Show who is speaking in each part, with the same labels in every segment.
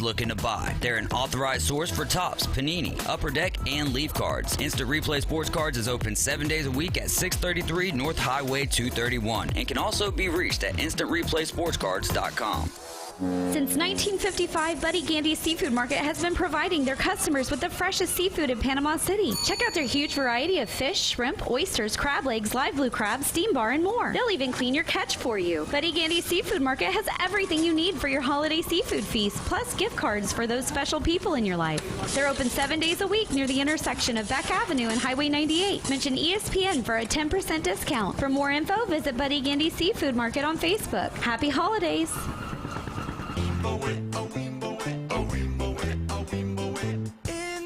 Speaker 1: Looking to buy. They're an authorized source for Topps, Panini, Upper Deck, and Leaf Cards. Instant Replay Sports Cards is open 7 days a week at 633 North Highway 231 and can also be reached at instantReplaySportsCards.com.
Speaker 2: Since 1955, Buddy Gandy's Seafood Market has been providing their customers with the freshest seafood in Panama City. Check out their huge variety of fish, shrimp, oysters, crab legs, live blue crab, steam bar, and more. They'll even clean your catch for you. Buddy Gandy's Seafood Market has everything you need for your holiday seafood feast, plus gift cards for those special people in your life. They're open 7 days a week near the intersection of Beck Avenue and Highway 98. Mention ESPN for a 10% discount. For more info, visit Buddy Gandy's Seafood Market on Facebook. Happy holidays!
Speaker 3: In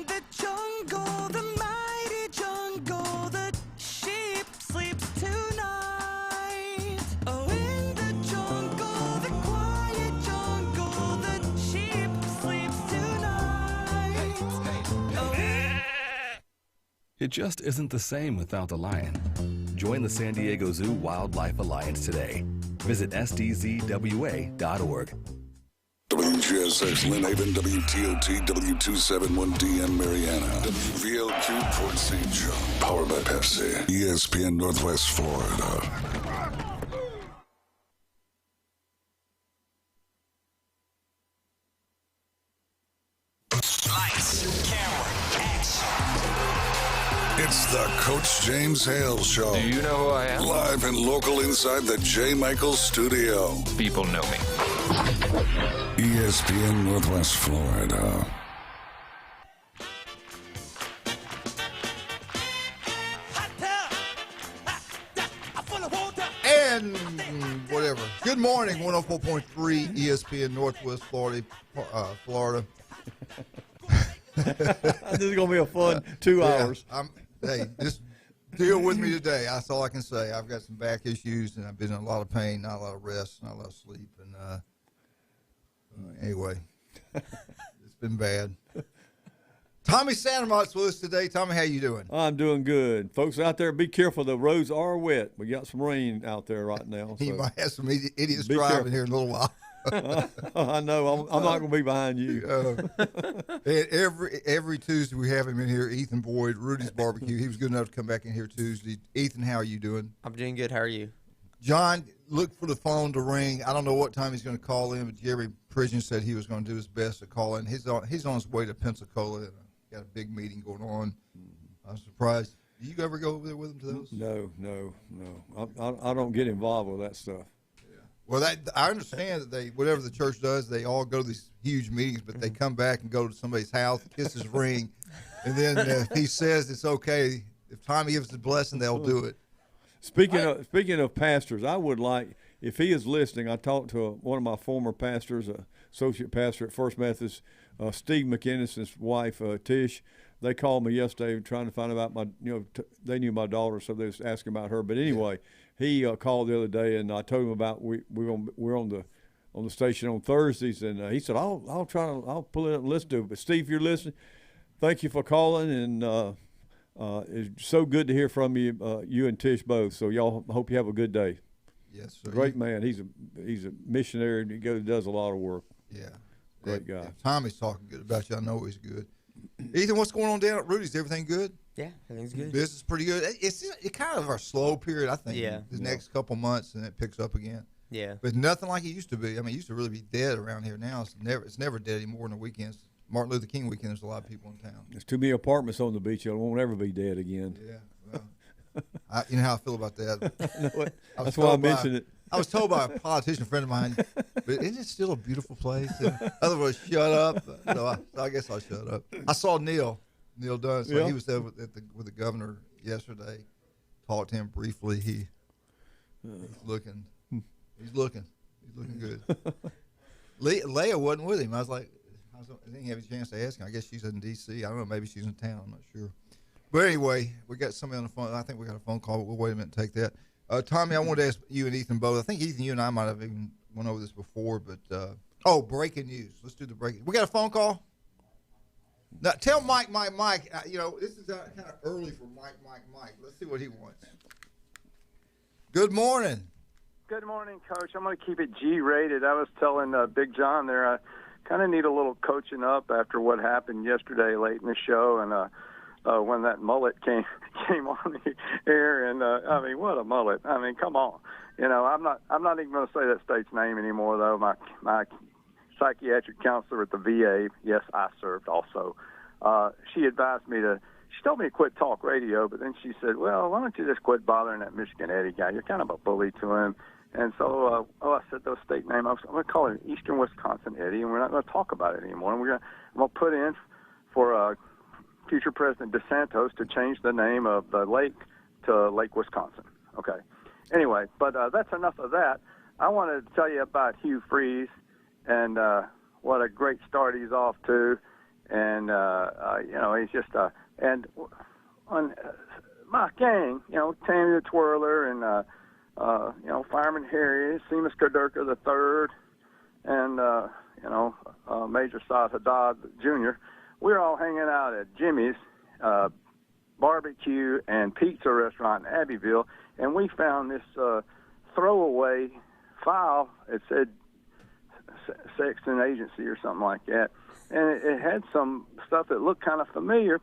Speaker 3: the jungle, the mighty jungle, the sheep sleeps tonight. Oh, in the jungle, the quiet jungle, the sheep sleeps tonight.
Speaker 4: It just isn't the same without the lion. Join the San Diego Zoo Wildlife Alliance today. Visit sdzwa.org.
Speaker 5: WGSX Lynn Haven, WTOT, W271DM Mariana, WVLQ Port St. John, powered by Pepsi, ESPN Northwest Florida.
Speaker 6: Lights, camera, action.
Speaker 5: It's the Coach James Hale Show.
Speaker 7: Do you know who I am?
Speaker 5: Live and local inside the J. Michaels studio.
Speaker 7: People know me.
Speaker 5: ESPN Northwest Florida.
Speaker 8: And whatever. Good morning, 104.3 ESPN Northwest Florida.
Speaker 9: This is going to be a fun 2 hours.
Speaker 8: Hey, just deal with me today. That's all I can say. I've got some back issues, and I've been in a lot of pain, not a lot of rest, not a lot of sleep. And anyway, it's been bad. Tommy Santamont's with us today. Tommy, how you doing?
Speaker 9: I'm doing good. Folks out there, be careful. The roads are wet. We got some rain out there right now.
Speaker 8: You might have some idiots
Speaker 9: Be
Speaker 8: driving
Speaker 9: careful.
Speaker 8: here in a little while.
Speaker 9: I know. I'm not going to be behind you.
Speaker 8: And every Tuesday we have him in here, Ethan Boyd, Rudy's Barbecue. He was good enough to come back in here Tuesday. Ethan, how are you doing?
Speaker 10: I'm doing good. How are you?
Speaker 8: John, look for the phone to ring. I don't know what time he's going to call in, but Jerry Pridgeon said he was going to do his best to call in. He's on his way to Pensacola. Got a big meeting going on. I'm surprised. Do you ever go over there with him to those?
Speaker 9: No. I don't get involved with that stuff.
Speaker 8: Well, I understand that whatever the church does, they all go to these huge meetings, but they come back and go to somebody's house, kiss his ring, and then if he says it's okay, if Tommy gives the blessing, they'll do it.
Speaker 9: Speaking of pastors, I would like, if he is listening, I talked to one of my former pastors, associate pastor at First Methodist, Steve McInnes's wife, Tish. They called me yesterday trying to find out about they knew my daughter, so they was asking about her. But anyway, he called the other day, and I told him about we're on the station on Thursdays, and he said I'll pull it up and listen to it. But Steve, if you're listening, thank you for calling, and it's so good to hear from you, you and Tish both. So y'all, hope you have a good day.
Speaker 8: Yes, sir.
Speaker 9: Great man. He's a missionary, and he does a lot of work.
Speaker 8: Yeah.
Speaker 9: Great guy.
Speaker 8: If Tommy's talking good about you, I know he's good. Ethan, what's going on down at Rudy's? Everything good?
Speaker 10: Yeah, everything's good.
Speaker 8: Business is pretty good. It's kind of our slow period, I think.
Speaker 10: Yeah.
Speaker 8: The next couple months, and it picks up again.
Speaker 10: Yeah.
Speaker 8: But nothing like it used to be. I mean, it used to really be dead around here. Now it's never dead anymore on the weekends. Martin Luther King weekend, there's a lot of people in town.
Speaker 9: There's too many apartments on the beach. It won't ever be dead again.
Speaker 8: Yeah. Well, you know how I feel about that.
Speaker 9: That's why I mentioned it.
Speaker 8: I was told by a politician friend of mine, but isn't it still a beautiful place? Otherwise, shut up. So I guess I'll shut up. I saw Neil Dunn. So he was there with the governor yesterday. Talked to him briefly. He's looking good. Leah wasn't with him. I didn't have a chance to ask him. I guess she's in D.C. I don't know. Maybe she's in town. I'm not sure. But anyway, we got somebody on the phone. I think we got a phone call, but we'll wait a minute and take that. Tommy, I wanted to ask you and Ethan both. I think, Ethan, you and I might have even went over this before, but breaking news. Let's do the breaking. We got a phone call? Now, tell Mike. This is kind of early for Mike. Let's see what he wants. Good morning.
Speaker 11: Good morning, Coach. I'm going to keep it G-rated. I was telling Big John there,
Speaker 7: kind of need a little coaching up after what happened yesterday late in the show, and when that mullet came on the air, and I mean, what a mullet! I mean, come on. I'm not even going to say that state's name anymore, though. My psychiatric counselor at the VA, yes, I served also. She advised me she told me to quit talk radio, but then she said, well, why don't you just quit bothering that Michigan Eddie guy? You're kind of a bully to him. And so, I said those state name. I'm going to call it Eastern Wisconsin Eddie, and we're not going to talk about it anymore. And I'm going to put in for future President DeSantis to change the name of the lake to Lake Wisconsin. Okay. Anyway, but that's enough of that. I wanted to tell you about Hugh Freeze and what a great start he's off to. And, he's just and on my gang, Tammy the Twirler and, Fireman Harry, Seamus Kaderka the third, and, Major Saz Haddad Jr., we're all hanging out at Jimmy's barbecue and pizza restaurant in Abbeville, and we found this throwaway file. It said Sexton Agency or something like that, and it had some stuff that looked kind of familiar,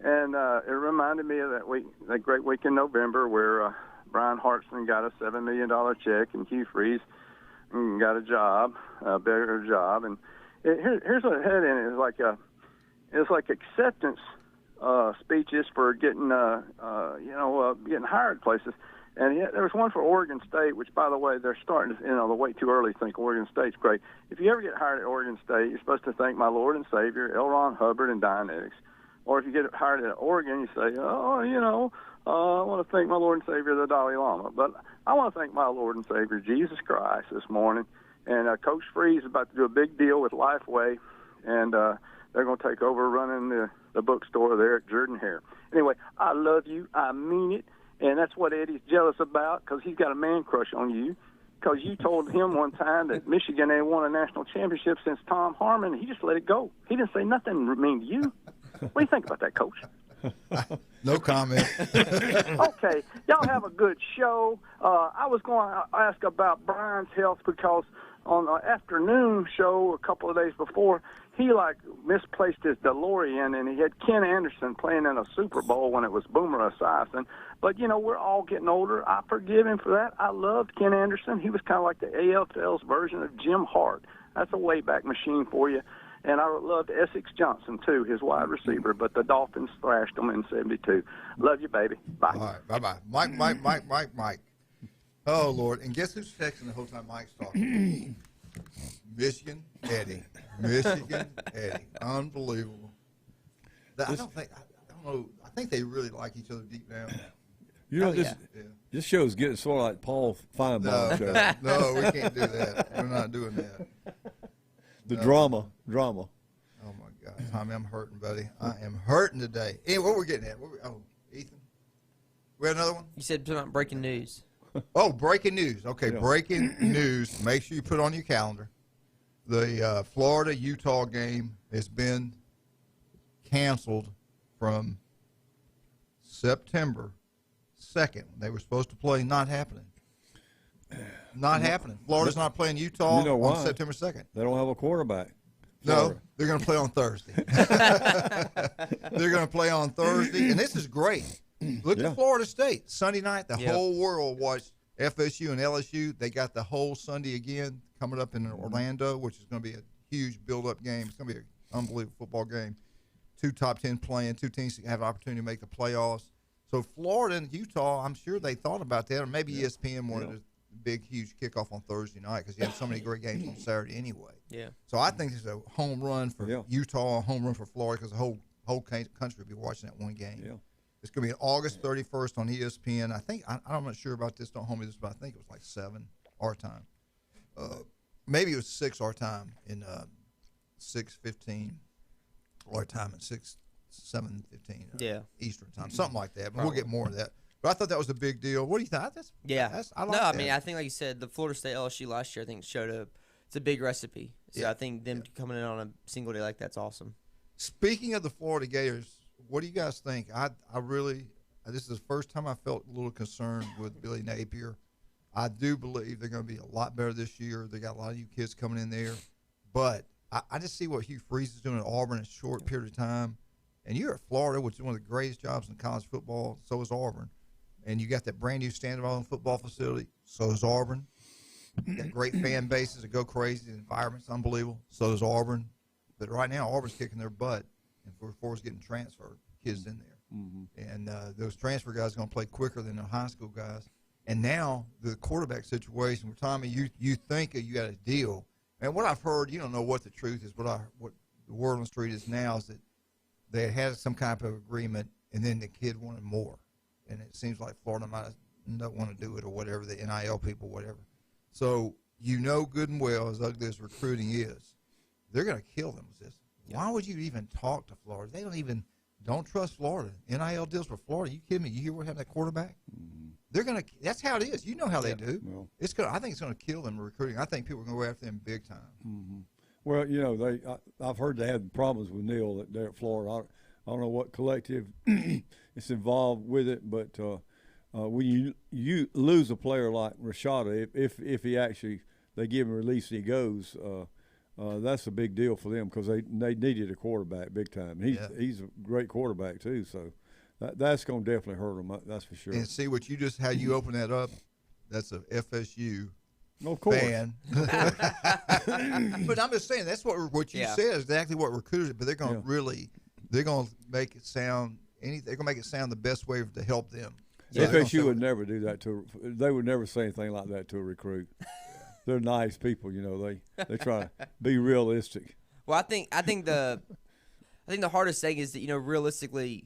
Speaker 7: and it reminded me of that great week in November where Brian Hartson got a $7 million check, and Hugh Freeze got a better job, and here's what it had in it. It's like acceptance speeches for getting getting hired places. And there was one for Oregon State, which, by the way, they're starting to, they're way too early to think Oregon State's great. If you ever get hired at Oregon State, you're supposed to thank my Lord and Savior, L. Ron Hubbard and Dianetics. Or if you get hired at Oregon, you say, I want to thank my Lord and Savior, the Dalai Lama. But I want to thank my Lord and Savior, Jesus Christ, this morning. And Coach Freeze is about to do a big deal with Lifeway, and they're going to take over running the bookstore there at Jordan Hare. Anyway, I love you. I mean it. And that's what Eddie's jealous about, because he's got a man crush on you. Because you told him one time that Michigan ain't won a national championship since Tom Harmon. He just let it go. He didn't say nothing mean to you. What do you think about that, Coach?
Speaker 8: No comment.
Speaker 7: Okay, y'all have a good show. I was going to ask about Brian's health, because on the afternoon show a couple of days before, he misplaced his DeLorean, and he had Ken Anderson playing in a Super Bowl when it was Boomer Esiason. But, we're all getting older. I forgive him for that. I loved Ken Anderson. He was kind of like the AFL's version of Jim Hart. That's a way-back machine for you. And I loved Essex Johnson, too, his wide receiver. But the Dolphins thrashed him in 72. Love you, baby. Bye.
Speaker 8: All right, bye-bye. Mike. Oh, Lord. And guess who's texting the whole time Mike's talking? Michigan Eddie. Unbelievable. I don't know. I think they really like each other deep down.
Speaker 9: This show's getting sort of like Paul Feinbaum show.
Speaker 8: No, we can't do that. We're not doing that.
Speaker 9: Drama.
Speaker 8: Oh, my God. Tommy, I'm hurting, buddy. I am hurting today. Anyway, what we're getting at? Ethan? We had another one?
Speaker 10: You said about breaking news.
Speaker 8: Oh, breaking news. Okay,
Speaker 9: Yeah.
Speaker 8: Breaking news. Make sure you put it on your calendar. The Florida-Utah game has been canceled from September 2nd. They were supposed to play. Not happening. Not happening. Florida's not playing Utah on September 2nd.
Speaker 9: They don't have a quarterback.
Speaker 8: No, they're going to play on Thursday. They're going to play on Thursday, and this is great. Look at Florida State. Sunday night, the whole world watched FSU and LSU. They got the whole Sunday again coming up in Orlando, which is going to be a huge build-up game. It's going to be an unbelievable football game. 2 top 10 playing, 2 teams that have an opportunity to make the playoffs. So Florida and Utah, I'm sure they thought about that, or maybe ESPN wanted a big, huge kickoff on Thursday night because you have so many great games on Saturday anyway.
Speaker 10: Yeah.
Speaker 8: So I think it's a home run for Utah, a home run for Florida, because the whole country will be watching that one game.
Speaker 9: Yeah.
Speaker 8: It's going to be August 31st on ESPN. I think I'm not sure about this. Don't hold me to this, but I think it was like 7 our time. Maybe it was 6 our time in 6:15 our time at 7:15 Eastern time, something like that. But we'll get more of that. But I thought that was a big deal. What do you think? I like that.
Speaker 10: I mean, I think like you said, the Florida State LSU last year, I think showed it's a big recipe. So I think them coming in on a single day like that's awesome.
Speaker 8: Speaking of the Florida Gators, what do you guys think? I really, this is the first time I felt a little concerned with Billy Napier. I do believe they're going to be a lot better this year. They got a lot of new kids coming in there, but I just see what Hugh Freeze is doing at Auburn in a short period of time. And you're at Florida, which is one of the greatest jobs in college football. So is Auburn. And you got that brand new standalone football facility. So is Auburn. You got great fan bases that go crazy. The environment's unbelievable. So does Auburn. But right now, Auburn's kicking their butt. And Florida's getting transferred, kids in there. And those transfer guys are going to play quicker than the high school guys. And now the quarterback situation where, Tommy, you think you got a deal. And what I've heard, you don't know what the truth is, what the word on the street is now is that they had some kind of agreement, and then the kid wanted more. And it seems like Florida might not want to do it or whatever, the NIL people, whatever. So good and well, as ugly as recruiting is, they're going to kill them with this. Why would you even talk to Florida? They don't trust Florida. NIL deals with Florida. You kidding me? You hear what happened to that quarterback? They're going to – that's how it is. You know how they do. Well, I think it's going to kill them recruiting. I think people are going to go after them big time.
Speaker 9: Well, I've heard they had problems with Neal there at Florida. I don't know what collective is involved with it, but when you lose a player like Rashada, if he actually they give him a release and he goes, that's a big deal for them because they needed a quarterback big time. He's a great quarterback too, so that's going to definitely hurt them. That's for sure.
Speaker 8: And see how you open that up. That's a FSU.
Speaker 9: Of course.
Speaker 8: Fan. But I'm just saying that's what you said is exactly what recruited. But they're going to make it sound they're going to make it sound the best way to help them. So
Speaker 9: FSU would never do that they would never say anything like that to a recruit. They're nice people, They try to be realistic.
Speaker 10: Well, I think the hardest thing is that realistically,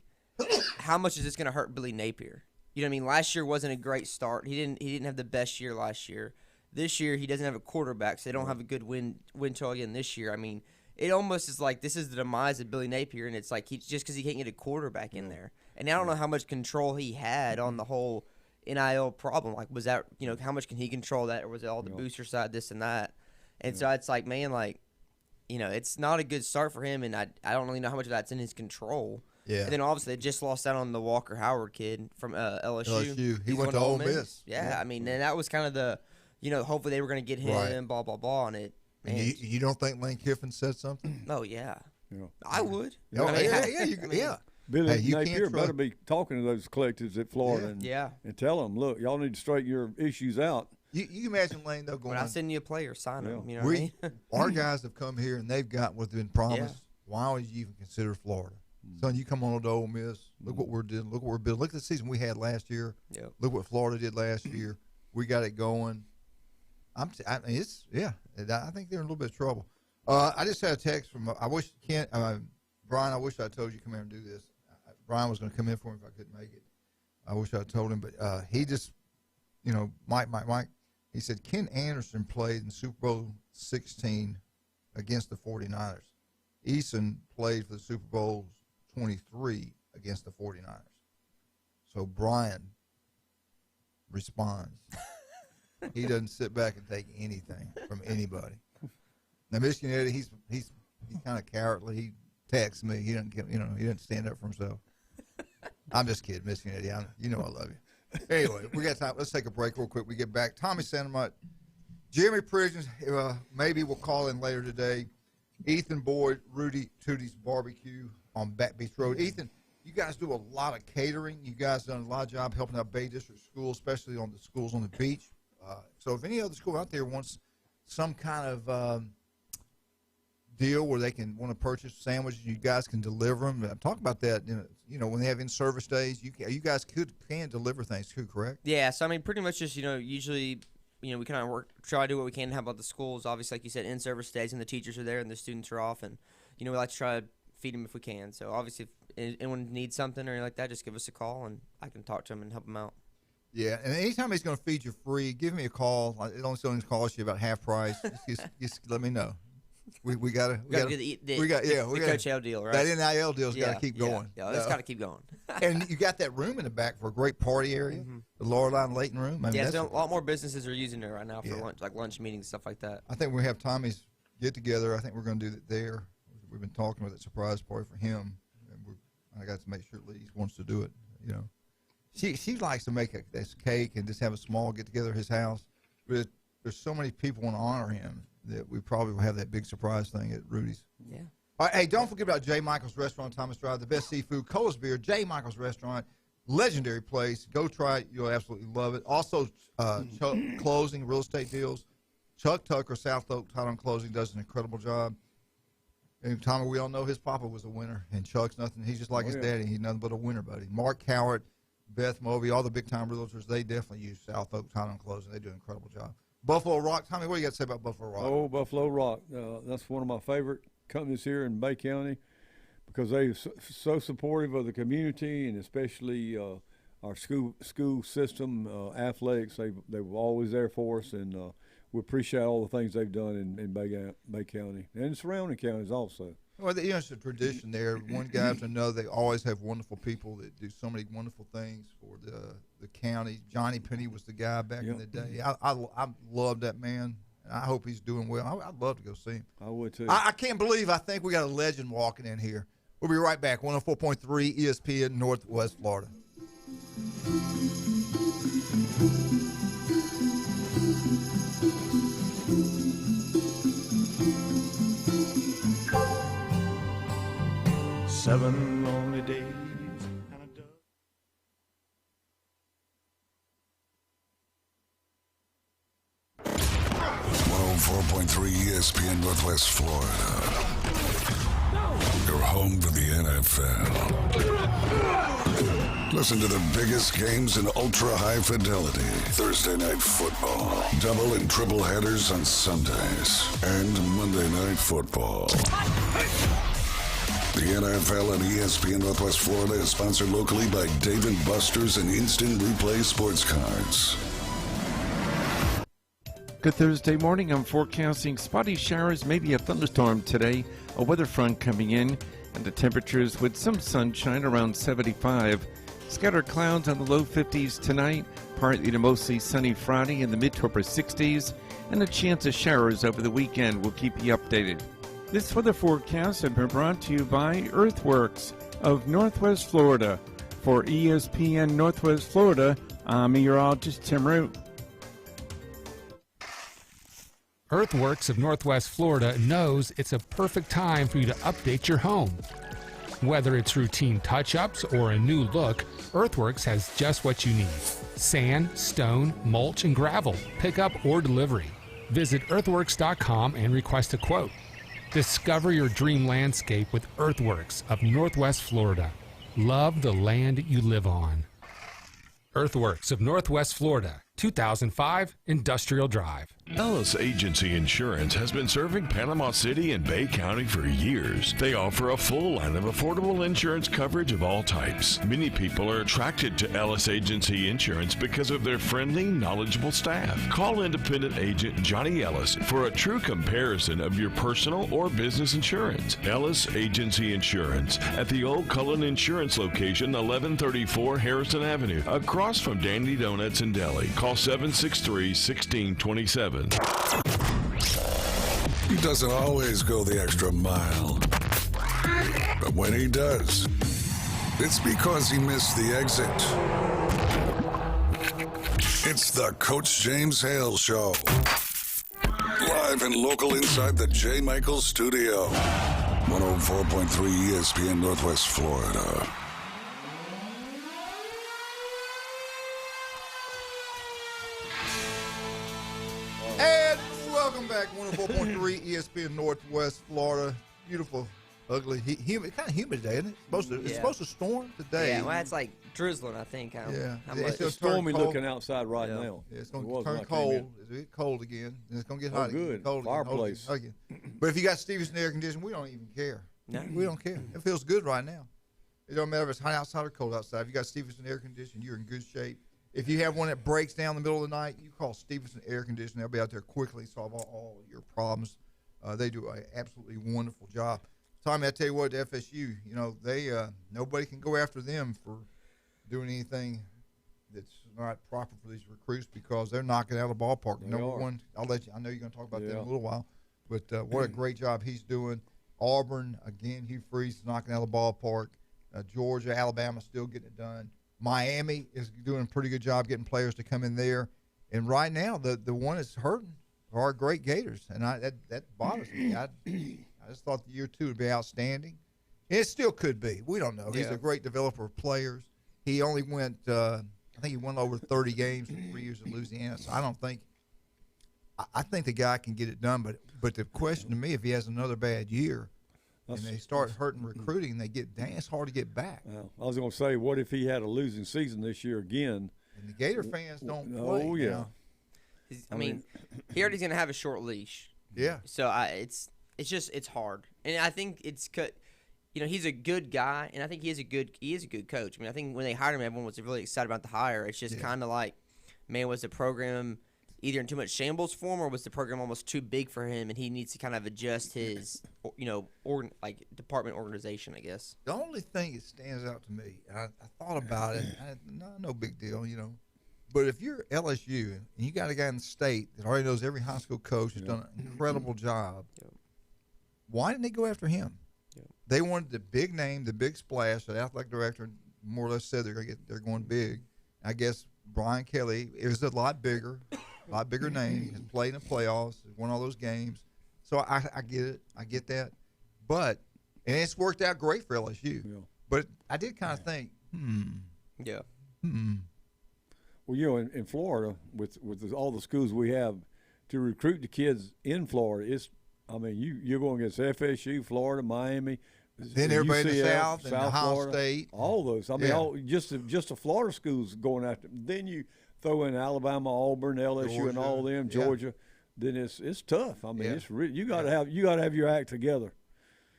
Speaker 10: how much is this going to hurt Billy Napier? You know what I mean? Last year wasn't a great start. He didn't have the best year last year. This year he doesn't have a quarterback, so they don't have a good win total again this year. I mean, it almost is like this is the demise of Billy Napier, and it's like just because he can't get a quarterback in there. And I don't know how much control he had on the whole NIL problem. Like, was that how much can he control that, or was it all the booster side, this and that? And so it's like, man, it's not a good start for him, and I don't really know how much of that's in his control.
Speaker 8: Yeah.
Speaker 10: And then obviously they just lost out on the Walker Howard kid from LSU.
Speaker 8: He went to Ole Miss.
Speaker 10: Yeah, I mean, and that was kind of the, hopefully they were going to get him, blah, blah, blah, on it.
Speaker 8: And you don't think Lane Kiffin said something?
Speaker 10: Oh, yeah. I would.
Speaker 8: Yeah.
Speaker 9: Billy Napier better be talking to those collectives at Florida and tell them, look, y'all need to straighten your issues out.
Speaker 8: You imagine Lane, though, going,
Speaker 10: when I send you a player, sign him. You know what I mean?
Speaker 8: Our guys have come here, and they've got what's been promised. Why would you even consider Florida? Son, you come on to Ole Miss. Look what we're doing. Look what we're building. Look at the season we had last year.
Speaker 10: Yep.
Speaker 8: Look what Florida did last year. We got it going. I think they're in a little bit of trouble. I just had a text from. Brian. I wish I told you to come here and do this. Brian was going to come in for me if I couldn't make it. I wish I told him, but he just, Mike. He said Ken Anderson played in Super Bowl 16 against the 49ers. Eason played for the Super Bowl 23 against the 49ers. So Brian responds. He doesn't sit back and take anything from anybody. Now Michigan Eddie, he's kind of cowardly. He texts me. He doesn't stand up for himself. I'm just kidding, Michigan Eddie. I love you. Anyway, we got time. Let's take a break real quick. We get back. Tommy Santamont, Jeremy Priggens, maybe we'll call in later today. Ethan Boyd, Rudy Tootie's Barbecue on Back Beach Road. Ethan, you guys do a lot of catering. You guys done a lot of job helping out Bay District schools, especially on the schools on the beach. So if any other school out there wants some kind of deal where they want to purchase sandwiches, you guys can deliver them. Talk about that. When they have in-service days, you guys can deliver things too, correct?
Speaker 10: Yeah. So I mean, pretty much just usually. We kind of try to do what we can to help out the schools. Obviously, like you said, in-service days, and the teachers are there and the students are off. And, we like to try to feed them if we can. So, obviously, if anyone needs something or anything like that, just give us a call, and I can talk to them and help them out.
Speaker 8: Yeah, and anytime he's going to feed you free, give me a call. It only costs you about half price. Just let me know. We got
Speaker 10: the Coach Hale deal, right?
Speaker 8: That NIL deal's got to keep going.
Speaker 10: Yeah, it's got to keep going.
Speaker 8: And you got that room in the back for a great party area, the Loreline Layton room.
Speaker 10: So a lot more businesses are using it right now for lunch meetings, stuff like that.
Speaker 8: I think we have Tommy's get together. I think we're going to do it there. We've been talking with a surprise party for him, and I got to make sure Lee wants to do it. She likes to make this cake and just have a small get together at his house, but there's so many people want to honor him. that we probably will have that big surprise thing at Rudy's.
Speaker 10: Yeah.
Speaker 8: All right, hey, don't forget about J. Michael's Restaurant, Thomas Drive, the best seafood, coldest beer, J. Michael's Restaurant, legendary place. Go try it. You'll absolutely love it. Also, Chuck Closing, real estate deals. Chuck Tucker, South Oak Title and Closing, does an incredible job. And Tommy, we all know his papa was a winner, and Chuck's nothing. He's just like his daddy. He's nothing but a winner, buddy. Mark Cowart, Beth Movey, all the big-time realtors, they definitely use South Oak Title and Closing. They do an incredible job. Buffalo Rock. Tommy, what do you got to say about Buffalo Rock?
Speaker 9: Oh, Buffalo Rock. That's one of my favorite companies here in Bay County because they're so supportive of the community and especially our school system, athletics. They were always there for us, and we appreciate all the things they've done in Bay County and surrounding counties also.
Speaker 8: Well, it's a tradition there. One guy after another, they always have wonderful people that do so many wonderful things for the county. Johnny Penny was the guy back in the day. I love that man. I hope he's doing well. I'd love to go see him.
Speaker 9: I would too.
Speaker 8: I can't believe I think we got a legend walking in here. We'll be right back. 104.3 ESPN Northwest Florida.
Speaker 6: Seven lonely days.
Speaker 5: 104.3 ESPN Northwest Florida. Your home for the NFL. Listen to the biggest games in ultra-high fidelity. Thursday night football. Double and triple headers on Sundays. And Monday night football. The NFL and ESPN Northwest Florida is sponsored locally by Dave & Buster's and Instant Replay Sports Cards.
Speaker 11: Good Thursday morning. I'm forecasting spotty showers, maybe a thunderstorm today, a weather front coming in, and the temperatures with some sunshine around 75. Scattered clouds on the low 50s tonight, partly to mostly sunny Friday in the mid to upper 60s, and a chance of showers over the weekend. We'll keep you updated. This weather forecast has been brought to you by Earthworks of Northwest Florida. For ESPN Northwest Florida, I'm meteorologist Tim Root.
Speaker 12: Earthworks of Northwest Florida knows it's a perfect time for you to update your home. Whether it's routine touch-ups or a new look, Earthworks has just what you need. Sand, stone, mulch, and gravel, pickup or delivery. Visit earthworks.com and request a quote. Discover your dream landscape with Earthworks of Northwest Florida. Love the land you live on. Earthworks of Northwest Florida, 2005 Industrial Drive.
Speaker 13: Ellis Agency Insurance has been serving Panama City and Bay County for years. They offer a full line of affordable insurance coverage of all types. Many people are attracted to Ellis Agency Insurance because of their friendly, knowledgeable staff. Call independent agent Johnny Ellis for a true comparison of your personal or business insurance. Ellis Agency Insurance at the Old Cullen Insurance location, 1134 Harrison Avenue, across from Dandy Donuts in Delhi. Call 763-1627.
Speaker 5: He doesn't always go the extra mile. But when he does, it's because he missed the exit. It's the Coach James Hale Show. Live and local inside the J. Michaels studio. 104.3 ESPN Northwest Florida.
Speaker 8: And welcome back, 104.3 ESPN Northwest Florida. Beautiful, ugly, humid, kind of humid today, isn't it? It's supposed to storm today.
Speaker 10: Yeah, well, it's like drizzling, I think.
Speaker 9: It's stormy looking outside right now.
Speaker 8: Yeah, it's going to turn cold. It's going to get cold again, and it's going to get hot
Speaker 9: good.
Speaker 8: again. Cold
Speaker 9: Fireplace.
Speaker 8: Again. But if you got Stevenson air conditioning, we don't even care.
Speaker 10: No.
Speaker 8: We don't care. It feels good right now. It don't matter if it's hot outside or cold outside. If you got Stevenson air conditioning, you're in good shape. If you have one that breaks down in the middle of the night, you call Stevenson Air Conditioning. They'll be out there quickly, solve all your problems. They do an absolutely wonderful job. Tommy, I tell you what, FSU, they nobody can go after them for doing anything that's not proper for these recruits because they're knocking out of the ballpark. Number one, I know you're going to talk about that in a little while, but what a great job he's doing. Auburn, again, Hugh Freeze is knocking out of the ballpark. Georgia, Alabama still getting it done. Miami is doing a pretty good job getting players to come in there. And right now, the one that's hurting for our great Gators, and that bothers me. I just thought the year 2 would be outstanding. It still could be. We don't know. He's a great developer of players. He only went, I think he won over 30 games in 3 years in Louisiana. So I think the guy can get it done. But the question to me, if he has another bad year, and they start hurting recruiting, it's hard to get back.
Speaker 9: I was going to say, what if he had a losing season this year again?
Speaker 8: And the Gator fans don't play.
Speaker 9: Oh, yeah.
Speaker 10: I mean, he already going to have a short leash.
Speaker 8: Yeah.
Speaker 10: So it's hard, and I think it's he's a good guy, and I think he is a good coach. I mean, I think when they hired him, everyone was really excited about the hire. It's just kind of like, man, was the program either in too much shambles for him, or was the program almost too big for him, and he needs to kind of adjust his, department organization, I guess.
Speaker 8: The only thing that stands out to me, I thought about it, no big deal, But if you're LSU and you got a guy in the state that already knows every high school coach, has done an incredible job, why didn't they go after him? They wanted the big name, the big splash. The athletic director more or less said they're going big. I guess Brian Kelly is a lot bigger name. He's played in the playoffs, won all those games. So I get it. I get that. But and it's worked out great for LSU. Yeah. But I did kind of think,
Speaker 10: Yeah.
Speaker 9: Well, in Florida, with all the schools we have, to recruit the kids in Florida, you're going against FSU, Florida, Miami.
Speaker 8: Then everybody in the South and Ohio
Speaker 9: Florida,
Speaker 8: State.
Speaker 9: All those. Just the Florida schools going after. Then you throw in Alabama, Auburn, LSU, Georgia, and all them, Georgia. Then it's tough. It's really, you got to have your act together.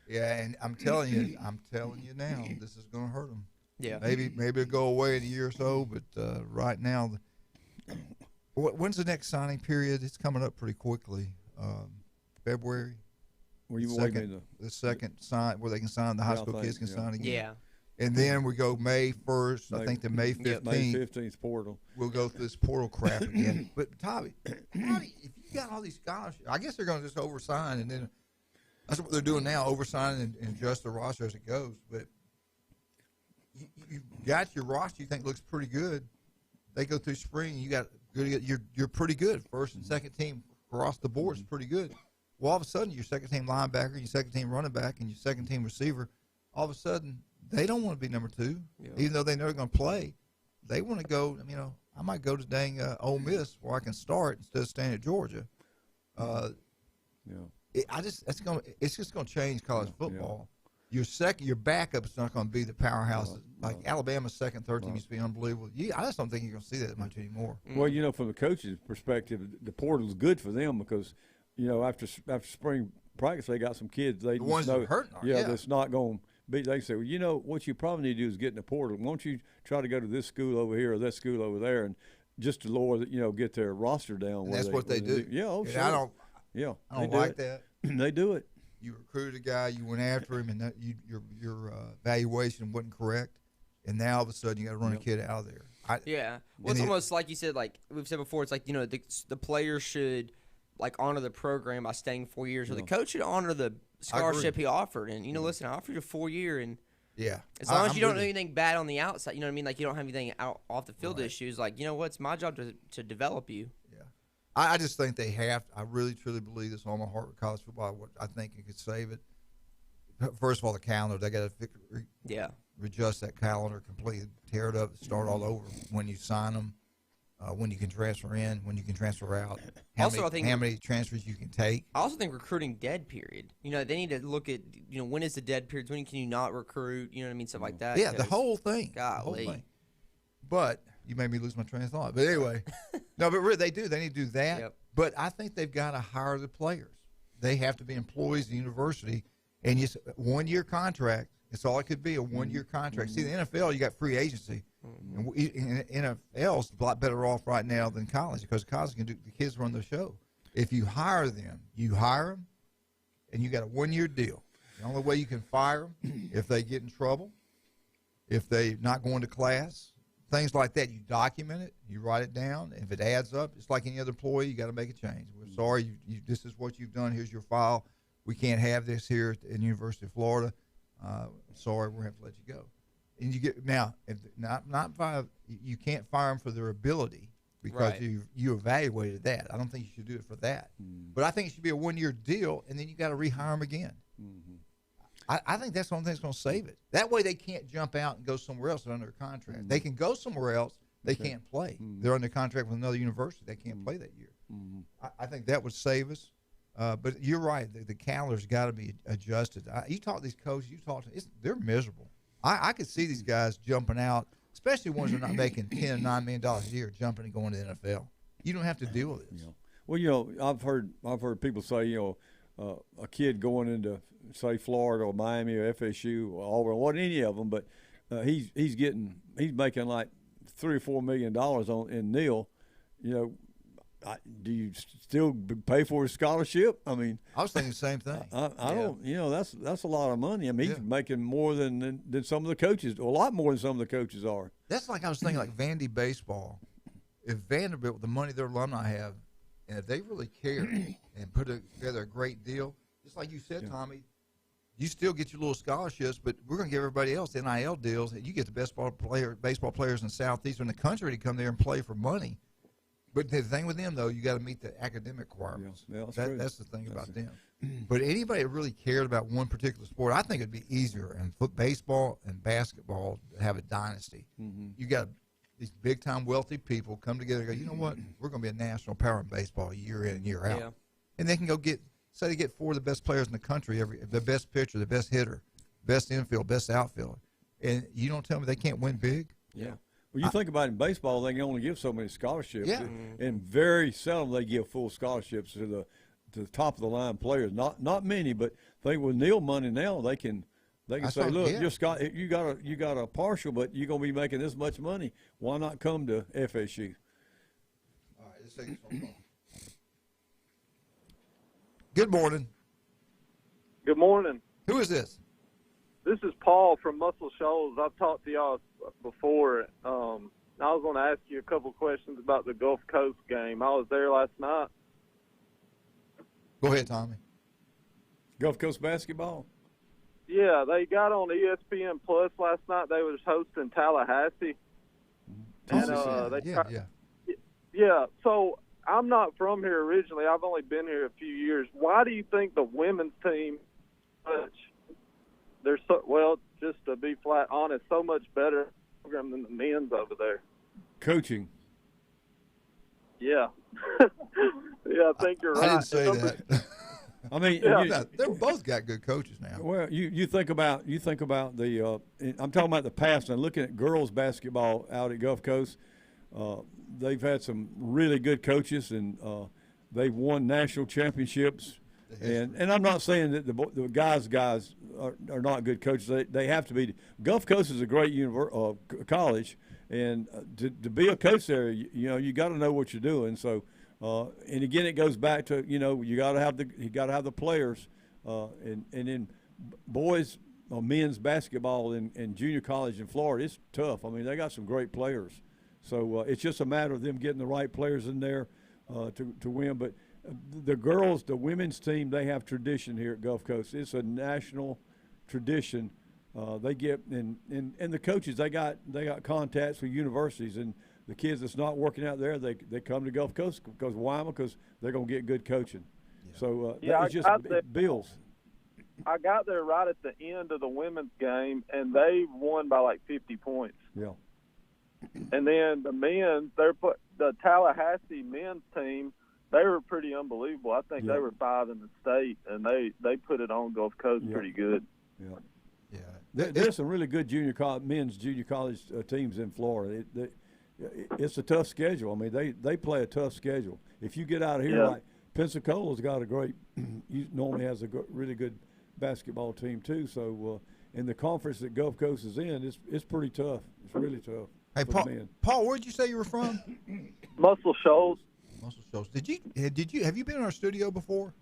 Speaker 8: Yeah, and I'm telling you now, this is going to hurt them.
Speaker 10: Yeah.
Speaker 8: Maybe it'll go away in a year or so, but right now, when's the next signing period? It's coming up pretty quickly. February. The second sign where they can sign, the high school kids can sign again.
Speaker 10: Yeah.
Speaker 8: And then we go May 1st. I think the May 15th.
Speaker 9: May 15th portal.
Speaker 8: We'll go through this portal crap again. But Tommy, if you got all these scholarships, I guess they're going to just oversign, and then that's what they're doing now, oversigning and adjust the roster as it goes. But you got your roster you think looks pretty good. They go through spring, you got good. You're pretty good. First and second team across the board is pretty good. Well, all of a sudden, your second team linebacker, your second team running back, and your second team receiver, all of a sudden, they don't want to be number 2, even though they know they're going to play. They want to go. I might go to dang Ole Miss where I can start instead of staying at Georgia. It's just going to change college football. Your backup is not going to be the powerhouse like Alabama's second, third team used to be unbelievable. I just don't think you're going to see that much anymore.
Speaker 9: Well, from the coach's perspective, the portal is good for them because after spring practice they got some kids
Speaker 8: the ones that are hurting.
Speaker 9: That's not going to be. They say, well, what you probably need to do is get in the portal. Why don't you try to go to this school over here or that school over there, and just to lower get their roster down.
Speaker 8: And that's what they do.
Speaker 9: Yeah, sure.
Speaker 8: I don't like that.
Speaker 9: They do it.
Speaker 8: You recruited a guy, you went after him, and your evaluation wasn't correct, and now all of a sudden you got to run a kid out of there.
Speaker 10: Well, it's almost like you said, like we've said before. It's like the players should honor the program by staying 4 years, or the coach should honor the scholarship he offered. And listen, I offered you a 4-year, and as long as you don't do anything bad on the outside, you know what I mean. Like you don't have anything off the field issues. Like it's my job to develop you.
Speaker 8: I just think they have to. I really, truly believe this on my heart with college football. I think it could save it. First of all, the calendar. They got to readjust that calendar completely, tear it up, start all over when you sign them, when you can transfer in, when you can transfer out. How many transfers you can take.
Speaker 10: I also think recruiting dead period. They need to look at, when is the dead periods? When can you not recruit? You know what I mean? Stuff like that.
Speaker 8: Yeah, the whole thing.
Speaker 10: Golly.
Speaker 8: The whole thing. But you made me lose my train of thought. But anyway, no, but really, they do. They need to do that.
Speaker 10: Yep.
Speaker 8: But I think they've got to hire the players. They have to be employees of the university. And 1-year contract, it's all it could be, a 1-year contract. See, the NFL, you got free agency. And NFL's a lot better off right now than college because college can do, the kids run the show. If you hire them, and you got a 1-year deal. The only way you can fire them if they get in trouble, if they're not going to class, things like that. You document it, you write it down. If it adds up, it's like any other employee. You got to make a change. We're sorry, this is what you've done. Here's your file. We can't have this here at the University of Florida. Sorry, we're going to have to let you go. And you get now, you can't fire them for their ability. because
Speaker 10: Right.
Speaker 8: you evaluated that. I don't think you should do it for that. But I think it should be a 1-year deal, and then you got to rehire them again. I think that's the only thing that's going to save it. That way they can't jump out and go somewhere else under a contract. They can go somewhere else. They can't play. They're under contract with another university. They can't play that year. I think that would save us. But you're right. The calendar's got to be adjusted. You talk to these coaches. They're miserable. I could see these guys jumping out, especially ones that are not making $10, $9 million a year, jumping and going to the NFL. You don't have to deal with this.
Speaker 9: Yeah. Well, I've heard people say, a kid going into, say, Florida or Miami or FSU or Auburn, wasn't any of them, but he's making like $3 or $4 million in nil. Do you still pay for his scholarship? I mean,
Speaker 8: I was thinking the same thing.
Speaker 9: I don't. That's a lot of money. I mean, he's making more than some of the coaches, a lot more than some of the coaches are.
Speaker 8: That's like I was thinking, like Vandy baseball. If Vanderbilt, with the money their alumni have, and if they really care and put together a great deal, just like you said, Tommy, you still get your little scholarships, but we're going to give everybody else NIL deals. And you get the best baseball players in the Southeast in the country to come there and play for money. But the thing with them, though, you got to meet the academic requirements.
Speaker 9: Yeah,
Speaker 8: that's the thing about them. But anybody that really cared about one particular sport, I think it'd be easier in baseball and basketball to have a dynasty. You got these big-time wealthy people come together and go, you know what, we're going to be a national power in baseball year in and year out.
Speaker 10: Yeah.
Speaker 8: And they can go say they get 4 of the best players in the country, the best pitcher, the best hitter, best infield, best outfielder. And you don't tell me they can't win big?
Speaker 9: Yeah. Well, you think about it in baseball, they can only give so many scholarships.
Speaker 8: Yeah.
Speaker 9: And very seldom they give full scholarships to the top of the line players. Not many, but I think with Neil money now, they can say, look, you got a partial, but you're gonna be making this much money. Why not come to FSU?
Speaker 8: All right, let's take this phone call. Good morning.
Speaker 14: Good morning.
Speaker 8: Who is this?
Speaker 14: This is Paul from Muscle Shoals. I've talked to y'all before. I was going to ask you a couple questions about the Gulf Coast game. I was there last night.
Speaker 8: Go ahead, Tommy.
Speaker 9: Gulf Coast basketball?
Speaker 14: Yeah, they got on ESPN Plus last night. They was hosting Tallahassee. Yeah, so I'm not from here originally. I've only been here a few years. Why do you think the women's team they're just to be flat honest, so much better program than the men's over there?
Speaker 9: Coaching.
Speaker 14: Yeah. Yeah, I think you're right.
Speaker 8: I didn't say that.
Speaker 9: I mean,
Speaker 8: they both got good coaches now.
Speaker 9: Well, you think about the I'm talking about the past and looking at girls basketball out at Gulf Coast. They've had some really good coaches and they've won national championships. And I'm not saying that the guys are not good coaches. They have to be. Gulf Coast is a great college, and to be a coach there, you got to know what you're doing. So, and again, it goes back to you got to have the players, and then boys or men's basketball in junior college in Florida, it's tough. I mean, they got some great players. So it's just a matter of them getting the right players in there to win. But the women's team, they have tradition here at Gulf Coast. It's a national tradition. They get and the coaches, they got contacts with universities, and the kids that's not working out there, they come to Gulf Coast because they're gonna get good coaching. Yeah. So it builds.
Speaker 14: I got there right at the end of the women's game, and they won by like 50 points.
Speaker 9: Yeah.
Speaker 14: And then the men's, the Tallahassee men's team, they were pretty unbelievable. I think they were 5 in the state, and they put it on Gulf Coast pretty good.
Speaker 9: Yeah, yeah. There's some really good men's junior college teams in Florida. It's a tough schedule. I mean, they play a tough schedule. If you get out of here, like Pensacola's got normally has a really good basketball team too. So in the conference that Gulf Coast is in, it's pretty tough. It's really tough.
Speaker 8: Hey, Paul, where'd you say you were from?
Speaker 14: Muscle Shoals.
Speaker 8: Muscle Shoals. Have you been in our studio before?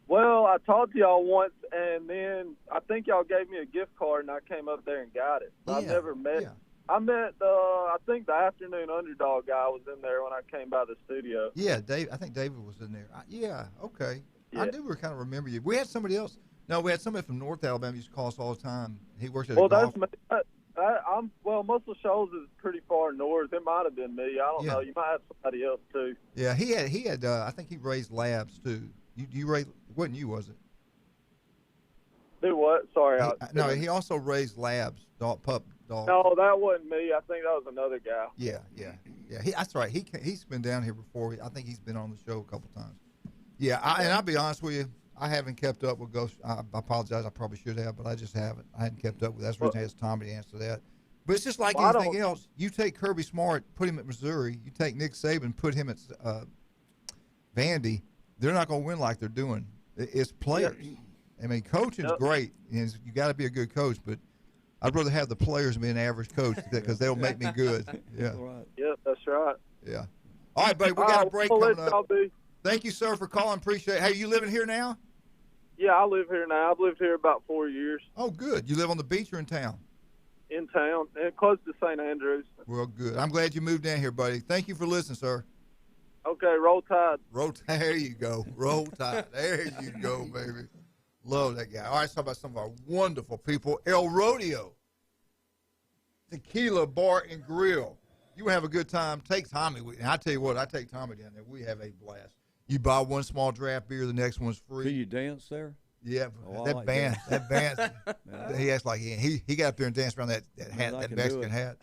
Speaker 14: Well, I talked to y'all once, and then I think y'all gave me a gift card, and I came up there and got it. I never met. Yeah. I met. I think the afternoon underdog guy was in there when I came by the studio.
Speaker 8: Yeah, Dave. I think David was in there. Okay. Yeah. I do kind of remember you. We had somebody else. No, we had somebody from North Alabama used to call us all the time. He worked at a golf.
Speaker 14: Muscle Shoals is pretty far north. It might have been me. I don't know. You might have somebody else too.
Speaker 8: Yeah, he had. I think he raised labs too. You raised? Wasn't you? Was it?
Speaker 14: Do what? Sorry.
Speaker 8: No, he also raised labs, pup dogs.
Speaker 14: No, that wasn't me. I think that was another guy.
Speaker 8: Yeah. That's right. He's been down here before. I think he's been on the show a couple times. Yeah, and I'll be honest with you, I haven't kept up with Ghost. I apologize. I probably should have, but I just haven't. I hadn't kept up with. That's the reason I asked Tommy to answer that. But it's just like anything else. You take Kirby Smart, put him at Missouri. You take Nick Saban, put him at Vandy. They're not going to win like they're doing. It's players. I mean, coaching's great, and you got to be a good coach. But I'd rather have the players than be an average coach because they'll make me good. Yeah.
Speaker 14: Yep, that's right.
Speaker 8: Yeah. All right, buddy. We got a break coming up. Thank you, sir, for calling. Appreciate it. Hey, you living here now?
Speaker 14: Yeah, I live here now. I've lived here about 4 years.
Speaker 8: Oh, good. You live on the beach or in town?
Speaker 14: In town, and close to St. Andrews.
Speaker 8: Well, good. I'm glad you moved down here, buddy. Thank you for listening, sir.
Speaker 14: Okay, roll tide.
Speaker 8: There you go. Roll tide. There you go, baby. Love that guy. All right, let's talk about some of our wonderful people. El Rodeo Tequila Bar and Grill. You will have a good time. Take Tommy with you. And I tell you what, I take Tommy down there. We have a blast. You buy one small draft beer, the next one's free.
Speaker 9: Do you dance there?
Speaker 8: Yeah, that band. He acts like he got up there and danced around that hat, that Mexican hat.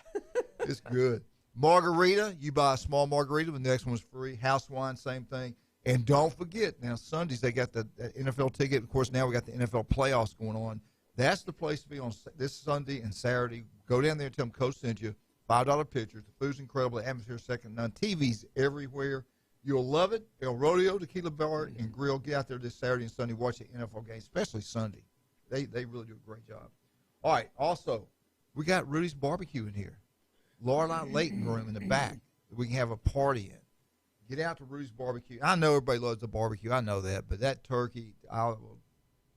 Speaker 8: It's good. Margarita, you buy a small margarita, the next one's free. House wine, same thing. And don't forget, now Sundays they got the NFL ticket. Of course, now we got the NFL playoffs going on. That's the place to be on this Sunday and Saturday. Go down there and tell them Coach sent you. $5 pictures. The food's incredible. The atmosphere is second to none. TV's everywhere. You'll love it. El Rodeo Tequila Bar and Grill. Get out there this Saturday and Sunday. Watch the NFL game, especially Sunday. They really do a great job. All right. Also, we got Rudy's Barbecue in here. Lorelei Layton room in the back that we can have a party in. Get out to Rudy's Barbecue. I know everybody loves the barbecue. I know that. But that turkey,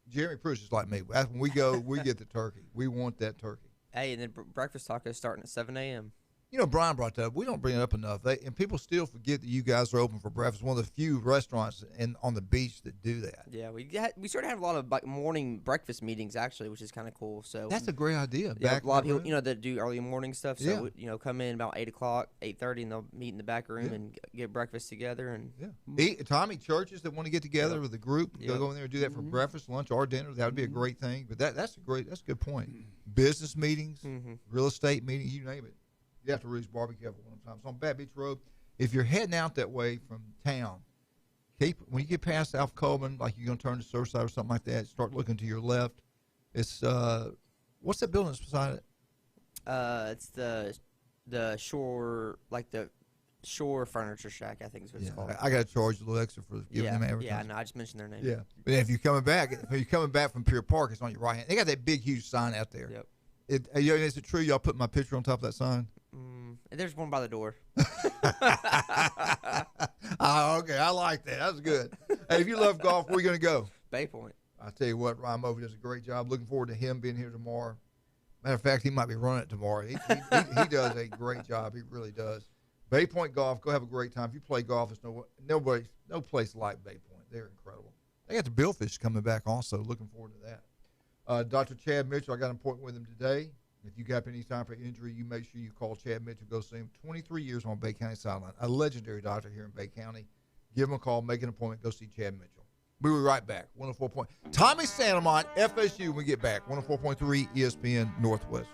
Speaker 8: Jeremy Pruitt is like me. When we go, we get the turkey. We want that turkey.
Speaker 10: Hey, and then breakfast tacos starting at 7 a.m.
Speaker 8: You know, Brian brought that up. We don't bring it up enough. And people still forget that you guys are open for breakfast. One of the few restaurants on the beach that do that.
Speaker 10: Yeah, we sort of have a lot of morning breakfast meetings, actually, which is kind of cool. So
Speaker 8: that's a great idea.
Speaker 10: Yeah, a lot of people, that do early morning stuff. So, come in about 8 o'clock, 8:30, and they'll meet in the back room and get breakfast together. And
Speaker 8: Tommy, churches that want to get together with a group, go in there and do that for breakfast, lunch, or dinner. That would be a great thing. But that's a good point. Business meetings, real estate meetings, you name it. You have to Rudy's Barbecue one time. It's on Bat Beach Road. If you're heading out that way from town, when you get past South Coleman, like you're going to turn to Surfside or something like that, start looking to your left. It's what's that building that's beside it?
Speaker 10: It's the shore, like the Shore Furniture Shack, I think is what it's called.
Speaker 8: I got to charge a little extra for giving them advertising.
Speaker 10: Yeah, no, I just mentioned their name.
Speaker 8: Yeah, but if you're coming back from Pier Park, it's on your right hand. They got that big, huge sign out there.
Speaker 10: Yep.
Speaker 8: Is it true y'all put my picture on top of that sign?
Speaker 10: There's one by the door.
Speaker 8: Okay, I like that. That's good. Hey, if you love golf, where are you going to go?
Speaker 10: Bay Point.
Speaker 8: I tell you what, Ryan Movey does a great job. Looking forward to him being here tomorrow. Matter of fact, he might be running it tomorrow. He does a great job. He really does. Bay Point Golf, go have a great time. If you play golf, it's no place like Bay Point. They're incredible. They got the Billfish coming back also. Looking forward to that. Dr. Chad Mitchell, I got an appointment with him today. If you got any time for injury, you make sure you call Chad Mitchell. Go see him. 23 years on Bay County sideline. A legendary doctor here in Bay County. Give him a call. Make an appointment. Go see Chad Mitchell. We'll be right back. 104. Tommy Santamont, FSU, when we get back. 104.3 ESPN Northwest.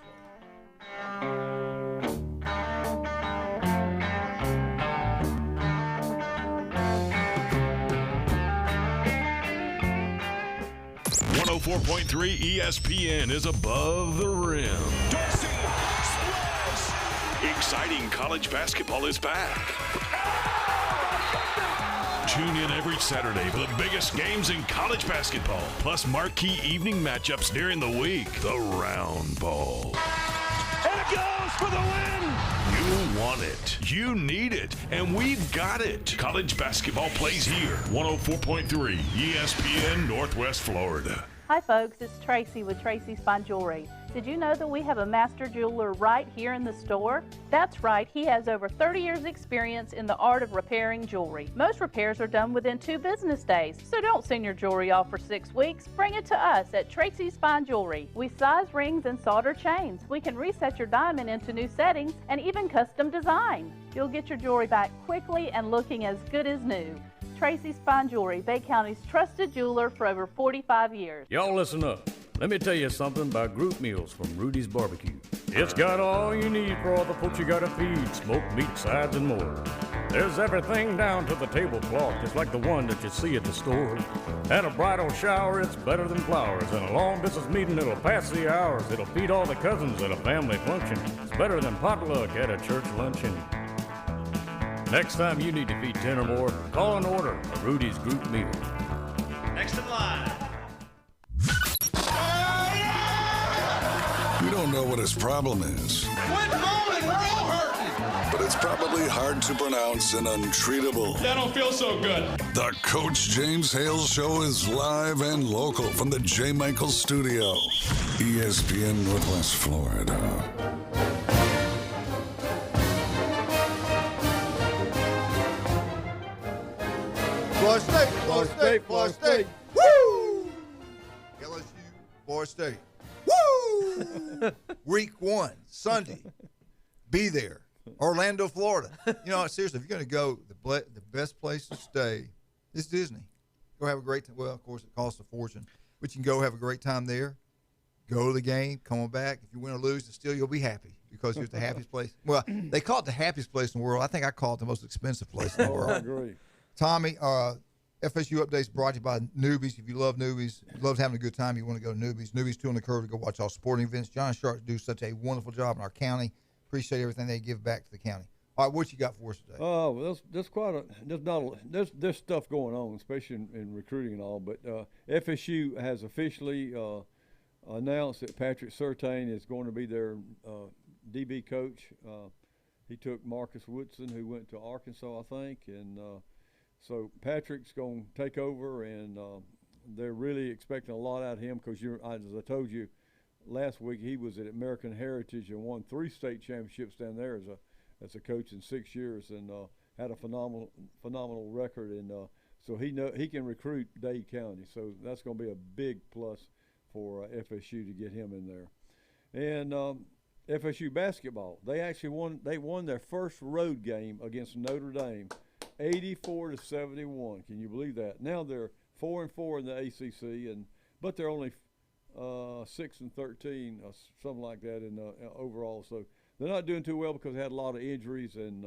Speaker 13: 104.3 ESPN is above the rim. Exciting college basketball is back. Tune in every Saturday for the biggest games in college basketball, plus marquee evening matchups during the week. The Round Ball.
Speaker 6: And it goes for the win!
Speaker 13: You want it, you need it, and we've got it. College basketball plays here. 104.3 ESPN Northwest Florida.
Speaker 15: Hi folks, it's Tracy with Tracy's Fine Jewelry. Did you know that we have a master jeweler right here in the store? That's right, he has over 30 years experience in the art of repairing jewelry. Most repairs are done within 2 business days, so don't send your jewelry off for 6 weeks. Bring it to us at Tracy's Fine Jewelry. We size rings and solder chains. We can reset your diamond into new settings and even custom design. You'll get your jewelry back quickly and looking as good as new. Tracy's Fine Jewelry, Bay County's trusted jeweler for over 45 years.
Speaker 16: Y'all listen up. Let me tell you something about group meals from Rudy's Barbecue. It's got all you need for all the folks you gotta feed, smoked meat, sides, and more. There's everything down to the tablecloth, just like the one that you see at the store. At a bridal shower, it's better than flowers. And a long distance meeting, it'll pass the hours. It'll feed all the cousins at a family function. It's better than potluck at a church luncheon. Next time you need to feed 10 or more, call and order a Rudy's group meal.
Speaker 6: Next in line.
Speaker 5: We don't know what his problem is,
Speaker 6: Quit moaning, we're all hurting.
Speaker 5: but it's probably hard to pronounce and untreatable.
Speaker 6: That don't feel so good.
Speaker 5: The Coach James Hale Show is live and local from the J. Michaels Studio, ESPN Northwest Florida.
Speaker 8: Florida State, Florida State, Florida State. Woo! LSU, Florida State. Woo! Week 1, Sunday. Be there. Orlando, Florida. You know, seriously, if you're going to go, the best place to stay is Disney. Go have a great time. Well, of course, it costs a fortune, but you can go have a great time there. Go to the game, come on back. If you win or lose, still you'll be happy because it's the happiest place. Well, they call it the happiest place in the world. I think I call it the most expensive place in the world.
Speaker 9: I agree.
Speaker 8: Tommy, FSU Updates brought to you by Newbies. If you love Newbies, love having a good time, you want to go to Newbies. Newbies 2 on the curve to go watch all sporting events. John Sharks do such a wonderful job in our county. Appreciate everything they give back to the county. All right, what you got for us today?
Speaker 9: Oh, well, there's stuff going on, especially in recruiting and all. But FSU has officially announced that Patrick Surtain is going to be their DB coach. He took Marcus Woodson, who went to Arkansas, I think, and so Patrick's going to take over, and they're really expecting a lot out of him because, as I told you last week, he was at American Heritage and won 3 state championships down there as a coach in 6 years, and had a phenomenal record. And so he can recruit Dade County, so that's going to be a big plus for FSU to get him in there. And FSU basketball, they won their first road game against Notre Dame. 84-71. Can you believe that? Now they're 4-4 in the ACC, but they're only 6-13, something like that in overall. So they're not doing too well because they had a lot of injuries and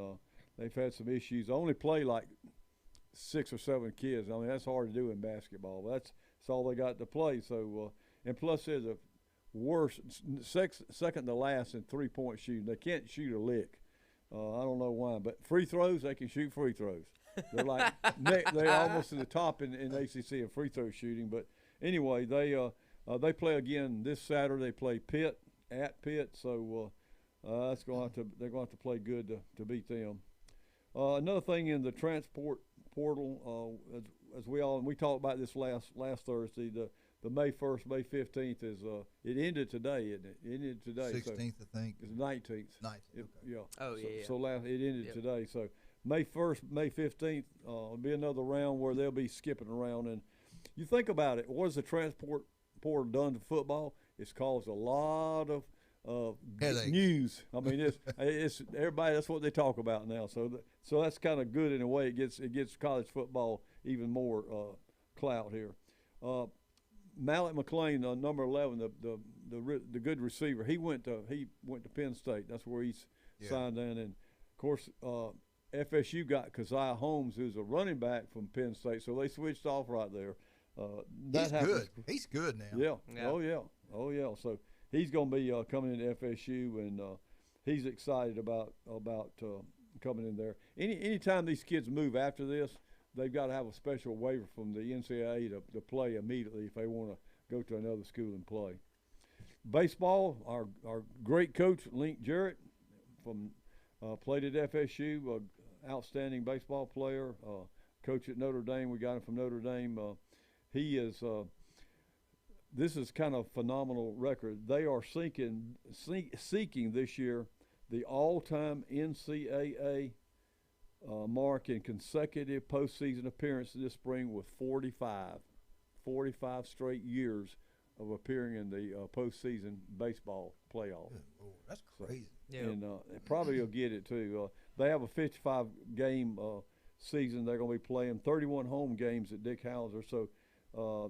Speaker 9: they've had some issues. They only play like 6 or 7 kids. I mean, that's hard to do in basketball. But that's all they got to play. So and plus they're the worst, second to last in 3-point shooting. They can't shoot a lick. I don't know why, but free throws, they can shoot free throws. They're like they're almost to the top in ACC in free throw shooting. But anyway, they play again this Saturday. They play Pitt at Pitt, so they're going to have to play good to beat them. Another thing in the transport portal, as we talked about this last Thursday, the May 1st, May 15th is it ended today, isn't it? It ended today.
Speaker 8: 16th, I think.
Speaker 9: It's 19th.
Speaker 8: 19th. Okay.
Speaker 9: Yeah.
Speaker 10: Oh, yeah.
Speaker 9: So it ended today. So May 1st, May 15th will be another round where they'll be skipping around. And you think about it, what has the transport portal done to football? It's caused a lot of news. I mean, it's everybody. That's what they talk about now. So that's kind of good in a way. It gets college football even more clout here. Malik McLean, number 11, the good receiver. He went to Penn State. That's where he's signed in. And of course, FSU got Keziah Holmes, who's a running back from Penn State. So they switched off right there.
Speaker 8: He's good. He's good now.
Speaker 9: Yeah. Oh yeah. So he's going to be coming into FSU, and he's excited about coming in there. Anytime these kids move after this, they've got to have a special waiver from the NCAA to play immediately if they want to go to another school and play. Baseball, our great coach, Link Jarrett, played at FSU, outstanding baseball player, coach at Notre Dame. We got him from Notre Dame. He is this is kind of phenomenal record. They are seeking this year the all-time NCAA mark in consecutive postseason appearances this spring with 45 straight years of appearing in the postseason baseball playoff.
Speaker 8: Oh, that's crazy.
Speaker 10: Yeah.
Speaker 9: And probably will get it too. They have a 55-game season. They're going to be playing 31 home games at Dick Hauser. So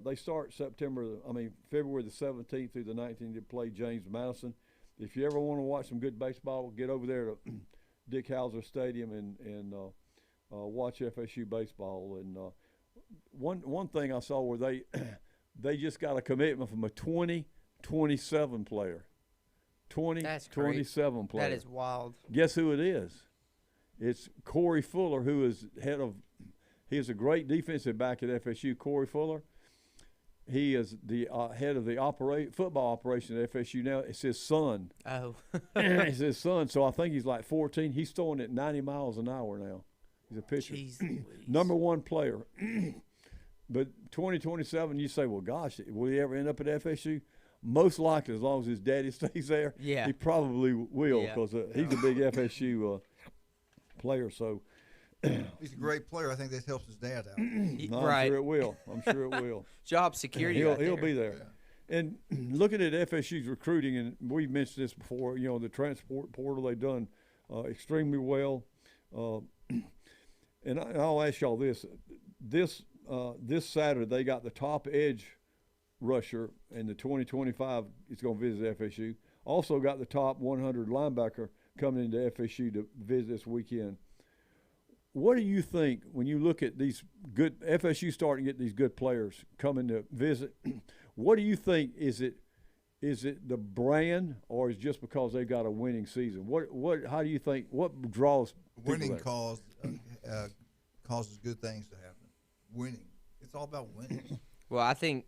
Speaker 9: they start February the 17th through the 19th to play James Madison. If you ever want to watch some good baseball, get over there to Dick Hauser Stadium and watch FSU baseball. And one thing I saw where they just got a commitment from a 2027 player. 27 player.
Speaker 10: That is wild.
Speaker 9: Guess who it is? It's Corey Fuller, who is he is a great defensive back at FSU. Corey Fuller. He is the head of the football operation at FSU now. It's his son.
Speaker 10: Oh.
Speaker 9: It's his son. So I think he's like 14. He's throwing at 90 miles an hour now. He's a pitcher. Number one player. But 2027, you say, well, gosh, will he ever end up at FSU? Most likely, as long as his daddy stays there,
Speaker 10: yeah,
Speaker 9: he probably will because he's a big FSU player. So
Speaker 8: he's a great player. I think that helps his dad out.
Speaker 9: No,
Speaker 10: right.
Speaker 9: I'm sure it will. I'm sure it will.
Speaker 10: Job security.
Speaker 9: He'll be there. Yeah. And looking at FSU's recruiting, and we've mentioned this before, the transport portal, they've done extremely well. And I'll ask y'all this. This Saturday, they got the top edge rusher in the 2025 is going to visit FSU. Also got the top 100 linebacker coming into FSU to visit this weekend. What do you think when you look at these good FSU starting to get these good players coming to visit? What do you think? Is it the brand, or is it just because they got a winning season? How do you think? What draws
Speaker 8: winning causes good things to happen. Winning. It's all about winning.
Speaker 10: Well, I think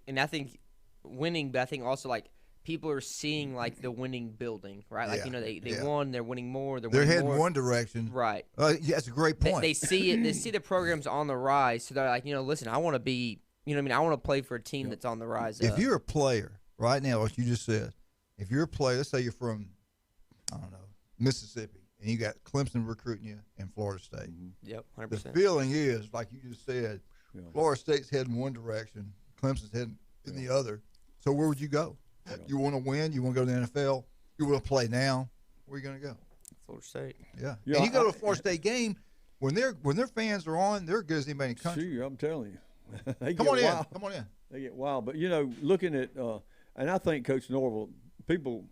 Speaker 10: winning, but I think also like people are seeing like the winning building, right? Like they won, they're winning more, they're
Speaker 8: heading
Speaker 10: more.
Speaker 8: one direction,
Speaker 10: right?
Speaker 8: Yeah, that's a great point.
Speaker 10: They see it. They see the program's on the rise, so they're like, listen, I want to be, I want to play for a team that's on the rise.
Speaker 8: If you're a player right now, what you just said, if you're a player, let's say you're from, I don't know, Mississippi, and you got Clemson recruiting you in Florida State.
Speaker 10: Yep, 100%.
Speaker 8: The feeling is, like you just said, Florida State's heading one direction, Clemson's heading in the other. So where would you go? Yeah. You want to win? You want to go to the NFL? You want to play now? Where are you going to go?
Speaker 10: Florida State.
Speaker 8: Yeah. And you go to a Florida State game, when their fans are on, they're good as anybody in the country.
Speaker 9: Shoot, I'm telling you.
Speaker 8: Come on in.
Speaker 9: They get wild. But, looking at and I think Coach Norville, people,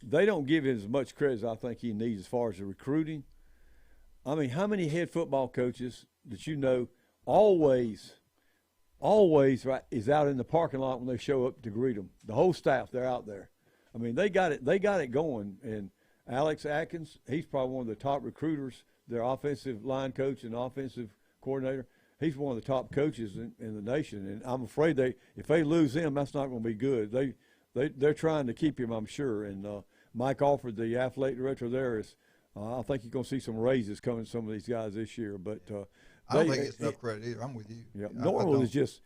Speaker 9: they don't give him as much credit as I think he needs as far as the recruiting. I mean, how many head football coaches that always right is out in the parking lot when they show up to greet them? The whole staff, they're out there. I mean, they got it going. And Alex Atkins, he's probably one of the top recruiters, their offensive line coach and offensive coordinator. He's one of the top coaches in the nation. And I'm afraid if they lose him, that's not going to be good. They're trying to keep him, I'm sure. And Mike Alford, the athletic director there, is I think you're going to see some raises coming to some of these guys this year. But
Speaker 8: I don't think it's enough credit either. I'm with you.
Speaker 9: Yeah, Norville is just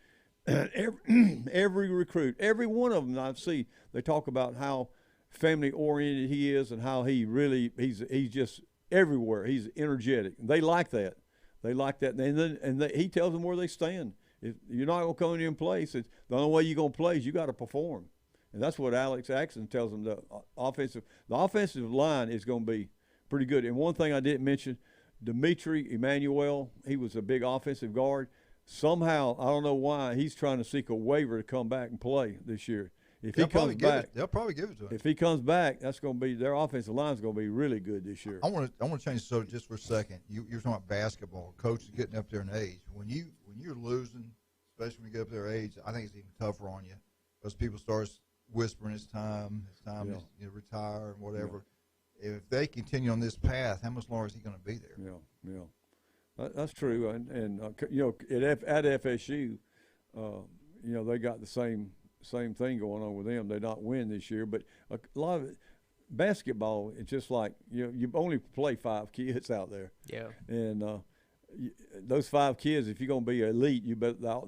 Speaker 9: every recruit, every one of them I see, they talk about how family oriented he is and how he's just everywhere. He's energetic. They like that. And he tells them where they stand. If you're not going to come in and play, the only way you're going to play is you got to perform. And that's what Alex Axon tells them. The offensive line is going to be pretty good. And one thing I didn't mention, Dimitri Emmanuel, he was a big offensive guard. Somehow, I don't know why, he's trying to seek a waiver to come back and play this year. If he comes back,
Speaker 8: they'll probably give it to him.
Speaker 9: If he comes back, that's going to be their offensive line is going to be really good this year.
Speaker 8: I want to change the subject just for a second. You're talking about basketball. Coaches getting up there in age. When you're losing, especially when you get up there in age, I think it's even tougher on you because people start whispering it's time to retire and whatever. Yeah. If they continue on this path, how much longer is he going to be there?
Speaker 9: Yeah. That's true. And at FSU, they got the same thing going on with them. They not win this year, but a lot of basketball, it's just like you only play 5 kids out there.
Speaker 10: Yeah.
Speaker 9: And those 5 kids, if you're going to be elite,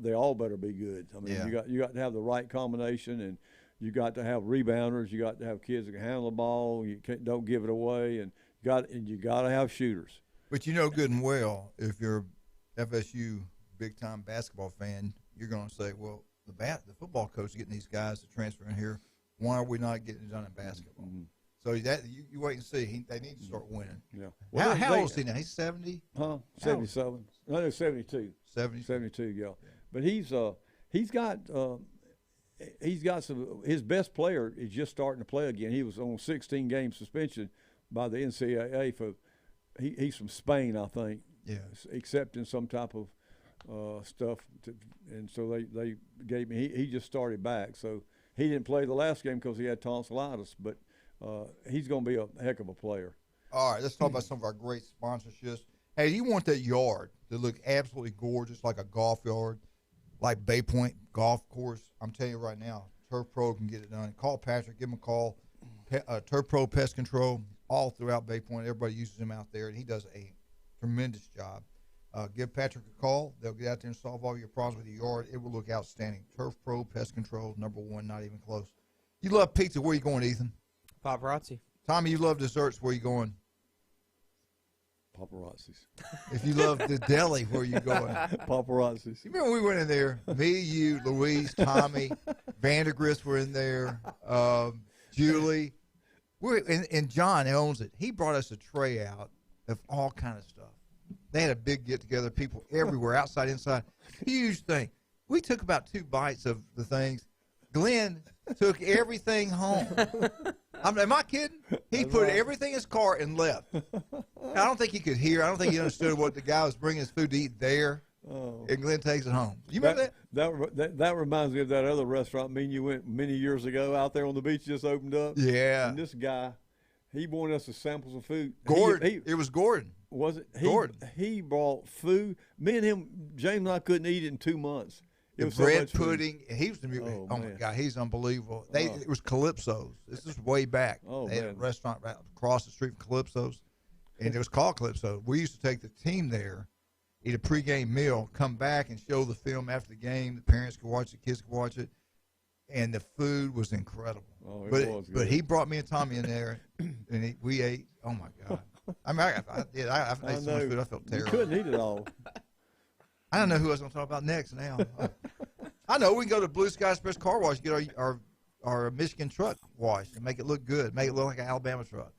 Speaker 9: they all better be good. I mean,
Speaker 8: Yeah.
Speaker 9: you got to have the right combination, and you got to have rebounders. You got to have kids that can handle the ball. Don't give it away, and you got to have shooters.
Speaker 8: But you know good and well, if you're FSU big-time basketball fan, you're going to say, well, the football coach is getting these guys to transfer in here. Why are we not getting it done in basketball?
Speaker 9: Mm-hmm.
Speaker 8: So you wait and see. They need to start winning.
Speaker 9: Yeah.
Speaker 8: How old is he now? He's 70?
Speaker 9: 77. No, 72. 72, yeah. But he's got some. His best player is just starting to play again. He was on a 16-game suspension by the NCAA for. He's from Spain, I think.
Speaker 8: Yeah.
Speaker 9: Accepting some type of stuff, and so they gave me. He just started back, so he didn't play the last game because he had tonsillitis, but. He's going to be a heck of a player.
Speaker 8: All right, let's talk about some of our great sponsorships. Hey, you want that yard to look absolutely gorgeous, like a golf yard, like Bay Point Golf Course? I'm telling you right now, Turf Pro can get it done. Call Patrick, give him a call. Turf Pro Pest Control, all throughout Bay Point. Everybody uses him out there, and he does a tremendous job. Give Patrick a call. They'll get out there and solve all your problems with your yard. It will look outstanding. Turf Pro Pest Control, #1, not even close. You love pizza. Where you going, Ethan?
Speaker 10: Paparazzi.
Speaker 8: Tommy, you love desserts. Where you going?
Speaker 9: Paparazzis.
Speaker 8: If you love the deli, where you going?
Speaker 9: Paparazzis.
Speaker 8: You remember we went in there? Me, you, Louise, Tommy, Vandergrist were in there. Julie, and John owns it. He brought us a tray out of all kind of stuff. They had a big get together. People everywhere, outside, inside. Huge thing. We took about 2 bites of the things. Glenn took everything home. Am I kidding? He put everything in his car and left. I don't think he could hear. I don't think he understood what the guy was bringing his food to eat there.
Speaker 9: Oh.
Speaker 8: And Glenn takes it home. You remember that?
Speaker 9: That reminds me of that other restaurant me and you went many years ago out there on the beach, just opened up.
Speaker 8: Yeah.
Speaker 9: And this guy, he wanted us to sample some food.
Speaker 8: Gordon. It was Gordon.
Speaker 9: Was it?
Speaker 8: Gordon.
Speaker 9: He brought food. Me and him, James and I couldn't eat it in 2 months.
Speaker 8: The bread pudding. He was oh my God, he's unbelievable. It was Calypso's. This is way back.
Speaker 9: Oh,
Speaker 8: they had a restaurant right across the street from Calypso's, and it was called Calypso. We used to take the team there, eat a pregame meal, come back and show the film after the game. The parents could watch it, the kids could watch it, and the food was incredible.
Speaker 9: Oh, it
Speaker 8: but
Speaker 9: was good.
Speaker 8: But he brought me and Tommy in there, and we ate. Oh my God! I mean, I did. I ate so much food. I felt terrible.
Speaker 9: You couldn't eat it all.
Speaker 8: I don't know who I was going to talk about next now. I know. We can go to Blue Sky Express Car Wash, get our Michigan truck washed and make it look good, make it look like an Alabama truck.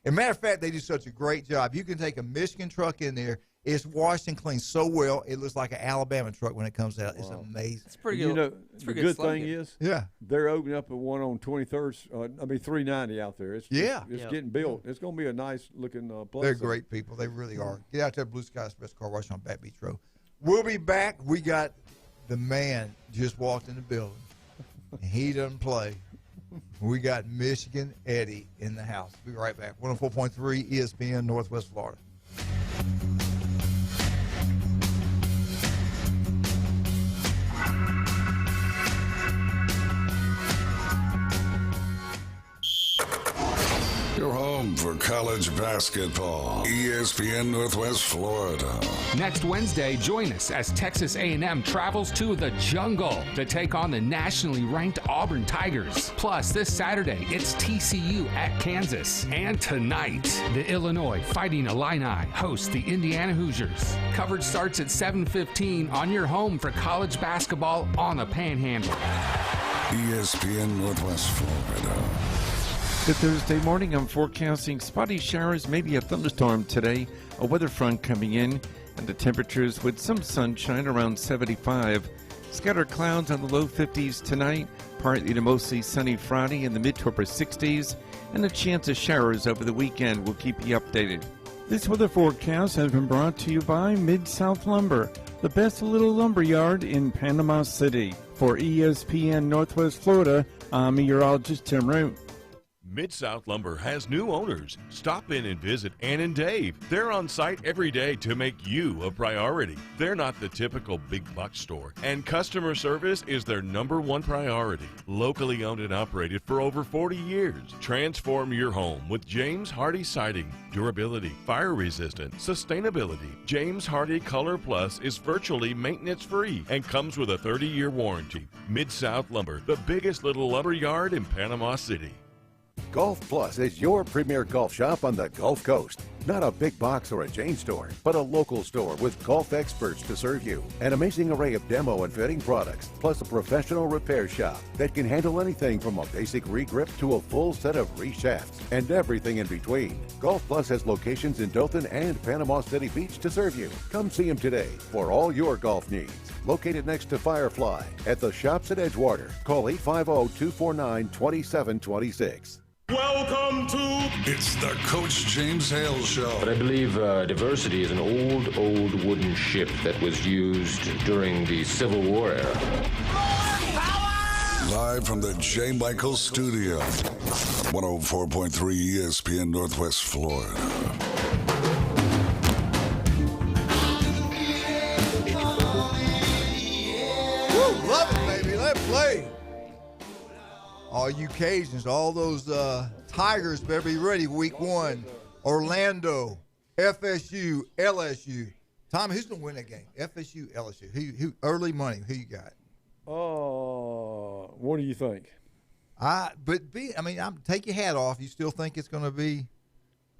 Speaker 8: As a matter of fact, they do such a great job. You can take a Michigan truck in there. It's washed and cleaned so well, it looks like an Alabama truck when it comes out. Wow. It's amazing.
Speaker 10: It's pretty good.
Speaker 9: You know, the good thing is, they're opening up a one on 23rd, 390 out there. It's getting built. It's going to be a nice looking place.
Speaker 8: They're great people. They really are. Get out there, Blue Sky Express Car Wash on Back Beach Road. We'll be back. We got the man just walked in the building. He doesn't play. We got Michigan Eddie in the house. We'll be right back. 104.3 ESPN Northwest Florida.
Speaker 5: Your home for college basketball. ESPN Northwest Florida.
Speaker 12: Next Wednesday, join us as Texas A&M travels to the jungle to take on the nationally ranked Auburn Tigers. Plus, this Saturday, it's TCU at Kansas. And tonight, the Illinois Fighting Illini host the Indiana Hoosiers. Coverage starts at 7:15 on your home for college basketball on the Panhandle.
Speaker 5: ESPN Northwest Florida.
Speaker 11: Good Thursday morning. I'm forecasting spotty showers, maybe a thunderstorm today. A weather front coming in, and the temperatures with some sunshine around 75. Scattered clouds on the low 50s tonight. Partly to mostly sunny Friday in the mid to upper 60s. And a chance of showers over the weekend. We'll keep you updated. This weather forecast has been brought to you by Mid-South Lumber, the best little lumber yard in Panama City. For ESPN Northwest Florida, I'm meteorologist Tim Root.
Speaker 13: Mid-South Lumber has new owners. Stop in and visit Ann and Dave. They're on site every day to make you a priority. They're not the typical big box store, and customer service is their #1 priority. Locally owned and operated for over 40 years. Transform your home with James Hardy Siding. Durability, fire resistant, sustainability. James Hardy Color Plus is virtually maintenance free and comes with a 30-year warranty. Mid-South Lumber, the biggest little lumber yard in Panama City.
Speaker 17: Golf Plus is your premier golf shop on the Gulf Coast. Not a big box or a chain store, but a local store with golf experts to serve you. An amazing array of demo and fitting products, plus a professional repair shop that can handle anything from a basic re-grip to a full set of re-shafts and everything in between. Golf Plus has locations in Dothan and Panama City Beach to serve you. Come see them today for all your golf needs. Located next to Firefly at the shops at Edgewater. Call 850-249-2726.
Speaker 5: Welcome to It's the Coach James Hale Show.
Speaker 18: But I believe diversity is an old wooden ship that was used during the Civil War era.
Speaker 5: Live from the J. Michael Studio, 104.3 ESPN Northwest Florida.
Speaker 8: Woo, love it, baby. Let's play. All you Cajuns, all those Tigers better be ready week 1. Orlando, FSU, LSU. Tom, who's going to win that game? FSU, LSU. Who early money, who you got?
Speaker 9: What do you think?
Speaker 8: Take your hat off. You still think it's going to be?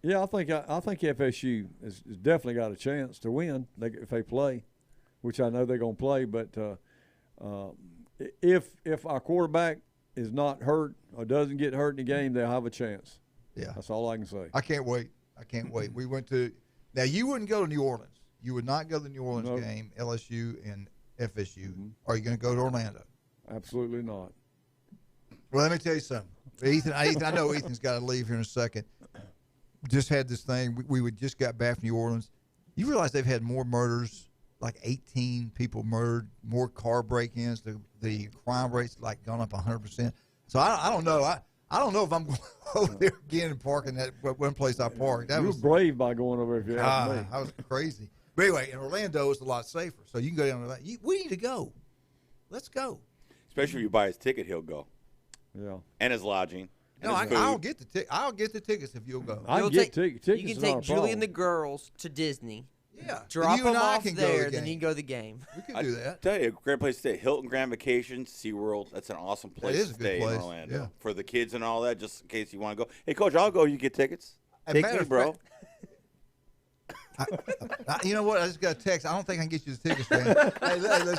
Speaker 9: Yeah, I think FSU has definitely got a chance to win if they play, which I know they're going to play. But if our quarterback is not hurt or doesn't get hurt in the game, they'll have a chance.
Speaker 8: Yeah.
Speaker 9: That's all I can say.
Speaker 8: I can't wait. We went to – now, you wouldn't go to New Orleans. You would not go to the New Orleans game, LSU and FSU. Mm-hmm. Are you going to go to Orlando?
Speaker 9: Absolutely not.
Speaker 8: Well, let me tell you something. Ethan, I know Ethan's got to leave here in a second. Just had this thing. We just got back from New Orleans. You realize they've had more murders, like 18 people murdered, more car break-ins. The crime rate's like gone up 100%. So I don't know. I don't know if I'm going over there again and parking that one place I parked.
Speaker 9: You were brave by going over if you asked me.
Speaker 8: I was crazy. But anyway, in Orlando, it's a lot safer. So you can go down to that. We need to go. Let's go.
Speaker 19: Especially if you buy his ticket, he'll go.
Speaker 9: Yeah.
Speaker 19: And his lodging.
Speaker 8: No, I'll get the ticket. I'll get the tickets if you'll go.
Speaker 9: I'll get tickets.
Speaker 10: You can take Julie and the girls to Disney.
Speaker 8: Yeah.
Speaker 10: Drop them off there, then you can go to the game.
Speaker 8: We can do that.
Speaker 19: Tell you, a great place to stay. Hilton Grand Vacations, SeaWorld. That's an awesome place to stay in Orlando.
Speaker 8: Yeah.
Speaker 19: For the kids and all that, just in case you want to go. Hey, Coach, I'll go. You get tickets. Take me, bro.
Speaker 8: You know what? I just got a text. I don't think I can get you the tickets, man. Hey, listen,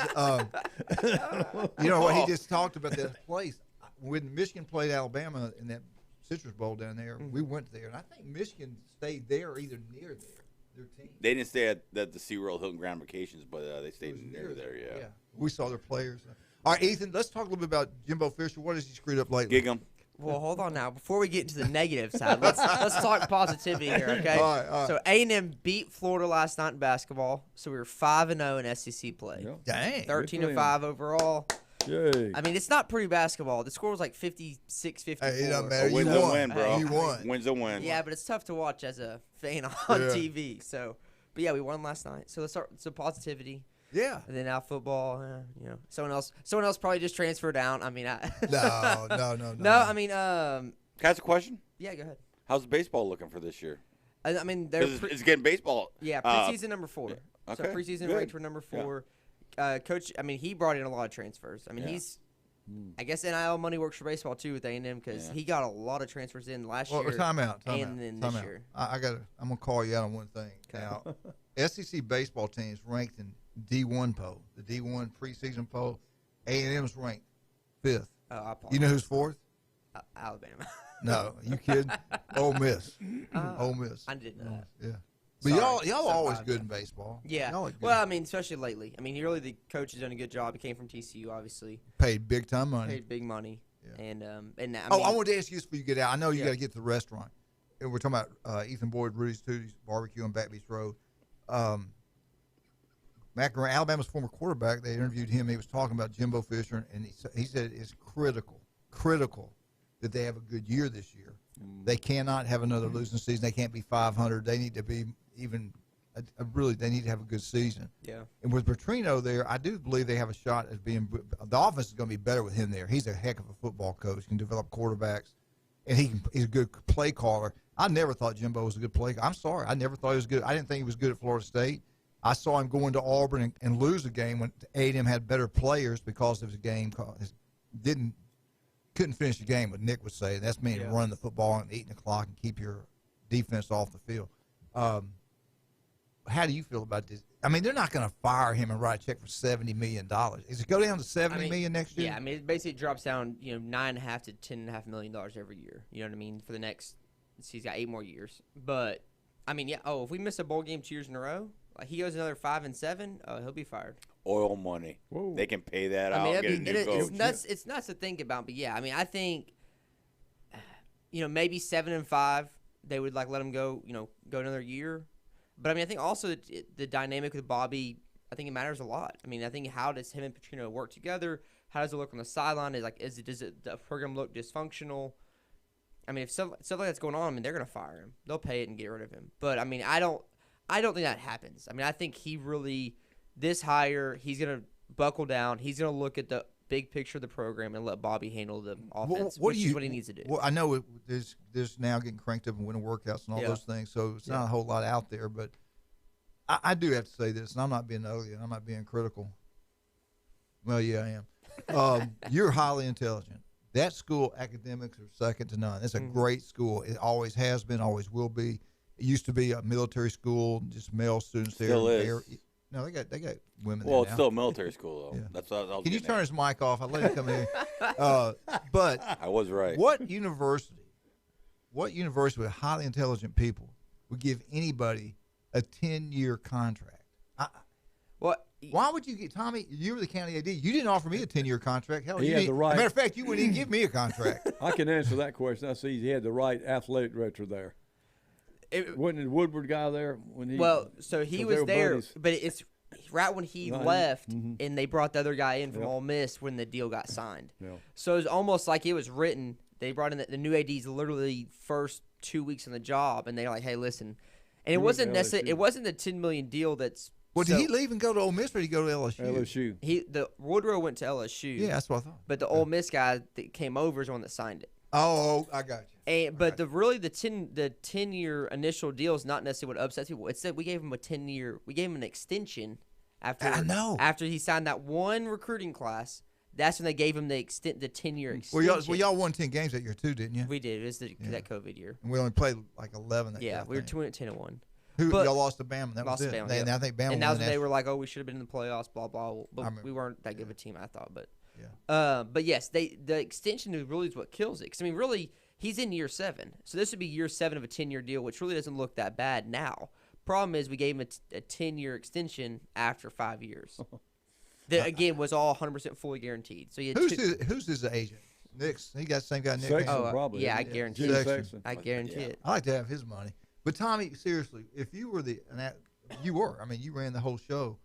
Speaker 8: you know what? He just talked about that place. When Michigan played Alabama in that Citrus Bowl down there, we went there. And I think Michigan stayed there or either near there. Their team.
Speaker 19: They didn't stay at the SeaWorld Hilton Grand Vacations, but they stayed near there, yeah.
Speaker 8: We saw their players. All right, Ethan, let's talk a little bit about Jimbo Fisher. What has he screwed up lately?
Speaker 19: Gig him.
Speaker 10: Well, hold on now. Before we get into the negative side, let's talk positivity here, okay?
Speaker 8: All right.
Speaker 10: So A&M beat Florida last night in basketball, so we were 5-0 in SEC play.
Speaker 9: Yeah.
Speaker 8: Dang.
Speaker 10: 13-5 overall.
Speaker 9: Yay.
Speaker 10: I mean, it's not pretty basketball. The score was like 56-54.
Speaker 8: Hey, it doesn't matter.
Speaker 19: A win's a win, bro.
Speaker 8: You won.
Speaker 19: Win's a win.
Speaker 10: Yeah, but it's tough to watch as a fan on TV. So, but yeah, we won last night. So let's start with some positivity.
Speaker 8: Yeah.
Speaker 10: And then now football, someone else probably just transferred down. I mean,
Speaker 8: No.
Speaker 10: No, I mean,
Speaker 19: Can I ask a question?
Speaker 10: Yeah, go ahead.
Speaker 19: How's baseball looking for this year?
Speaker 10: I mean,
Speaker 19: it's getting baseball.
Speaker 10: Yeah, preseason number 4.
Speaker 19: Okay,
Speaker 10: So preseason ranked for number 4. Yeah. Coach, I mean, he brought in a lot of transfers. I mean, I guess NIL money works for baseball too with A&M because he got a lot of transfers in last year.
Speaker 8: Time out.
Speaker 10: Then this year.
Speaker 8: I'm gonna call you out on one thing. Okay. Now, SEC baseball teams ranked in D1 poll, the D1 preseason poll. A&M's ranked 5th. You know who's 4th?
Speaker 10: Alabama.
Speaker 8: No, you kidding? Ole Miss. Ole Miss.
Speaker 10: I didn't know that.
Speaker 8: Yeah. But y'all always good in baseball.
Speaker 10: Yeah. Well, I mean, especially lately. I mean, really, the coach has done a good job. He came from TCU, obviously.
Speaker 8: Paid big time money.
Speaker 10: Paid big money. Yeah. And I mean,
Speaker 8: I wanted to ask you this before you get out. I know you got to get to the restaurant. And we're talking about Ethan Boyd, Rudy's Tooties Barbecue on Back Beach Road. Alabama's former quarterback, they interviewed him. He was talking about Jimbo Fisher, and he said it's critical that they have a good year this year. They cannot have another losing season. They can't be 500. They need to be even really. They need to have a good season.
Speaker 10: Yeah.
Speaker 8: And with Petrino there, I do believe they have a shot at being. The offense is going to be better with him there. He's a heck of a football coach. He can develop quarterbacks, and he's a good play caller. I never thought Jimbo was a good play. I'm sorry, I never thought he was good. I didn't think he was good at Florida State. I saw him go into Auburn and lose a game when A&M had better players because of his game. Couldn't finish the game, what Nick was saying. That's meaning run the football and eating the clock and keep your defense off the field. How do you feel about this? I mean, they're not going to fire him and write a check for $70 million. Is it go down to $70 million next year?
Speaker 10: Yeah, I mean, it basically drops down, $9.5 to $10.5 million every year. You know what I mean? For the next, he's got 8 more years. But I mean, yeah. Oh, if we miss a bowl game 2 years in a row, like he goes another 5 and 7, he'll be fired.
Speaker 19: Oil money.
Speaker 9: Whoa.
Speaker 19: They can pay that
Speaker 10: I
Speaker 19: out.
Speaker 10: mean,
Speaker 19: And get a new coach.
Speaker 10: it's nuts to think about, but yeah, I mean, I think, maybe 7 and 5, they would let him go, go another year. But I mean, I think also the dynamic with Bobby, I think it matters a lot. I mean, I think how does him and Petrino work together? How does it look on the sideline? Does the program look dysfunctional? I mean, if stuff like that's going on, I mean, they're gonna fire him. They'll pay it and get rid of him. But I mean, I don't think that happens. I mean, I think this hire, he's gonna buckle down. He's gonna look at the big picture of the program and let Bobby handle the offense, which is what he needs to do.
Speaker 8: Well, I know there's now getting cranked up and winter workouts and all those things, so it's not a whole lot out there. But I do have to say this, and I'm not being ugly, and I'm not being critical. Well, yeah, I am. You're highly intelligent. That school academics are second to none. It's a great school. It always has been, always will be. It used to be a military school, just male students there.
Speaker 19: Still is.
Speaker 8: No, they got women there
Speaker 19: Well,
Speaker 8: now.
Speaker 19: it's still a military school, though.
Speaker 8: Yeah.
Speaker 19: That's what I was
Speaker 8: Can you
Speaker 19: getting
Speaker 8: turn
Speaker 19: at.
Speaker 8: his mic off? I let him come in. But
Speaker 19: I was right.
Speaker 8: What university with highly intelligent people would give anybody a 10-year contract? Why would you get Tommy? You were the county AD. You didn't offer me a 10-year contract. Hell,
Speaker 9: He had the right.
Speaker 8: As a matter of fact, you wouldn't even give me a contract.
Speaker 9: I can answer that question. That's easy. He had the right athletic director there. Wasn't it Woodward guy there when he?
Speaker 10: Well, so he was there,
Speaker 9: buddies.
Speaker 10: but it's right when he
Speaker 9: Right.
Speaker 10: left, and they brought the other guy in from Ole Miss when the deal got signed. So it was almost like it was written. They brought in the new AD's literally first 2 weeks on the job, and they're like, "Hey, listen," and it wasn't necessarily. It wasn't the $10 million deal that's.
Speaker 8: Well, did he leave and go to Ole Miss, or did he go to LSU?
Speaker 10: The Woodrow went to LSU.
Speaker 8: Yeah, that's what I thought.
Speaker 10: But the Ole Miss guy that came over is the one that signed it.
Speaker 8: Oh, I got you.
Speaker 10: But the 10-year initial deal is not necessarily what upsets people. It's that we gave him a 10-year. We gave him an extension after he signed that one recruiting class. That's when they gave him the 10-year extension.
Speaker 8: Well, y'all won 10 games that year too, didn't you?
Speaker 10: We did. It was that COVID year.
Speaker 8: And we only played like 11 that year.
Speaker 10: Yeah, we were 10-1.
Speaker 8: Y'all lost to Bama. That was it.
Speaker 10: Bama,
Speaker 8: And I think Bama.
Speaker 10: And that
Speaker 8: won
Speaker 10: was
Speaker 8: the
Speaker 10: when they
Speaker 8: national-
Speaker 10: were like, "Oh, we should have been in the playoffs." Blah blah. But we weren't that good of a team, I thought. But but yes, the extension is really what kills it. Because I mean, really, he's in year 7, so this would be year 7 of a 10-year deal, which really doesn't look that bad now. Problem is, we gave him a 10-year extension after 5 years. That again was all 100% fully guaranteed. So
Speaker 8: who's his agent? Nick's. He got the same guy. Nick.
Speaker 9: Sexton, probably.
Speaker 10: Yeah, I guarantee
Speaker 8: Jim
Speaker 10: it.
Speaker 8: Sexton.
Speaker 10: I guarantee it.
Speaker 8: I like to have his money. But Tommy, seriously, if you were you ran the whole show.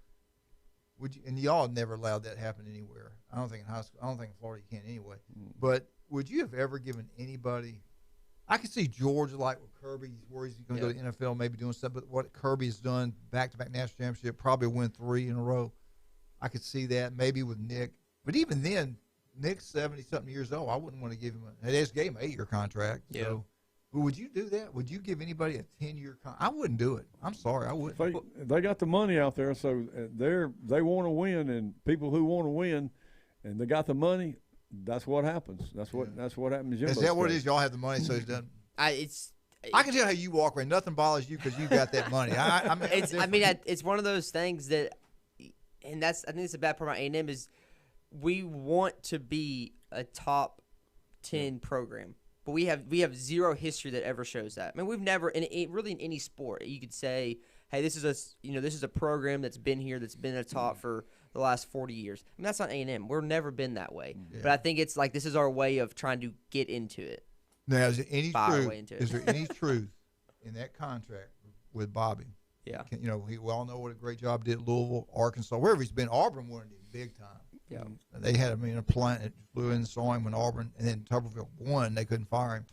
Speaker 8: Would you? And y'all never allowed that to happen anywhere. I don't think in high school. I don't think in Florida you can anyway. But would you have ever given anybody? I could see George like with Kirby, where he's going to go to the NFL, maybe doing stuff. But what Kirby's done, back-to-back national championship, probably win 3 in a row. I could see that maybe with Nick. But even then, Nick's 70-something years old. I wouldn't want to give him they just gave him an 8-year contract.
Speaker 10: Yeah.
Speaker 8: So, would you do that? Would you give anybody a 10-year contract? I wouldn't do it. I'm sorry, I wouldn't.
Speaker 9: They got the money out there, so they want to win, and people who want to win, and they got the money. That's what happens. That's what happens.
Speaker 8: Is that what it is? Y'all have the money, so it's done.
Speaker 10: I
Speaker 8: can tell how you walk around. Nothing bothers you because you got that money.
Speaker 10: It's one of those things that, and I think it's a bad part about A&M is we want to be a top 10 program, but we have zero history that ever shows that. I mean, we've never really in any sport you could say, hey, this is a program that's been here, that's been at the top for the last 40 years. I mean, that's not A&M. We've never been that way. Yeah. But I think it's like this is our way of trying to get into it.
Speaker 8: Now, is there any truth in that contract with Bobby?
Speaker 10: Yeah.
Speaker 8: We all know what a great job did at Louisville, Arkansas, wherever he's been. Auburn wanted him big time.
Speaker 10: Yeah.
Speaker 8: They had him in a plane that flew in, saw him when Auburn, and then Tuberville won. They couldn't fire him.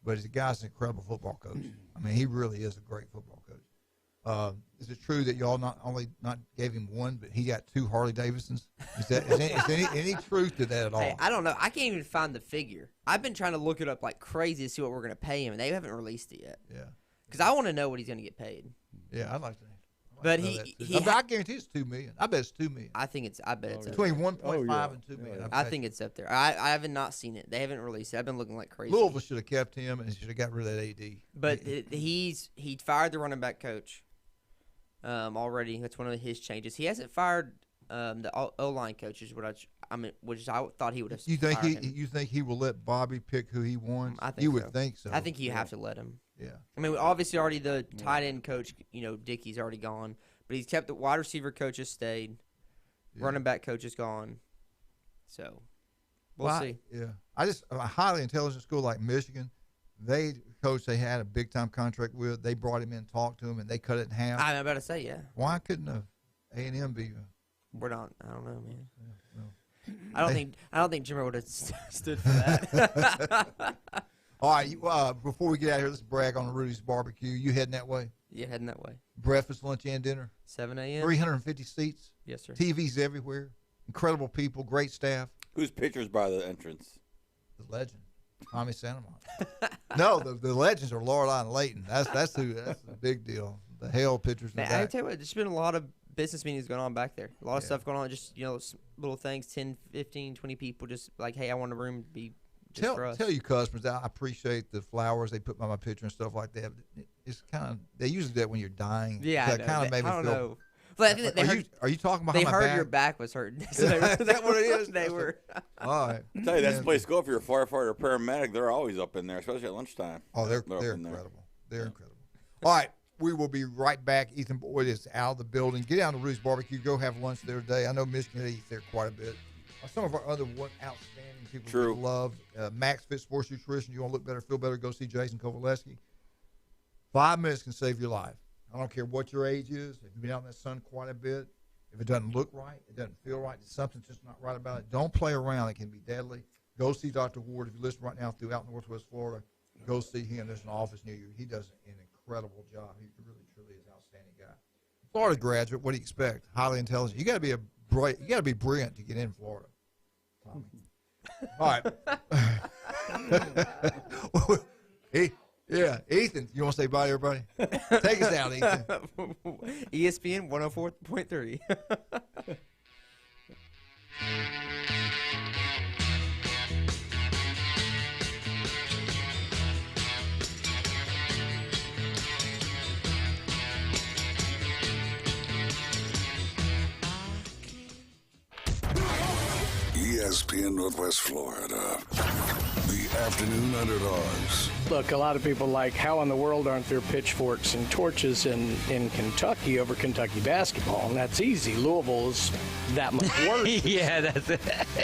Speaker 8: But the guy's an incredible football coach. I mean, he really is a great football coach. Is it true that y'all not gave him one, but he got 2 Harley Davidsons? Is there any truth to that at all?
Speaker 10: Hey, I don't know. I can't even find the figure. I've been trying to look it up like crazy to see what we're going to pay him, and they haven't released it yet.
Speaker 8: Yeah.
Speaker 10: Because I want to know what he's going to get paid.
Speaker 8: Yeah, I'd like to.
Speaker 10: But
Speaker 8: I guarantee it's $2 million. I bet it's $2 million.
Speaker 10: I bet it's
Speaker 8: between 1.5 and $2 million.
Speaker 10: I think it's up there. I haven't not seen it. They haven't released it. I've been looking like crazy.
Speaker 8: Louisville should have kept him and should have got rid of that AD.
Speaker 10: But he fired the running back coach already. That's one of his changes. He hasn't fired the O-line coach, which I thought he would have.
Speaker 8: You think he will let Bobby pick who he wants?
Speaker 10: I think
Speaker 8: you would think so.
Speaker 10: I think you have to let him.
Speaker 8: Yeah.
Speaker 10: I mean, obviously already the tight end coach, Dickey's already gone, but he's kept the wide receiver coach has stayed, running back coach is gone, so we'll see.
Speaker 8: A highly intelligent school like Michigan, they had a big time contract with. They brought him in, talked to him, and they cut it in half.
Speaker 10: I'm about to say, yeah.
Speaker 8: Why couldn't A&M be?
Speaker 10: We're not. I don't know, man. I don't think Jimmer would have stood for that.
Speaker 8: All right, before we get out of here, let's brag on Rudy's Barbecue. You heading that way?
Speaker 10: Yeah, heading that way.
Speaker 8: Breakfast, lunch, and dinner.
Speaker 10: 7 a.m.
Speaker 8: 350 seats.
Speaker 10: Yes, sir.
Speaker 8: TVs everywhere. Incredible people, great staff.
Speaker 19: Whose picture's by the entrance?
Speaker 8: The legend, Tommy Santamont. No, the legends are Lorelei and Layton. That's the big deal. The Hale pictures.
Speaker 10: Man, I tell you what, there's been a lot of business meetings going on back there. A lot of stuff going on. Just little things. 10, 15, 20 people. Just like, hey, I want a room to be.
Speaker 8: Tell you customers, I appreciate the flowers they put by my picture and stuff like that. It's kind of, they usually do that when you're dying.
Speaker 10: Yeah,
Speaker 8: that kind of made me feel.
Speaker 10: Know. But I think
Speaker 8: are you talking about?
Speaker 10: They
Speaker 8: my
Speaker 10: heard
Speaker 8: back?
Speaker 10: Your back was hurting.
Speaker 8: So is that what it is?
Speaker 10: They were.
Speaker 8: All right.
Speaker 19: I tell you, that's the place to go if you're a firefighter or paramedic. They're always up in there, especially at lunchtime.
Speaker 8: Oh, they're incredible. They're incredible. All right. We will be right back. Ethan Boyd is out of the building. Get down to Rudy's Barbecue. Go have lunch there today. I know Michigan eats there quite a bit. Some of our other outstanding people we love. Max Fit Sports Nutrition. You want to look better, feel better, go see Jason Kowaleski. 5 minutes can save your life. I don't care what your age is. If you've been out in the sun quite a bit, if it doesn't look right, it doesn't feel right, something's just not right about it, don't play around. It can be deadly. Go see Dr. Ward. If you listen right now throughout Northwest Florida, go see him. There's an office near you. He does an incredible job. He really, truly is an outstanding guy. Florida graduate, what do you expect? Highly intelligent. You got to be brilliant to get in Florida. Tommy. All right. Ethan, you want to say bye to everybody? Take us out, Ethan.
Speaker 10: ESPN 104.3.
Speaker 5: ESPN Northwest Florida. The afternoon underdogs.
Speaker 20: Look, a lot of people like, how in the world aren't there pitchforks and torches in Kentucky over Kentucky basketball? And that's easy. Louisville's that much worse.
Speaker 10: Yeah, that's it.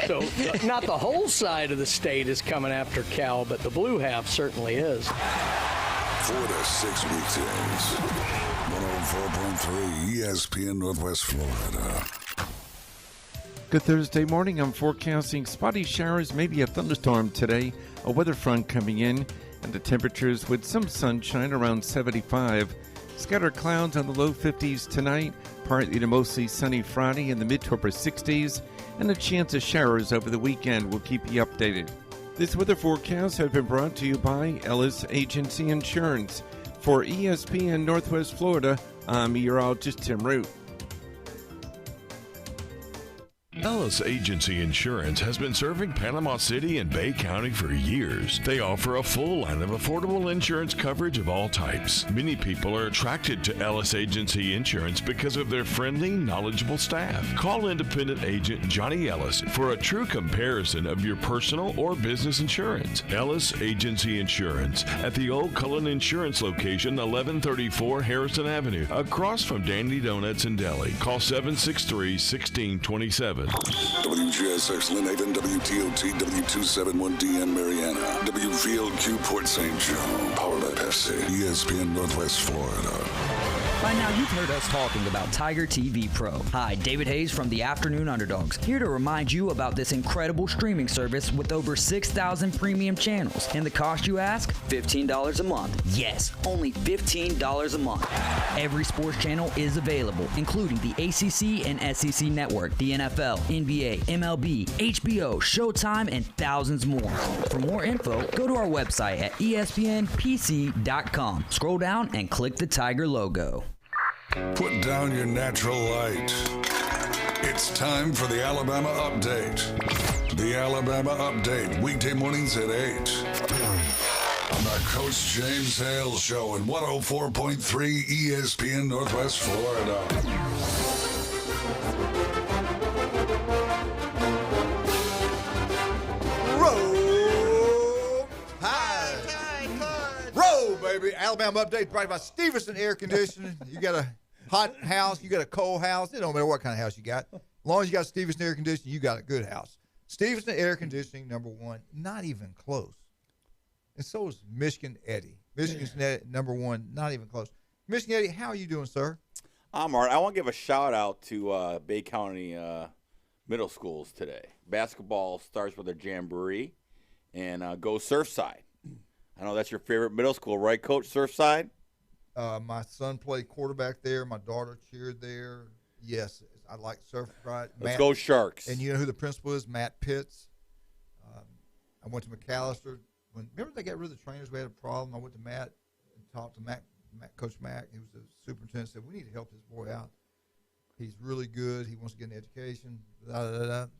Speaker 20: So not the whole side of the state is coming after Cal, but the blue half certainly is.
Speaker 5: 4 to 6 weekdays. 104.3 ESPN Northwest Florida.
Speaker 11: Good Thursday morning. I'm forecasting spotty showers, maybe a thunderstorm today, a weather front coming in, and the temperatures with some sunshine around 75. Scattered clouds on the low 50s tonight, partly to mostly sunny Friday in the mid to upper 60s, and a chance of showers over the weekend. We'll keep you updated. This weather forecast has been brought to you by Ellis Agency Insurance. For ESPN Northwest Florida, I'm meteorologist Tim Root.
Speaker 13: Ellis Agency Insurance has been serving Panama City and Bay County for years. They offer a full line of affordable insurance coverage of all types. Many people are attracted to Ellis Agency Insurance because of their friendly, knowledgeable staff. Call independent agent Johnny Ellis for a true comparison of your personal or business insurance. Ellis Agency Insurance at the Old Cullen Insurance location, 1134 Harrison Avenue, across from Dandy Donuts in Delhi. Call 763-1627.
Speaker 5: WGSX Lynn Haven, WTOT, W271DN Mariana, WVLQ Port St. Joe, powered by Pepsi, ESPN Northwest Florida.
Speaker 1: By now, you've heard us talking about Tiger TV Pro. Hi, David Hayes from the Afternoon Underdogs, here to remind you about this incredible streaming service with over 6,000 premium channels. And the cost, you ask? $15 a month. Yes, only $15 a month. Every sports channel is available, including the ACC and SEC network, the NFL, NBA, MLB, HBO, Showtime, and thousands more. For more info, go to our website at espnpc.com. Scroll down and click the Tiger logo.
Speaker 5: Put down your natural light. It's time for the Alabama Update. The Alabama Update, weekday mornings at 8. On the Coach James Hale Show in 104.3 ESPN Northwest Florida.
Speaker 8: Roll Tide. Roll, baby. Alabama Update brought by Stevenson Air Conditioning. You got a hot house, you got a cold house. It don't matter what kind of house you got. As long as you got Stevenson Air Conditioning, you got a good house. Stevenson Air Conditioning, number one, not even close. And so is Michigan Eddie. Michigan's number one, not even close. Michigan Eddie, how are you doing, sir?
Speaker 19: I'm all right. I want to give a shout-out to Bay County middle schools today. Basketball starts with their jamboree, and go Surfside. I know that's your favorite middle school, right, Coach? Surfside?
Speaker 8: My son played quarterback there. My daughter cheered there. Yes, I like Surfside.
Speaker 19: Let's go Sharks.
Speaker 8: And you know who the principal is? Matt Pitts. I went to McAllister. Remember they got rid of the trainers? We had a problem. I went to Matt and talked to Coach Mack. He was the superintendent. Said, we need to help this boy out. He's really good. He wants to get an education.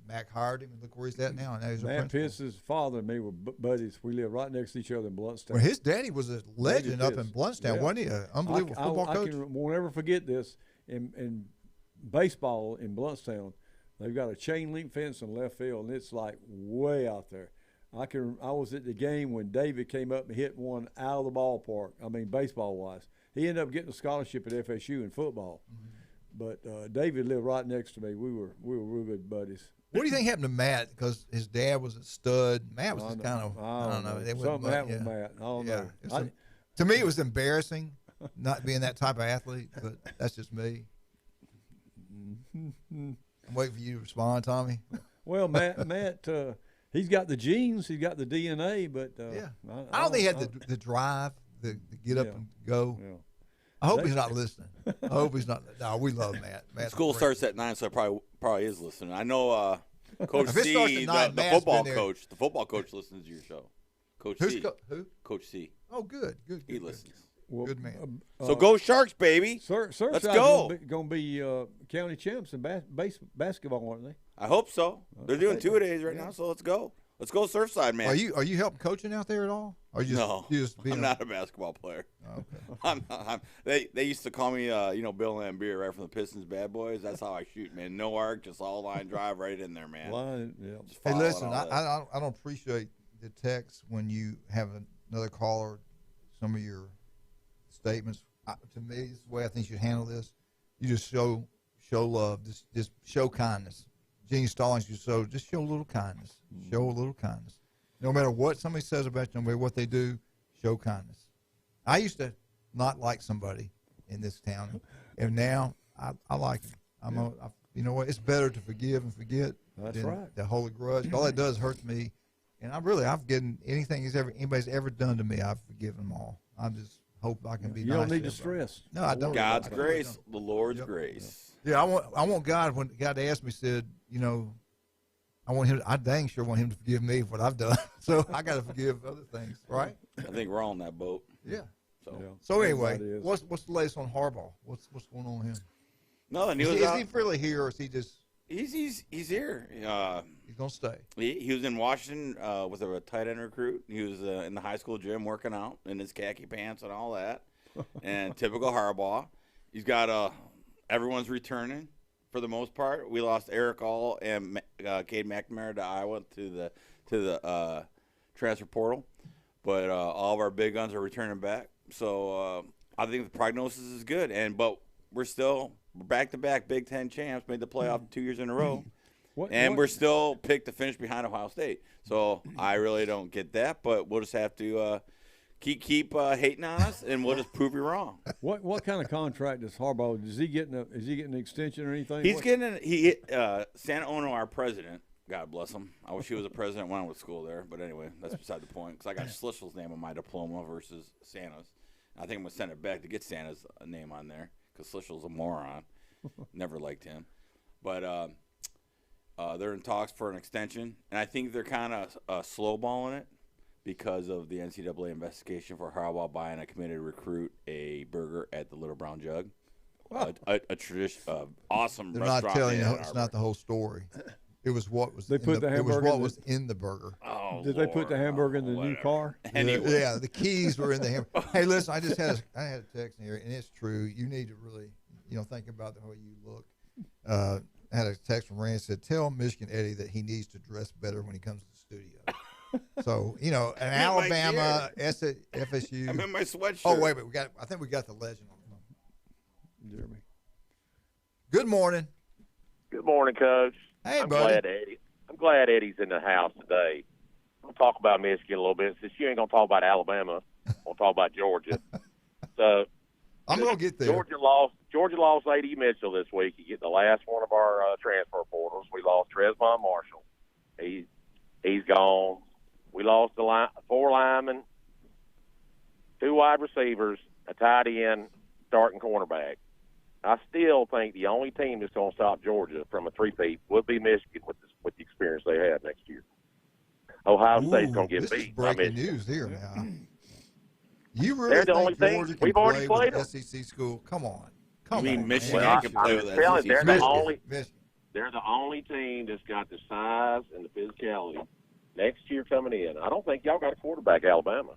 Speaker 8: Mac hired him, and look where he's at now. Now he's a
Speaker 9: Matt
Speaker 8: principal.
Speaker 9: Pitts' father and me were buddies. We lived right next to each other in Bluntstown.
Speaker 8: Well, his daddy was a legend up in Bluntstown, wasn't he? An unbelievable football coach.
Speaker 9: I won't ever forget this. In baseball in Bluntstown, they've got a chain link fence in left field, and it's like way out there. I was at the game when David came up and hit one out of the ballpark. I mean, baseball-wise. He ended up getting a scholarship at FSU in football. Mm-hmm. But David lived right next to me. We were real good buddies.
Speaker 8: What do you think happened to Matt? Because his dad was a stud. Matt was just kind of, I don't know.
Speaker 9: Something happened with Matt. I don't know.
Speaker 8: To me, it was embarrassing not being that type of athlete, but that's just me. I'm waiting for you to respond, Tommy.
Speaker 9: Well, Matt he's got the genes. He's got the DNA, but
Speaker 8: I don't think he had the drive to get up and go. Yeah. I hope he's not listening. I hope he's not. No, we love Matt.
Speaker 19: School starts at 9, so probably is listening. I know Coach C, the football coach listens to your show. Coach C.
Speaker 8: Who?
Speaker 19: Coach C.
Speaker 8: Oh, good.
Speaker 19: He listens.
Speaker 8: Well, good man.
Speaker 19: So go Sharks, baby. Let's go.
Speaker 9: Going to be county champs in basketball, aren't they?
Speaker 19: I hope so. They're doing 2-a-days right now, so let's go. Let's go Surfside, man.
Speaker 8: Are you helping coaching out there at all? Or
Speaker 19: no, I'm not a basketball player.
Speaker 8: Oh, okay.
Speaker 19: They used to call me, Bill Lambier, right from the Pistons Bad Boys. That's how I shoot, man. No arc, just all line drive right in there, man.
Speaker 8: Hey, listen, I don't appreciate the text when you have another caller, some of your statements. To me, this is the way I think you should handle this. You just show love, just show kindness. Gene Stallings, just show a little kindness. Show a little kindness. No matter what somebody says about you, no matter what they do, show kindness. I used to not like somebody in this town, and now I like them. You know what? It's better to forgive and forget than to hold a grudge. All that does hurts me, and I've given anything anybody's ever done to me, I've forgiven them all. I just hope I can be.
Speaker 9: You
Speaker 8: nice
Speaker 9: don't need
Speaker 8: to
Speaker 9: to stress.
Speaker 8: No, I don't.
Speaker 19: God's grace, the Lord's grace.
Speaker 8: Yeah, I want God. When God asked me, said, I want him. I dang sure want him to forgive me for what I've done. So I got to forgive other things, right?
Speaker 19: I think we're all on that boat.
Speaker 8: Yeah. So anyway, what's the latest on Harbaugh? What's going on with him?
Speaker 19: Nothing.
Speaker 8: Is he really here, or is he just?
Speaker 19: He's here.
Speaker 8: He's gonna stay.
Speaker 19: He was in Washington with a tight end recruit. He was in the high school gym working out in his khaki pants and all that. And typical Harbaugh. He's got everyone's returning for the most part. We lost Eric All and Cade McNamara to Iowa to the transfer portal, but all of our big guns are returning back. So I think the prognosis is good. But we're back-to-back Big Ten champs, made the playoff 2 years in a row. We're still picked to finish behind Ohio State. So I really don't get that, but we'll just have to keep hating on us, and we'll just prove you wrong.
Speaker 9: What kind of contract does Harbaugh? Is he getting an extension or anything?
Speaker 19: He's getting Santa Ono, our president. God bless him. I wish he was a president when I was at school there. But anyway, that's beside the point. Because I got Schlichel's name on my diploma versus Santa's. I think I'm going to send it back to get Santa's name on there because Schlichel's a moron. Never liked him. But they're in talks for an extension. And I think they're kind of slowballing it because of the NCAA investigation for Harbaugh buying a committed recruit a burger at the Little Brown Jug. A tradition, awesome
Speaker 8: They're
Speaker 19: restaurant.
Speaker 8: Not telling you it's not the whole story. It was what was
Speaker 9: they put the hamburger.
Speaker 8: It was what was in the burger.
Speaker 19: Oh,
Speaker 9: did they put the hamburger in the new car?
Speaker 19: Anyway.
Speaker 8: Yeah, the keys were in the hamburger. Hey, listen, I had a text here, and it's true. You need to really, think about the way you look. I had a text from Rand said, "Tell Michigan Eddie that he needs to dress better when he comes to the studio." So an Alabama, FSU.
Speaker 19: I'm in my sweatshirt.
Speaker 8: Oh wait, I think we got the legend on the phone.
Speaker 9: Jeremy.
Speaker 8: Good morning.
Speaker 21: Good morning, Coach.
Speaker 8: Hey,
Speaker 21: I'm
Speaker 8: buddy.
Speaker 21: glad Eddie's in the house today. We'll talk about Michigan a little bit. Since you ain't gonna talk about Alabama, we'll talk about Georgia. So
Speaker 8: I'm gonna get there.
Speaker 21: Georgia lost A.D. Mitchell this week. He get the last one of our transfer portals. We lost Tresvon Marshall. He's gone. We lost 4 linemen, 2 wide receivers, a tight end, starting cornerback. I still think the only team that's going to stop Georgia from a three-peat would be Michigan with the experience they have next year. Ohio State's going to get
Speaker 8: this
Speaker 21: beat.
Speaker 8: Is breaking news here now. You really
Speaker 21: They're the
Speaker 8: think
Speaker 21: only team.
Speaker 8: Georgia can
Speaker 21: We've already
Speaker 8: play
Speaker 21: played
Speaker 8: with
Speaker 21: them.
Speaker 8: SEC school? Come on.
Speaker 19: Michigan
Speaker 21: Well,
Speaker 19: can play with
Speaker 21: I'm telling you,
Speaker 19: SEC.
Speaker 21: they're the only team that's got the size and the physicality next year coming in. I don't think y'all got a quarterback, Alabama.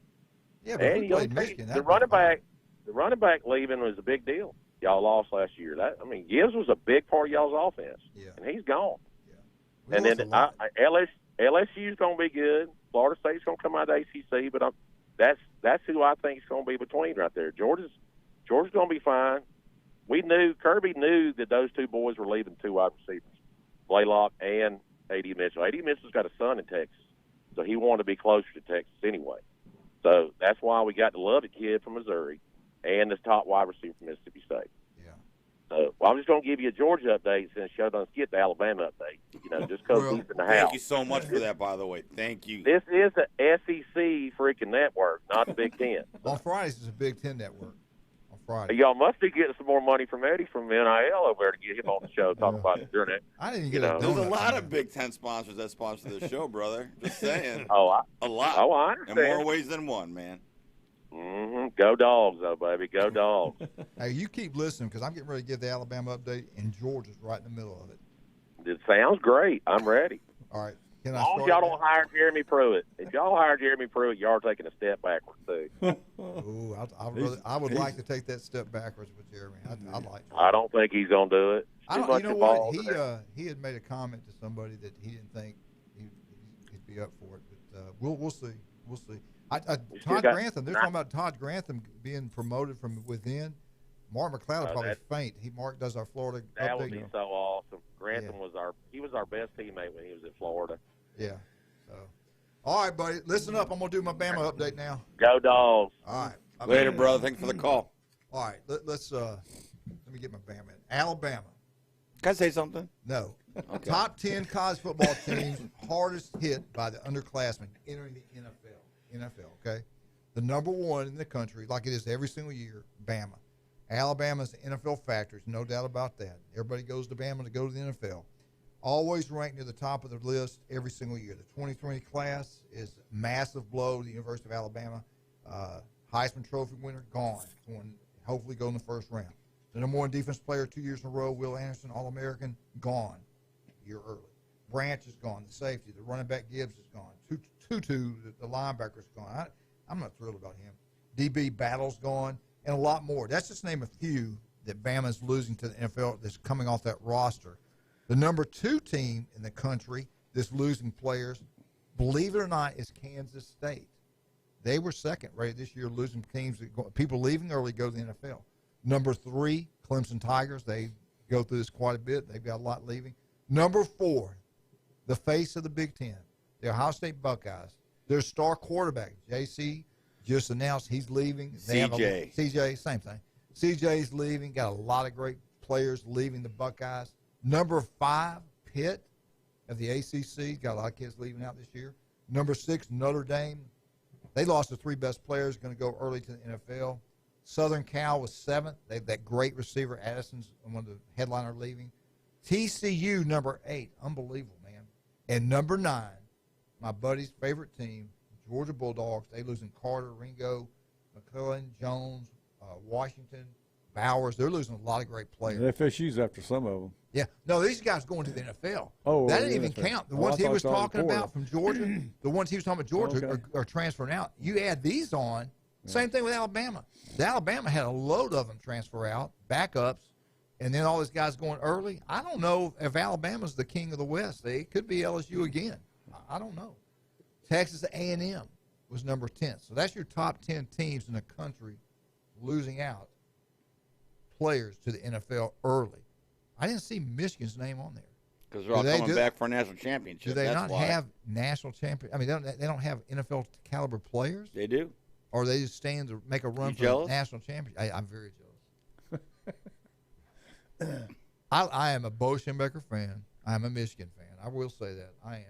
Speaker 8: Yeah, but
Speaker 21: and
Speaker 8: we played Michigan.
Speaker 21: The running back leaving was a big deal. Y'all lost last year. Gibbs was a big part of y'all's offense, and he's gone.
Speaker 8: Yeah.
Speaker 21: And then LSU's going to be good. Florida State's going to come out of the ACC, but that's who I think is going to be between right there. Georgia's going to be fine. Kirby knew that those 2 boys were leaving 2 wide receivers, Blaylock and A.D. Mitchell. A.D. Mitchell's got a son in Texas, so he wanted to be closer to Texas anyway. So that's why we got the Lovett kid from Missouri and this top wide receiver from Mississippi State.
Speaker 8: Yeah.
Speaker 21: So, I'm just going to give you a Georgia update since show doesn't get the Alabama update. Just because he's in the house.
Speaker 19: Thank you so much for that, by the way. Thank you.
Speaker 21: This is the SEC freaking network, not the Big Ten.
Speaker 8: On Fridays, it's a Big Ten network. On Friday.
Speaker 21: Y'all must be getting some more money from Eddie from NIL over there to get him on the show talking about it during that.
Speaker 8: I didn't get
Speaker 19: There's a lot of Big Ten sponsors that sponsor the show, brother. Just saying.
Speaker 21: A lot. Oh, I understand.
Speaker 19: In more ways than one, man.
Speaker 21: Mm-hmm. Go Dogs, though, baby. Go Dogs.
Speaker 8: Hey, you keep listening because I'm getting ready to give the Alabama update, and Georgia's right in the middle of it.
Speaker 21: It sounds great. I'm ready.
Speaker 8: All right.
Speaker 21: As long as y'all don't hire Jeremy Pruitt. If y'all hire Jeremy Pruitt, y'all are taking a step backwards, too.
Speaker 8: Ooh, I would like to take that step backwards with Jeremy. I'd like to.
Speaker 21: I don't think he's going to do it.
Speaker 8: You know what? He had made a comment to somebody that he didn't think he'd be up for it. But we'll see. We'll see. Todd Grantham, they're talking about Todd Grantham being promoted from within. Mark McLeod will probably faint. Mark does our Florida
Speaker 21: That
Speaker 8: update.
Speaker 21: would be so awesome. Grantham was our best teammate when he was in Florida.
Speaker 8: Yeah. So, all right, buddy. Listen up. I'm gonna do my Bama update now.
Speaker 21: Go Dogs.
Speaker 8: All right.
Speaker 19: Later, brother. Thanks for the call.
Speaker 8: All right. Let's let me get my Bama in. Alabama.
Speaker 19: Can I say something?
Speaker 8: No.
Speaker 19: Okay.
Speaker 8: Top 10 college football teams hardest hit by the underclassmen entering the NFL, okay? The number 1 in the country, like it is every single year, Bama. Alabama's the NFL factors, no doubt about that. Everybody goes to Bama to go to the NFL. Always ranked near the top of the list every single year. The 2020 class is a massive blow to the University of Alabama. Heisman Trophy winner, gone. Hopefully go in the first round. The number 1 defense player 2 years in a row, Will Anderson, All-American, gone a year early. Branch is gone, the safety. The running back Gibbs is gone. Tutu, the linebacker, is gone. I'm not thrilled about him. DB Battle's gone, and a lot more. That's just name a few that Bama's losing to the NFL that's coming off that roster. The number 2 team in the country that's losing players, believe it or not, is Kansas State. They were second rated this year, losing teams. People leaving early go to the NFL. Number 3, Clemson Tigers. They go through this quite a bit. They've got a lot leaving. Number 4, the face of the Big Ten, the Ohio State Buckeyes. Their star quarterback, JC, just announced he's leaving. CJ, same thing. CJ's leaving. Got a lot of great players leaving the Buckeyes. Number 5, Pitt of the ACC. Got a lot of kids leaving out this year. Number 6, Notre Dame. They lost the 3 best players, going to go early to the NFL. Southern Cal was 7th. They have that great receiver, Addison's one of the headliner leaving. TCU, number 8. Unbelievable, man. And number 9, my buddy's favorite team, Georgia Bulldogs. They losing Carter, Ringo, McClellan, Jones, Washington, Bowers. They're losing a lot of great players.
Speaker 9: FSU's after some of them.
Speaker 8: Yeah. No, these guys going to the NFL.
Speaker 9: Oh,
Speaker 8: that didn't even
Speaker 9: NFL.
Speaker 8: count. The ones he was talking
Speaker 9: portal.
Speaker 8: about from Georgia, the ones he was talking about Georgia are transferring out. You add these on, same thing with Alabama. The Alabama had a load of them transfer out, backups, and then all these guys going early. I don't know if Alabama's the king of the West. It could be LSU again. I don't know. Texas A&M was number 10. So that's your top 10 teams in the country losing out players to the NFL early. I didn't see Michigan's name on there.
Speaker 19: Because they're all coming back for a national championship.
Speaker 8: Do they
Speaker 19: That's
Speaker 8: not
Speaker 19: why.
Speaker 8: have national champion? I mean, they don't have NFL caliber players?
Speaker 19: They do.
Speaker 8: Or they just stand to make a run for
Speaker 19: jealous?
Speaker 8: the national championship? I'm very jealous. I am a Bo Schembechler fan. I'm a Michigan fan. I will say that. I am.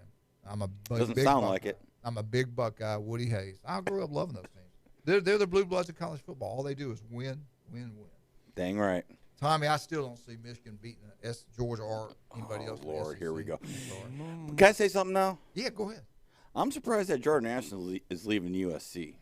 Speaker 8: I'm a
Speaker 19: Doesn't
Speaker 8: big
Speaker 19: sound
Speaker 8: Buckeye.
Speaker 19: like it.
Speaker 8: I'm a big Buckeye, Woody Hayes. I grew up loving those teams. They're the blue bloods of college football. All they do is win, win, win.
Speaker 19: Dang right.
Speaker 8: Tommy, I still don't see Michigan beating Georgia or anybody else.
Speaker 19: Lord, here we go.
Speaker 8: Sorry.
Speaker 19: Can I say something now?
Speaker 8: Yeah, go ahead.
Speaker 19: I'm surprised that Jordan Anderson is leaving USC.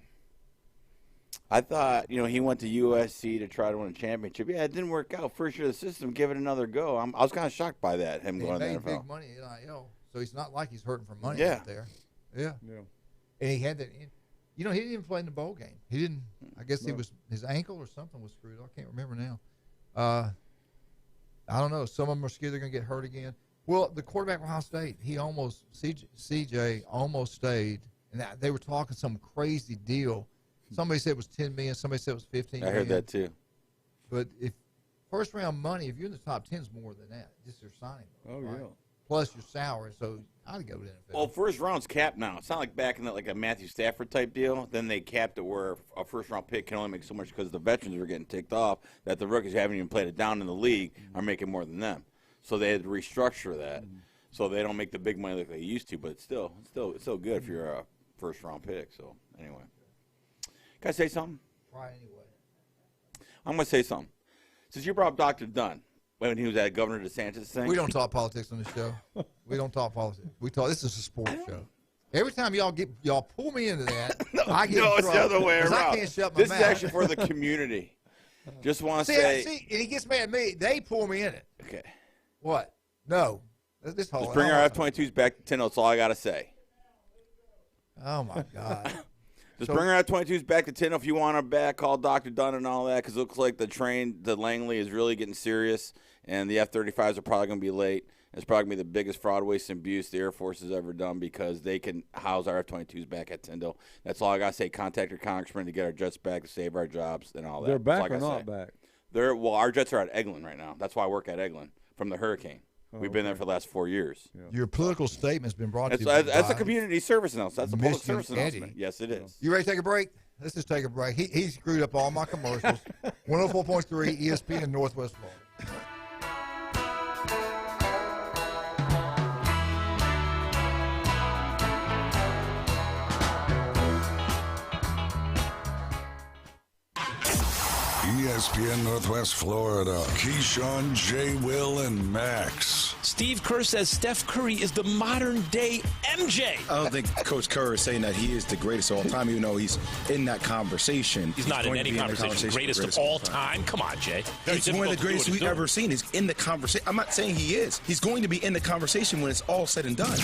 Speaker 19: I thought, he went to USC to try to win a championship. Yeah, it didn't work out. First year of the system, give it another go. I was kind of shocked by that, him going to the
Speaker 8: He
Speaker 19: NFL.
Speaker 8: made big money in NIL, so he's not like he's hurting for money
Speaker 19: Yeah.
Speaker 8: out there. Yeah. And he had that. He didn't even play in the bowl game. He didn't. I guess his ankle or something was screwed. I can't remember now. I don't know. Some of them are scared they're going to get hurt again. Well, the quarterback of Ohio State, CJ almost stayed, and they were talking some crazy deal. Somebody said it was $10 million. Somebody said it was $15 million.
Speaker 19: I heard that too.
Speaker 8: But if first round money, if you're in the top 10, is more than that. Just your signing.
Speaker 9: Oh,
Speaker 8: right?
Speaker 9: yeah.
Speaker 8: Plus your salary. So I'd go to the NFL.
Speaker 19: Well, first round's capped now. It's not like back in like a Matthew Stafford type deal. Then they capped it where a first round pick can only make so much because the veterans were getting ticked off that the rookies who haven't even played it down in the league are making more than them. So they had to restructure that so they don't make the big money like they used to. But it's still good if you're a first round pick. So anyway, can I say something?
Speaker 8: Try anyway.
Speaker 19: I'm going to say something. Since you brought up Dr. Dunn when he was at Governor DeSantis thing.
Speaker 8: We don't talk politics on this show. We don't talk politics. This is a sports show. Every time y'all pull me into that, I get in
Speaker 19: it's
Speaker 8: trouble,
Speaker 19: the other way
Speaker 8: 'cause
Speaker 19: around.
Speaker 8: I can't shut my
Speaker 19: This
Speaker 8: mouth.
Speaker 19: is actually for the community. Just want to say.
Speaker 8: See, and he gets mad at me. They pull me in it.
Speaker 19: Okay.
Speaker 8: What? No. This whole.
Speaker 19: Just bring our F-22s back to 10. That's all I got to say.
Speaker 8: Oh my God.
Speaker 19: Just bring our F-22s back to 10 if you want them back. Call Dr. Dunn and all that because it looks like the Langley is really getting serious, and the F-35s are probably going to be late. It's probably going to be the biggest fraud, waste, and abuse the Air Force has ever done because they can house our F-22s back at Tyndall. That's all I got to say. Contact your congressman to get our jets back to save our jobs and all that.
Speaker 9: They're back
Speaker 19: That's all
Speaker 9: or
Speaker 19: I
Speaker 9: not
Speaker 19: gotta say.
Speaker 9: back?
Speaker 19: Well, our jets are at Eglin right now. That's why I work at Eglin from the hurricane. We've been there for the last 4 years.
Speaker 8: Your political statement's been brought to you.
Speaker 19: That's
Speaker 8: by
Speaker 19: a community service announcement. That's a public
Speaker 8: Michigan
Speaker 19: service announcement.
Speaker 8: Eddie.
Speaker 19: Yes, it is.
Speaker 8: You ready to take a break? Let's just take a break. He screwed up all my commercials. 104.3 ESPN in Northwest Florida.
Speaker 5: ESPN Northwest Florida. Keyshawn, J. Will, and Max.
Speaker 2: Steve Kerr says Steph Curry is the modern-day MJ.
Speaker 22: I don't think Coach Kerr is saying that he is the greatest of all time, even though he's in that conversation.
Speaker 2: He's not in
Speaker 22: going to
Speaker 2: any
Speaker 22: be
Speaker 2: conversation. Greatest of all time. Come on, Jay. Very
Speaker 22: It's one of the
Speaker 2: difficult to do
Speaker 22: greatest
Speaker 2: what
Speaker 22: we've
Speaker 2: he's
Speaker 22: ever seen. He's in the conversation. I'm not saying he is. He's going to be in the conversation when it's all said and done.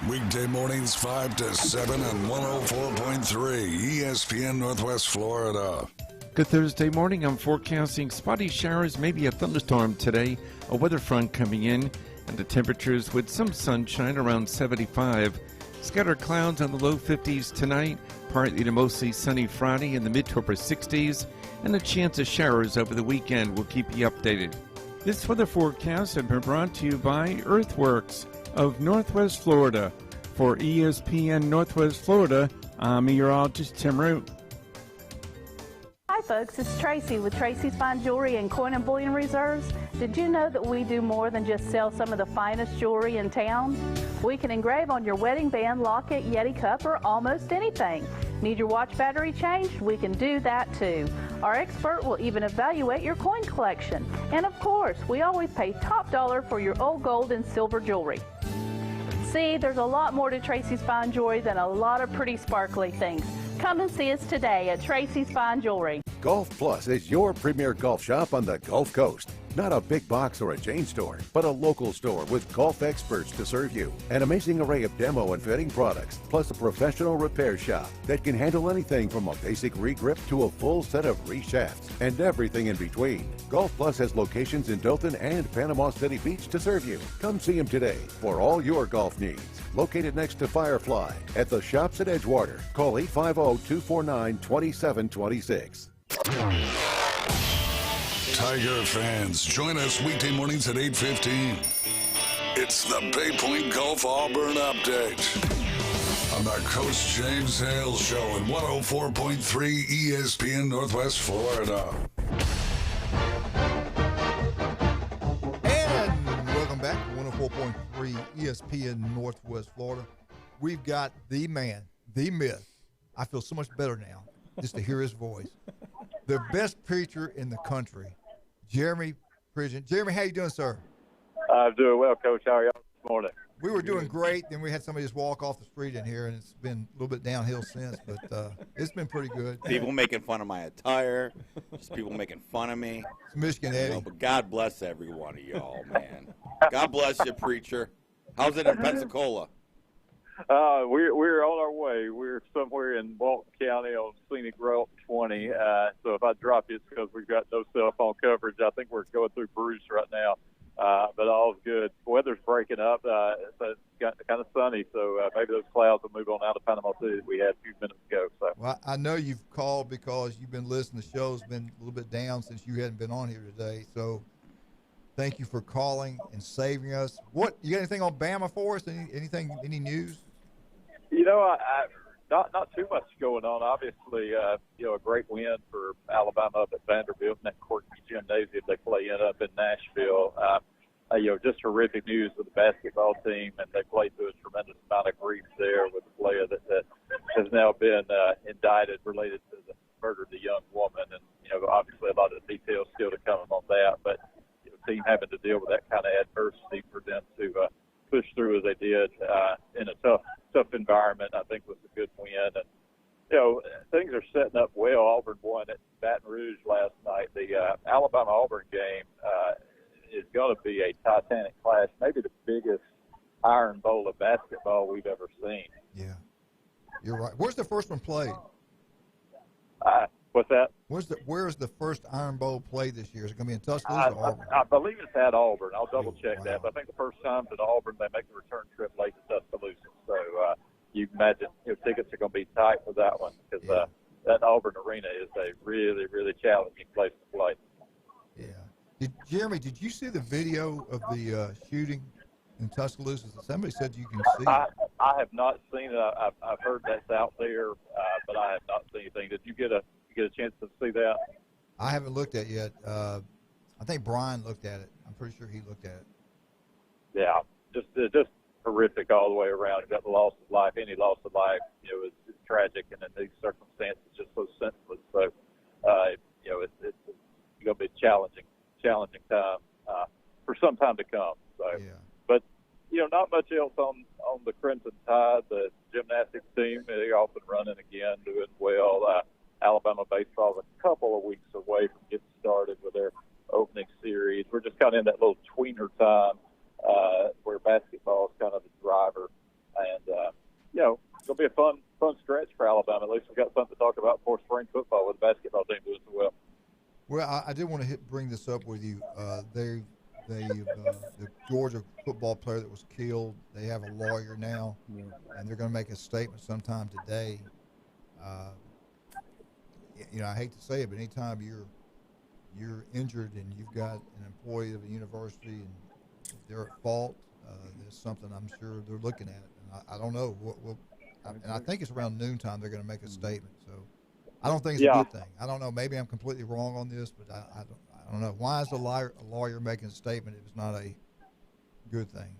Speaker 5: Weekday mornings 5 to 7 on 104.3 ESPN Northwest Florida.
Speaker 11: Good Thursday morning. I'm forecasting spotty showers, maybe a thunderstorm today, a weather front coming in, and the temperatures with some sunshine around 75. Scattered clouds on the low 50s tonight, partly to mostly sunny Friday in the mid to upper 60s, and a chance of showers over the weekend. We'll keep you updated. This weather forecast has been brought to you by Earthworks. of Northwest Florida. For ESPN Northwest Florida, I'm meteorologist Tim Root.
Speaker 15: Hi folks, it's Tracy with Tracy's Fine Jewelry and Coin and Bullion Reserves. Did you know that we do more than just sell some of the finest jewelry in town? We can engrave on your wedding band, locket, Yeti cup, or almost anything. Need your watch battery changed? We can do that too. Our expert will even evaluate your coin collection. And of course, we always pay top dollar for your old gold and silver jewelry. See, there's a lot more to Tracy's Fine Jewelry than a lot of pretty sparkly things. Come and see us today at Tracy's Fine Jewelry.
Speaker 17: Golf Plus is your premier golf shop on the Gulf Coast. Not a big box or a chain store, but a local store with golf experts to serve you. An amazing array of demo and fitting products, plus a professional repair shop that can handle anything from a basic re-grip to a full set of re-shafts and everything in between. Golf Plus has locations in Dothan and Panama City Beach to serve you. Come see them today for all your golf needs. Located next to Firefly at the shops at Edgewater. Call 850-249-2726.
Speaker 5: Tiger fans, join us weekday mornings at 8:15. It's the Bay Point Golf Auburn Update on the Coach James Hale Show at 104.3 ESPN Northwest Florida.
Speaker 8: And welcome back to 104.3 ESPN Northwest Florida. We've got the man, the myth. I feel so much better now just to hear his voice. The best preacher in the country, Jeremy Pridgeon. Jeremy, how you doing, sir?
Speaker 3: I'm doing well, Coach. How are y'all this morning?
Speaker 8: We were doing great. Then we had somebody just walk off the street in here, and it's been a little bit downhill since, but it's been pretty good.
Speaker 19: People making fun of my attire, just people making fun of me.
Speaker 8: It's Michigan Eddie.
Speaker 19: You know, but God bless every one of y'all, man. God bless you, preacher. How's it in Pensacola?
Speaker 3: We're on our way. We're somewhere in Walton County on Scenic Route 20. So if I drop you, it's because we've got no cell phone coverage. I think we're going through Bruce right now. But all's good. Weather's breaking up. It's got kind of sunny, so maybe those clouds will move on out of Panama City that we had a few minutes ago. So.
Speaker 8: Well, I know you've called because you've been listening. The show's been a little bit down since you hadn't been on here today. So thank you for calling and saving us. What, you got anything on Bama for us? Any news?
Speaker 3: You know, not too much going on. Obviously, a great win for Alabama up at Vanderbilt in that Courtney Gymnasium they play in up in Nashville. Just terrific news for the basketball team, and they played through a tremendous amount of grief there with a player that has now been indicted related to the murder of the young woman. And, obviously a lot of the details still to come on that, but the team having to deal with that kind of adversity for them to push through as they did in a tough environment, I think was a good win. And, things are setting up well. Auburn won at Baton Rouge last night. The Alabama-Auburn game is going to be a titanic clash, maybe the biggest Iron Bowl of basketball we've ever seen.
Speaker 8: Yeah, you're right. Where's the first one played?
Speaker 3: What's that?
Speaker 8: Where's the first Iron Bowl played this year? Is it going to be in Tuscaloosa or Auburn?
Speaker 3: I believe it's at Auburn. I'll double-check that. But I think the first time at Auburn, they make the return trip late to Tuscaloosa. So you can imagine tickets are going to be tight for that one because that Auburn arena is a really, really challenging place to play.
Speaker 8: Yeah. Jeremy, did you see the video of the shooting in Tuscaloosa? Somebody said you can see it.
Speaker 3: I have not seen it. I've heard that's out there, but I have not seen anything. Did you get a chance to see that?
Speaker 8: I haven't looked at it yet. I think Brian looked at it. I'm pretty sure he looked at it.
Speaker 3: Yeah, just horrific all the way around. You got the loss of life. Any loss of life, is tragic, and in these circumstances, just so senseless. So, it's going to be a challenging time for some time to come. So, but not much else on the Crimson Tide. The gymnastics team, they're off and running again, doing well. Alabama baseball is a couple of weeks away from getting started with their opening series. We're just kind of in that little tweener time where basketball is kind of the driver. And, it'll be a fun stretch for Alabama. At least we've got something to talk about for spring football with the basketball team doing so well.
Speaker 8: Well, I did want to bring this up with you. The Georgia football player that was killed, they have a lawyer now, and they're going to make a statement sometime today. I hate to say it, but anytime you're injured and you've got an employee of a university and if they're at fault, there's something I'm sure they're looking at. And I don't know. And I think it's around noontime they're going to make a statement. So I don't think it's a good thing. I don't know. Maybe I'm completely wrong on this, but I don't know. Why is a lawyer making a statement if it's not a good thing?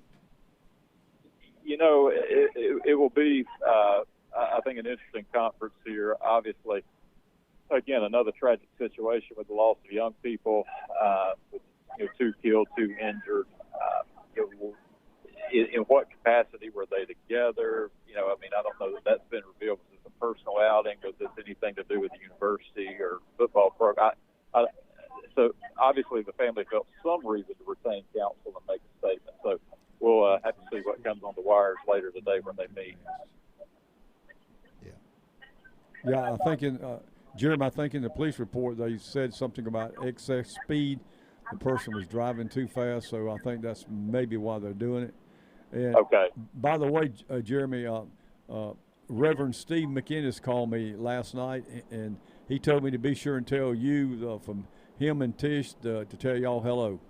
Speaker 3: It will be, I think, an interesting conference here. Obviously, again, another tragic situation with the loss of young people, with 2 killed, 2 injured. In what capacity were they together? I don't know that that's been revealed. Was this a personal outing? Was this anything to do with the university or football program? So obviously the family felt some reason to retain counsel and make a statement. So we'll have to see what comes on the wires later today when they meet.
Speaker 9: Yeah, Jeremy, I think in the police report they said something about excess speed. The person was driving too fast, so I think that's maybe why they're doing it. And
Speaker 3: okay.
Speaker 9: By the way, Jeremy, Reverend Steve McInnes called me last night, and he told me to be sure and tell you from him and Tish to tell y'all hello.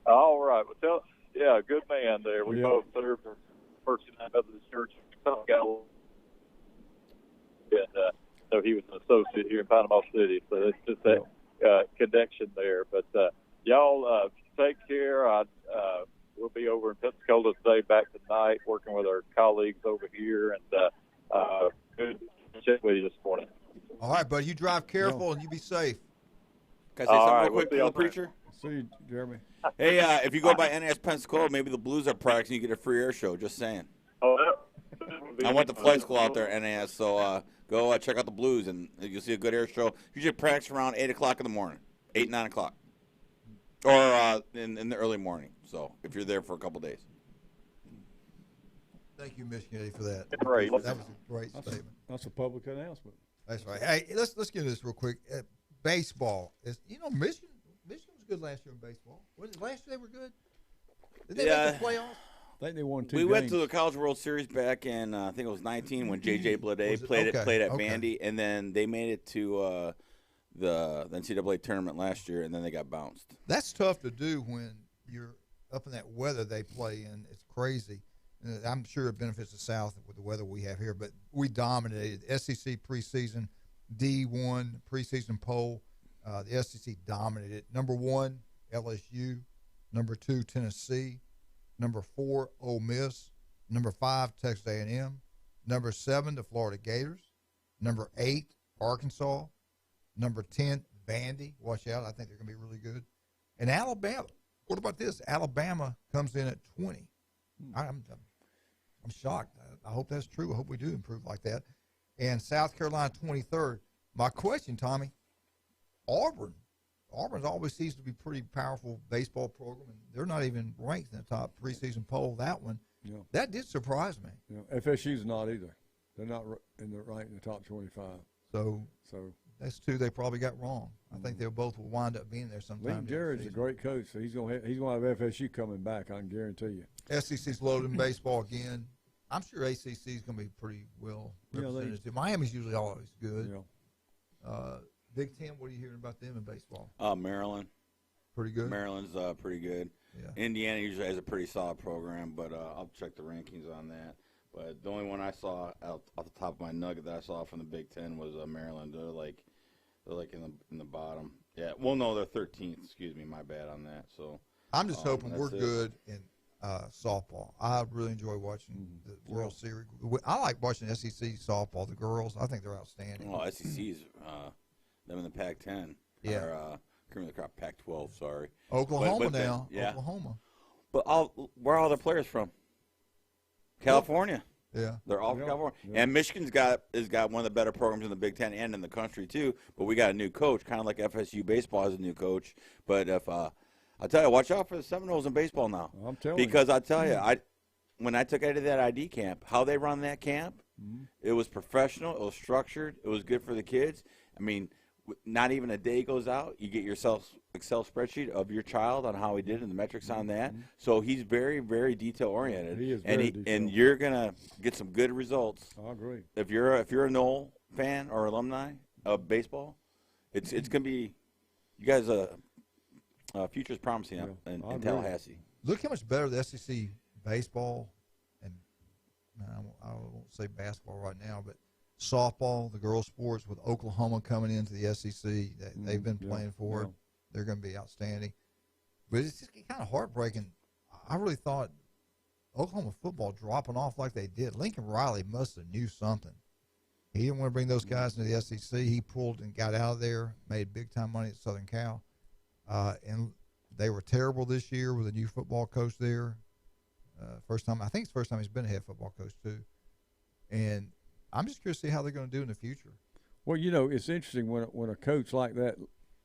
Speaker 3: All right. Well, good man there. We both served the First United Methodist Church. So he was an associate here in Panama City. So it's just that connection there. But y'all take care. We'll be over in Pensacola today, back tonight, working with our colleagues over here. And good to chat with you this morning.
Speaker 8: All right, buddy. You drive careful and you be safe.
Speaker 19: Can I say something real quick to the preacher?
Speaker 9: See you, Jeremy.
Speaker 19: Hey, if you go by NAS Pensacola, maybe the Blues are practicing. You get a free air show. Just saying.
Speaker 3: Oh,
Speaker 19: I went to flight school out there at NAS, so go check out the Blues, and you'll see a good air show. Usually practice around 8 o'clock in the morning, 8, 9 o'clock, or in the early morning. So if you're there for a couple days.
Speaker 8: Thank you, Michigan, for that.
Speaker 3: Great.
Speaker 8: That was a great statement.
Speaker 9: That's a public announcement.
Speaker 8: That's right. Hey, let's get into this real quick. Baseball is, Michigan was good last year in baseball. Was it last year they were good? Did they make the playoffs?
Speaker 9: I think they won 2
Speaker 19: We
Speaker 9: games.
Speaker 19: went to the College World Series back in I think it was 19 when J.J. Bleday played at Vandy, and then they made it to the NCAA tournament last year, and then they got bounced.
Speaker 8: That's tough to do when you're up in that weather they play in. It's crazy. And I'm sure it benefits the South with the weather we have here, but we dominated SEC preseason, D1 preseason poll. The SEC dominated. Number 1, LSU. Number 2, Tennessee. Number 4, Ole Miss. Number 5, Texas A&M. Number 7, the Florida Gators. Number 8, Arkansas. Number 10, Vandy. Watch out. I think they're going to be really good. And Alabama. What about this? Alabama comes in at 20. I'm shocked. I hope that's true. I hope we do improve like that. And South Carolina 23rd. My question, Tommy, Auburn always seems to be a pretty powerful baseball program, and they're not even ranked in the top preseason poll. That one, that did surprise me.
Speaker 9: FSU's not either. They're not ranked in the top 25.
Speaker 8: So that's 2 they probably got wrong. I think they both will wind up being there sometime.
Speaker 9: Lee Jarrett's a great coach, so he's gonna have FSU coming back. I can guarantee you.
Speaker 8: SEC's loaded in baseball again. I'm sure ACC is going to be pretty well represented. Miami's usually always good. Big Ten, what are you hearing about them in baseball?
Speaker 19: Maryland.
Speaker 8: Pretty good?
Speaker 19: Maryland's pretty good.
Speaker 8: Yeah.
Speaker 19: Indiana usually has a pretty solid program, but I'll check the rankings on that. But the only one I saw off the top of my nugget that I saw from the Big Ten was Maryland. They're like in the bottom. Yeah. Well, no, they're 13th. Excuse me, my bad on that. So
Speaker 8: I'm just hoping we're good in softball. I really enjoy watching the World Series. I like watching SEC softball. The girls, I think they're outstanding.
Speaker 19: Well, SEC's them in the Pac-10.
Speaker 8: Yeah.
Speaker 19: Or, cream of the crop, Pac-12. Sorry.
Speaker 8: Oklahoma
Speaker 19: but
Speaker 8: now.
Speaker 19: Yeah.
Speaker 8: Oklahoma.
Speaker 19: But where are all the players from? California.
Speaker 8: Yeah.
Speaker 19: They're all from California. Yeah. And Michigan's got one of the better programs in the Big Ten and in the country too. But we got a new coach, kind of like FSU baseball has a new coach. But if I'll tell you, watch out for the Seminoles in baseball now.
Speaker 9: I'm telling you.
Speaker 19: Because I tell you, when I took out of that ID camp, how they run that camp, it was professional, it was structured, it was good for the kids. I mean, not even a day goes out, you get yourself Excel spreadsheet of your child on how he did and the metrics on that. So he's very, very detail oriented.
Speaker 9: He is very detailed.
Speaker 19: And you're gonna get some good results.
Speaker 9: I agree.
Speaker 19: If you're a Knoll fan or alumni of baseball, it's gonna be you guys future's promising in Tallahassee.
Speaker 8: Look how much better the SEC baseball, and I won't say basketball right now, but softball, the girls' sports with Oklahoma coming into the SEC. They've been playing for it. They're going to be outstanding. But it's just kind of heartbreaking. I really thought Oklahoma football dropping off like they did. Lincoln Riley must have knew something. He didn't want to bring those guys into the SEC. He pulled and got out of there, made big-time money at Southern Cal. And they were terrible this year with a new football coach there. First time, I think it's the first time he's been a head football coach too. And I'm just curious to see how they're going to do in the future.
Speaker 9: Well, it's interesting when a coach like that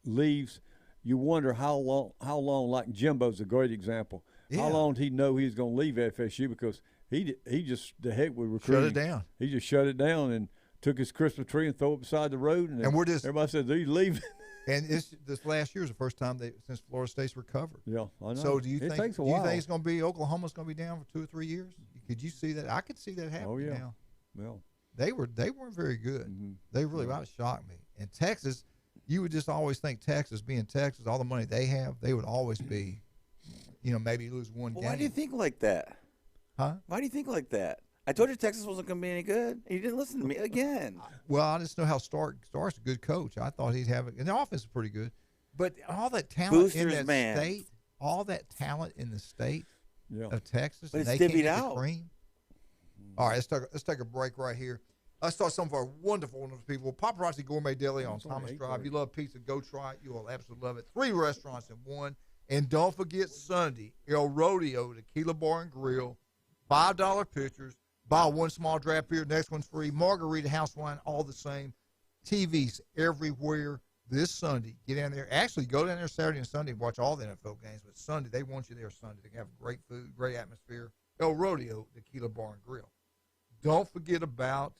Speaker 9: leaves, you wonder how long. Like Jimbo's a great example. Yeah. How long did he know he was going to leave FSU, because he just the heck with recruiting.
Speaker 8: Shut it down.
Speaker 9: He just shut it down and took his Christmas tree and threw it beside the road, and
Speaker 8: we're just
Speaker 9: everybody said he's leaving.
Speaker 8: And this last year is the first time since Florida State's recovered.
Speaker 9: Yeah, I know.
Speaker 8: So do you think
Speaker 9: takes a while.
Speaker 8: it's going to be Oklahoma's going to be down for 2 or 3 years? Could you see that? I could see that happening.
Speaker 9: Oh yeah.
Speaker 8: Now.
Speaker 9: Well,
Speaker 8: they weren't very good.
Speaker 9: Mm-hmm.
Speaker 8: They really shocked me. And Texas, you would just always think Texas, being Texas, all the money they have, they would always be, maybe lose one game.
Speaker 19: Why do you think like that?
Speaker 8: Huh?
Speaker 19: Why do you think like that? I told you Texas wasn't going to be any good. You didn't listen to me again.
Speaker 8: Well, I just know how Stark's a good coach. I thought he'd have it. And the offense is pretty good. But all that talent in that state, all that talent in the state of Texas,
Speaker 19: but
Speaker 8: and
Speaker 19: it's
Speaker 8: they can't
Speaker 19: divvied
Speaker 8: get
Speaker 19: out.
Speaker 8: the cream. All right, let's take a break right here. Let's start some of our wonderful people. Paparazzi Gourmet Deli on Thomas Drive. You love pizza, go try it. You will absolutely love it. 3 restaurants in one. And don't forget Sunday, El Rodeo, Tequila Bar and Grill, $5 pitchers. Buy 1 small draft beer, next one's free. Margarita, house wine, all the same. TVs everywhere this Sunday. Get down there. Actually, go down there Saturday and Sunday and watch all the NFL games. But Sunday, they want you there Sunday. They have great food, great atmosphere. El Rodeo, Tequila Bar and Grill. Don't forget about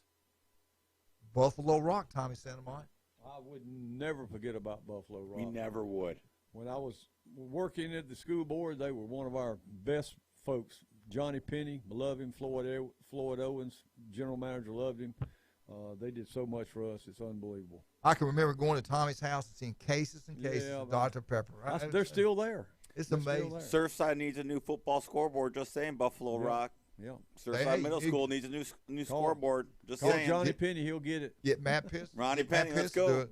Speaker 8: Buffalo Rock, Tommy Santamont.
Speaker 9: I would never forget about Buffalo Rock.
Speaker 19: We never would.
Speaker 9: When I was working at the school board, they were one of our best folks. Johnny Penny, loved him. Floyd Owens, general manager, loved him. They did so much for us. It's unbelievable.
Speaker 8: I can remember going to Tommy's house and seeing cases and cases of Dr. Pepper.
Speaker 9: They're still there.
Speaker 8: It's amazing.
Speaker 19: Surfside needs a new football scoreboard. Just saying, Buffalo Rock.
Speaker 9: Yeah.
Speaker 19: Surfside Middle School needs a new scoreboard. Just
Speaker 9: call
Speaker 19: saying.
Speaker 9: Johnny Penny, he'll get it.
Speaker 8: Get Matt Pitts.
Speaker 19: Ronnie Penny, let's go.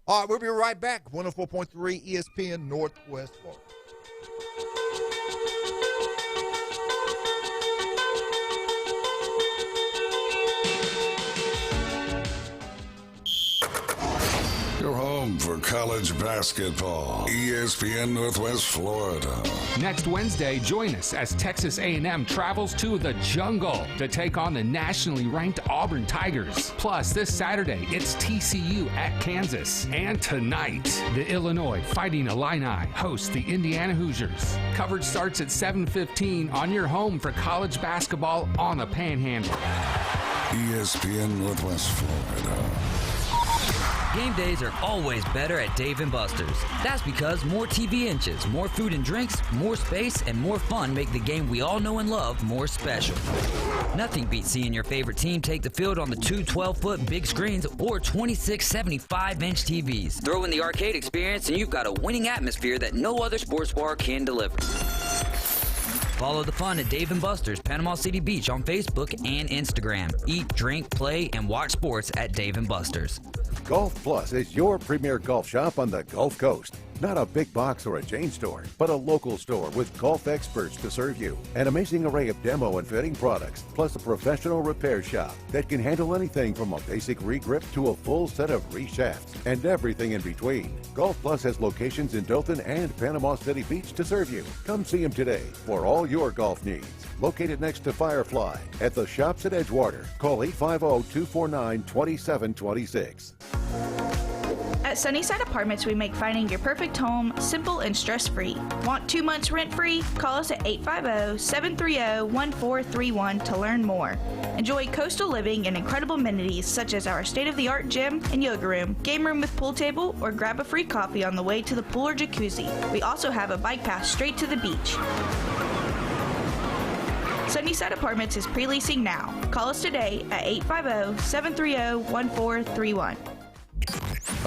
Speaker 8: All right, we'll be right back. 104.3 ESPN Northwest Florida.
Speaker 5: Your home for college basketball. ESPN Northwest Florida.
Speaker 12: Next Wednesday, join us as Texas A&M travels to the jungle to take on the nationally ranked Auburn Tigers. Plus, this Saturday, it's TCU at Kansas. And tonight, the Illinois Fighting Illini host the Indiana Hoosiers. Coverage starts at 7:15 on your home for college basketball on the Panhandle.
Speaker 5: ESPN Northwest Florida.
Speaker 1: Game days are always better at Dave & Buster's. That's because more TV inches, more food and drinks, more space, and more fun make the game we all know and love more special. Nothing beats seeing your favorite team take the field on the 2 12-foot big screens or 26 75-inch TVs. Throw in the arcade experience and you've got a winning atmosphere that no other sports bar can deliver. Follow the fun at Dave & Buster's, Panama City Beach on Facebook and Instagram. Eat, drink, play, and watch sports at Dave & Buster's.
Speaker 17: Golf Plus is your premier golf shop on the Gulf Coast. Not a big box or a chain store, but a local store with golf experts to serve you. An amazing array of demo and fitting products, plus a professional repair shop that can handle anything from a basic re-grip to a full set of re-shafts and everything in between. Golf Plus has locations in Dothan and Panama City Beach to serve you. Come see them today for all your golf needs. Located next to Firefly at the Shops at Edgewater. Call 850-249-2726.
Speaker 4: At Sunnyside Apartments, we make finding your perfect home simple and stress-free. Want 2 months rent-free? Call us at 850-730-1431 to learn more. Enjoy coastal living and incredible amenities such as our state-of-the-art gym and yoga room, game room with pool table, or grab a free coffee on the way to the pool or jacuzzi. We also have a bike path straight to the beach. Sunnyside Apartments is pre-leasing now. Call us today at 850-730-1431.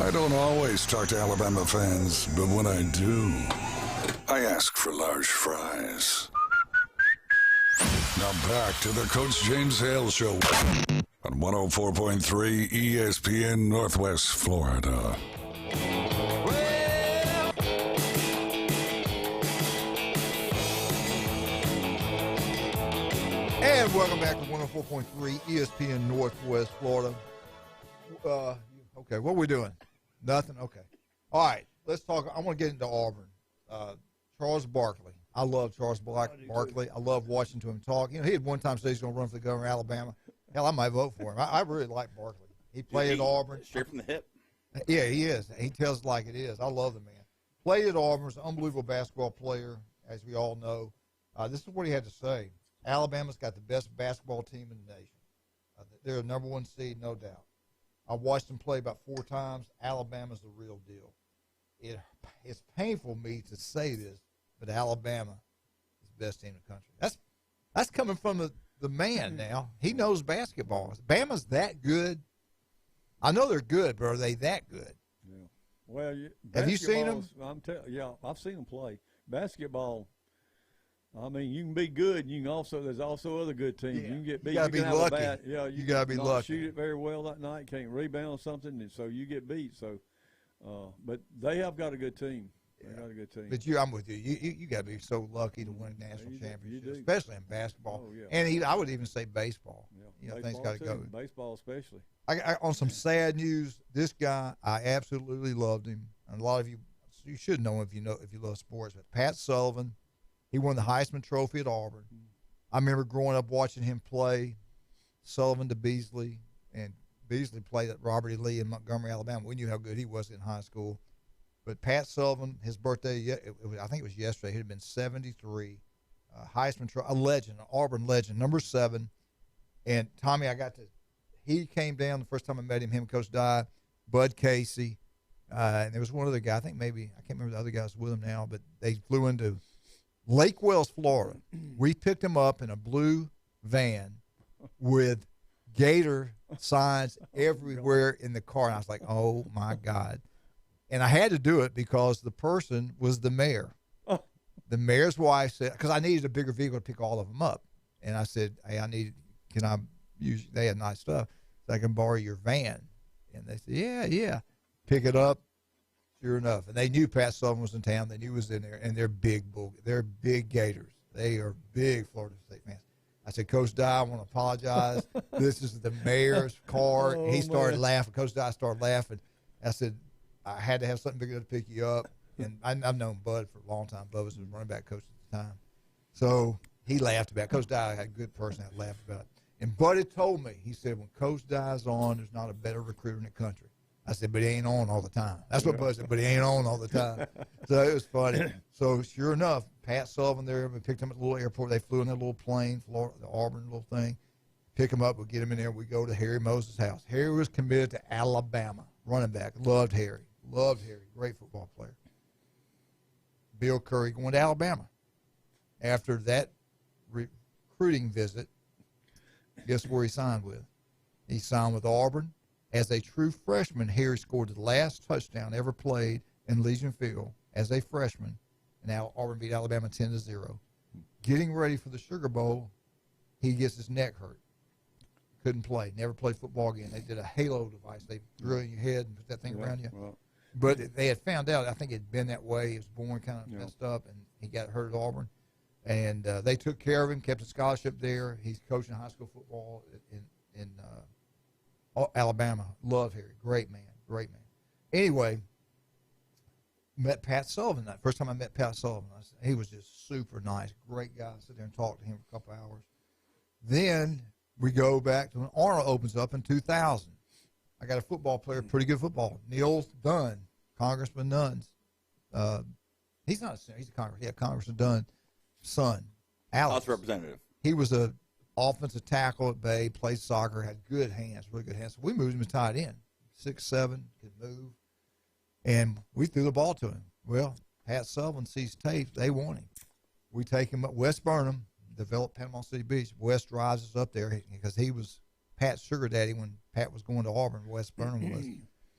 Speaker 5: I don't always talk to Alabama fans, but when I do, I ask for large fries. Now back to the Coach James Hale Show on 104.3 ESPN Northwest Florida.
Speaker 8: And welcome back to 104.3 ESPN Northwest Florida. Okay, what are we doing? Nothing? Okay. All right, let's talk. I want to get into Auburn. Charles Barkley. I love Charles Barkley. I love watching to him talk. You know, he had one time said he's going to run for the governor of Alabama. Hell, I might vote for him. I really like Barkley. He played at Auburn.
Speaker 19: Straight from the hip.
Speaker 8: Yeah, he is. He tells it like it is. I love the man. Played at Auburn. Was an unbelievable basketball player, as we all know. This is what he had to say. Alabama's got the best basketball team in the nation. They're the number one seed, no doubt. I watched them play about 4 times. Alabama's the real deal. It's painful for me to say this, but Alabama is the best team in the country. That's coming from the man now. He knows basketball. Bama's that good. I know they're good, but are they that good?
Speaker 9: Yeah. Well,
Speaker 8: have you seen them?
Speaker 9: Yeah, I've seen them play basketball. I mean, you can be good. You can there's also other good teams. Yeah. You can get beat.
Speaker 8: You gotta be lucky.
Speaker 9: You
Speaker 8: gotta be lucky.
Speaker 9: Shoot it very well that night. Can't rebound something, and so you get beat. So, but they have got a good team. They got a good team.
Speaker 8: But I'm with you. You got to be so lucky to win national championships, especially in basketball.
Speaker 9: Oh, yeah.
Speaker 8: And I would even say baseball.
Speaker 9: Yeah.
Speaker 8: You know,
Speaker 9: baseball
Speaker 8: things got to go.
Speaker 9: Baseball especially.
Speaker 8: On some sad news, this guy, I absolutely loved him, and a lot of you should know him if you love sports. But Pat Sullivan, he won the Heisman Trophy at Auburn. I remember growing up watching him play. Sullivan to Beasley, and Beasley played at Robert E. Lee in Montgomery, Alabama. We knew how good he was in high school. But Pat Sullivan, his birthday, I think it was yesterday. He had been 73. Heisman Trophy, a legend, an Auburn legend, number 7. And Tommy, he came down the first time I met him and Coach Dye, Bud Casey, and there was one other guy. I think maybe, I can't remember the other guys with him now, but they flew into Lake Wells, Florida. We picked him up in a blue van with Gator signs everywhere in the car. And I was like, oh, my God. And I had to do it because the person was the mayor.
Speaker 9: Oh.
Speaker 8: The mayor's wife said, because I needed a bigger vehicle to pick all of them up. And I said, hey, can I use, they had nice stuff, so I can borrow your van. And they said, yeah. Pick it up. Sure enough. And they knew Pat Sullivan was in town. They knew he was in there. And they're big Gators. They are big Florida State fans. I said, Coach Dye, I want to apologize. This is the mayor's car.
Speaker 9: Oh,
Speaker 8: he started
Speaker 9: man.
Speaker 8: laughing. Coach Dye started laughing. I said, I had to have something big enough to pick you up. And I've known Bud for a long time. Bud was the running back coach at the time. So he laughed about it. Coach Dye had a good personality, laughed about it. And Bud had told me, he said, when Coach Dye's on, there's not a better recruiter in the country. I said, but he ain't on all the time. That's what Bud said, but he ain't on all the time. So it was funny. So sure enough, Pat Sullivan there, we picked him at the little airport. They flew in a little plane, Florida, the Auburn little thing. Pick him up, we'll get him in there. We go to Harry Moses' house. Harry was committed to Alabama, running back. Loved Harry. Great football player. Bill Curry going to Alabama. After that recruiting visit, guess where he signed with? He signed with Auburn. As a true freshman, Harry scored the last touchdown ever played in Legion Field as a freshman, and now Auburn beat Alabama 10-0. Getting ready for the Sugar Bowl, he gets his neck hurt. Couldn't play. Never played football again. They did a Halo device. They drill in your head and put that thing around you.
Speaker 9: Well,
Speaker 8: but they had found out, I think it had been that way. He was born kind of messed up, and he got hurt at Auburn. And they took care of him, kept his scholarship there. He's coaching high school football in Alabama. Love Harry. Great man. Anyway, met Pat Sullivan that first time I met Pat Sullivan. He was just super nice. Great guy. Sit there and talk to him for a couple hours. Then we go back to when Arnold opens up in 2000. I got a football player, pretty good football. Neil Dunn, Congressman Dunn's. He's not a senator. He's a Congressman. Yeah, Congressman Dunn's son, Alex.
Speaker 19: House representative.
Speaker 8: He was a offensive tackle at Bay, played soccer, had good hands, really good hands. So we moved him to tight end, 6'7", could move, and we threw the ball to him. Well, Pat Sullivan sees tapes. They want him. We take him up West Burnham, developed Panama City Beach. West drives us up there because he was Pat's sugar daddy when Pat was going to Auburn. West Burnham was.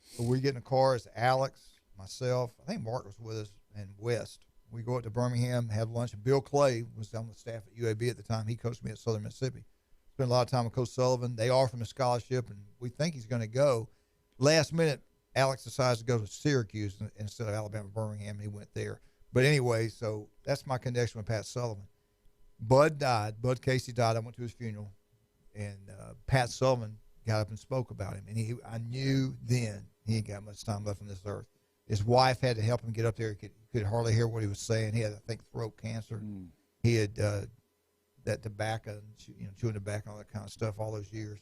Speaker 8: So we get in the car. It's Alex, myself. I think Mark was with us, and West. We go up to Birmingham, have lunch. Bill Clay was on the staff at UAB at the time. He coached me at Southern Mississippi. Spent a lot of time with Coach Sullivan. They offer him a scholarship, and we think he's going to go. Last minute, Alex decides to go to Syracuse instead of Alabama Birmingham, and he went there. But anyway, so that's my connection with Pat Sullivan. Bud died. Bud Casey died. I went to his funeral, and Pat Sullivan got up and spoke about him. And I knew then he ain't got much time left on this earth. His wife had to help him get up there. He could hardly hear what he was saying. He had, I think, throat cancer. He had that tobacco, chewing tobacco, all that kind of stuff all those years.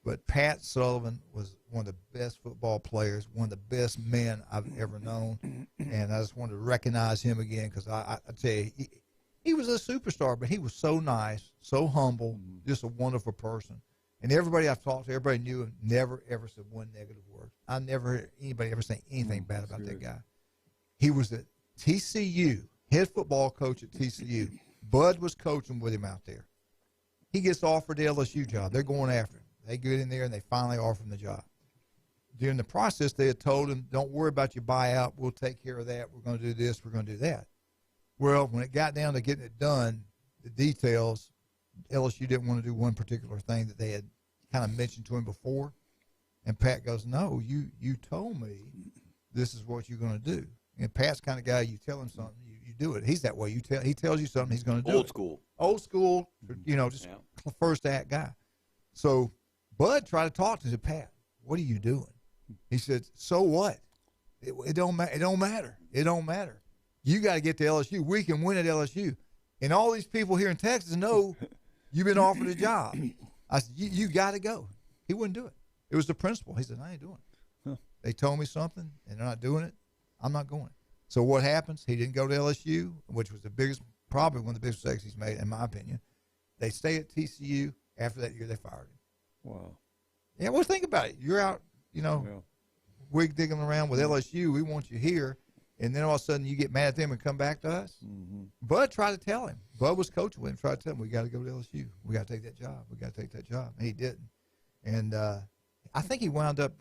Speaker 8: But Pat Sullivan was one of the best football players, one of the best men I've ever known. And I just wanted to recognize him again because I tell you, he was a superstar, but he was so nice, so humble, just a wonderful person. And everybody I've talked to, everybody knew him, never, ever said one negative word. I never heard anybody ever say anything bad about that guy. He was at TCU, head football coach at TCU. Bud was coaching with him out there. He gets offered the LSU job. They're going after him. They get in there, and they finally offer him the job. During the process, they had told him, don't worry about your buyout. We'll take care of that. We're going to do this. We're going to do that. Well, when it got down to getting it done, the details, LSU didn't want to do one particular thing that they had kind of mentioned to him before. And Pat goes, no, you told me this is what you're going to do. And Pat's kind of guy, you tell him something, you do it. He's that way. He tells you something, he's going to do it. Old school, just first act guy. So Bud tried to talk to Pat. What are you doing? He said, so what? It don't matter. It don't matter. You got to get to LSU. We can win at LSU. And all these people here in Texas know you've been offered a job. I said, you got to go. He wouldn't do it. It was the principal. He said, I ain't doing it. They told me something, and they're not doing it. I'm not going. So what happens? He didn't go to LSU, which was probably one of the biggest mistakes he's made, in my opinion. They stay at TCU. After that year, they fired him.
Speaker 9: Wow.
Speaker 8: Yeah, well, think about it. You're out, wig digging around with LSU. We want you here. And then all of a sudden you get mad at them and come back to us. Bud tried to tell him. Bud was coaching with him. Tried to tell him, we got to go to LSU. We got to take that job. We got to take that job. And he didn't. And I think he wound up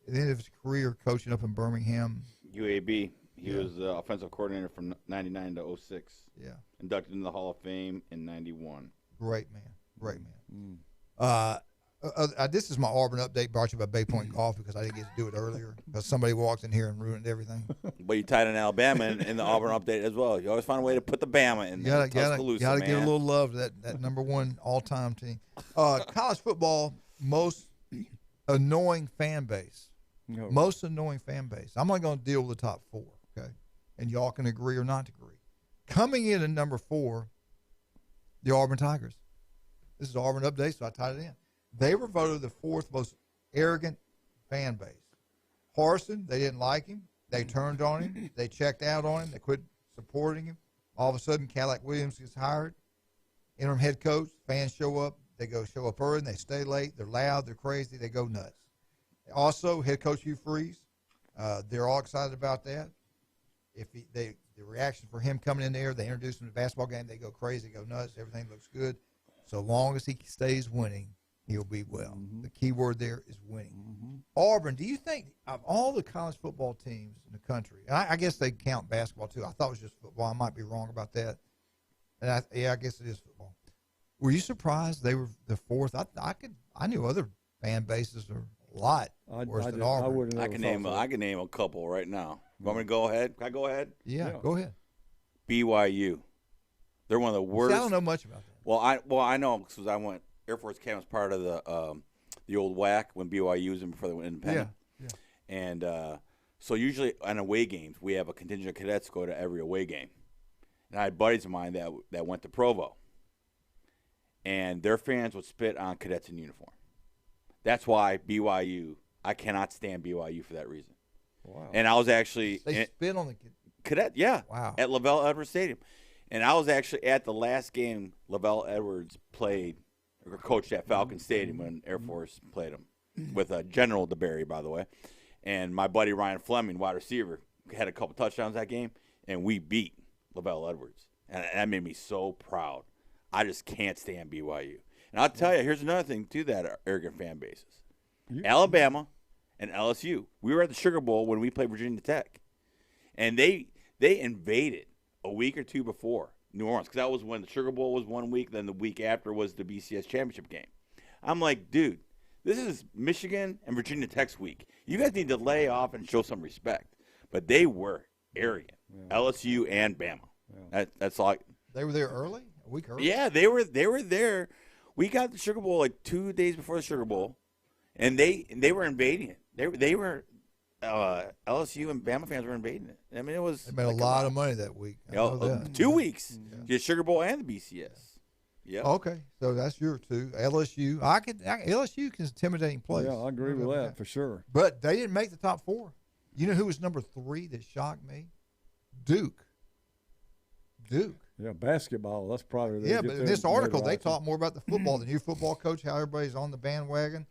Speaker 8: at the end of his career coaching up in Birmingham.
Speaker 19: UAB. He was the offensive coordinator from 99 to 06.
Speaker 8: Yeah.
Speaker 19: Inducted in the Hall of Fame in 91.
Speaker 8: Great man. This is my Auburn update brought to you by Bay Point Golf because I didn't get to do it earlier because somebody walked in here and ruined everything.
Speaker 19: But you tied in Alabama in the Auburn update as well. You always find a way to put the Bama in there.
Speaker 8: Tuscaloosa, gotta give a little love to that number one all-time team. College football, most annoying fan base. Most annoying fan base. I'm not going to deal with the top four, okay? And y'all can agree or not agree. Coming in at number 4, the Auburn Tigers. This is Auburn update, so I tied it in. They were voted the 4th most arrogant fan base. Harsin, they didn't like him. They turned on him. They checked out on him. They quit supporting him. All of a sudden, Cadillac Williams gets hired. Interim head coach. Fans show up. They show up early. They stay late. They're loud. They're crazy. They go nuts. Also, head coach Hugh Freeze. They're all excited about that. The reaction for him coming in there, they introduce him to the basketball game. They go crazy. They go nuts. Everything looks good. So long as he stays winning, he'll be well. The key word there is winning. Auburn, do you think of all the college football teams in the country, and I guess they count basketball too. I thought it was just football. I might be wrong about that. And I guess it is football. Were you surprised they were the 4th? I knew other fan bases are a lot worse than Auburn.
Speaker 19: I can name a couple right now. You want me to go ahead? Can I go ahead?
Speaker 8: Yeah, go ahead.
Speaker 19: BYU. They're one of the worst.
Speaker 8: See, I don't know much about that.
Speaker 19: Well, I know because I went. Air Force Camp was part of the old WAC when BYU was in before they went independent.
Speaker 8: Yeah.
Speaker 19: And so usually on away games, we have a contingent of cadets go to every away game. And I had buddies of mine that went to Provo. And their fans would spit on cadets in uniform. That's why BYU, I cannot stand BYU for that reason.
Speaker 8: Wow.
Speaker 19: And I was actually
Speaker 8: they spit on the
Speaker 19: cadet, yeah.
Speaker 8: Wow.
Speaker 19: At Lavelle Edwards Stadium. And I was actually at the last game Lavelle Edwards played or coached at Falcon Stadium when Air Force played him with General DeBerry, by the way. And my buddy Ryan Fleming, wide receiver, had a couple touchdowns that game, and we beat Lavelle Edwards. And that made me so proud. I just can't stand BYU. And I'll tell you, here's another thing to that arrogant fan bases. Alabama and LSU. We were at the Sugar Bowl when we played Virginia Tech. And they invaded a week or two before New Orleans, because that was when the Sugar Bowl was 1 week, then the week after was the BCS championship game. I'm like, dude, this is Michigan and Virginia Tech's week. You guys need to lay off and show some respect. But they were arrogant, LSU and Bama. That's like
Speaker 8: they were there early, a week early.
Speaker 19: Yeah, they were there. We got the Sugar Bowl like 2 days before the Sugar Bowl, and they were invading it. They were LSU and Bama fans were invading it. I mean, it was.
Speaker 8: They made a lot of money that week.
Speaker 19: 2 weeks, the Sugar Bowl and the BCS. Yeah.
Speaker 8: Okay, so that's your two. LSU. LSU is intimidating place.
Speaker 9: Yeah, I agree with that for sure.
Speaker 8: But they didn't make the top 4. You know who was number 3 that shocked me? Duke.
Speaker 9: Yeah, basketball. That's probably.
Speaker 8: Yeah, but in this article, they talk more about the football, the new football coach, how everybody's on the bandwagon.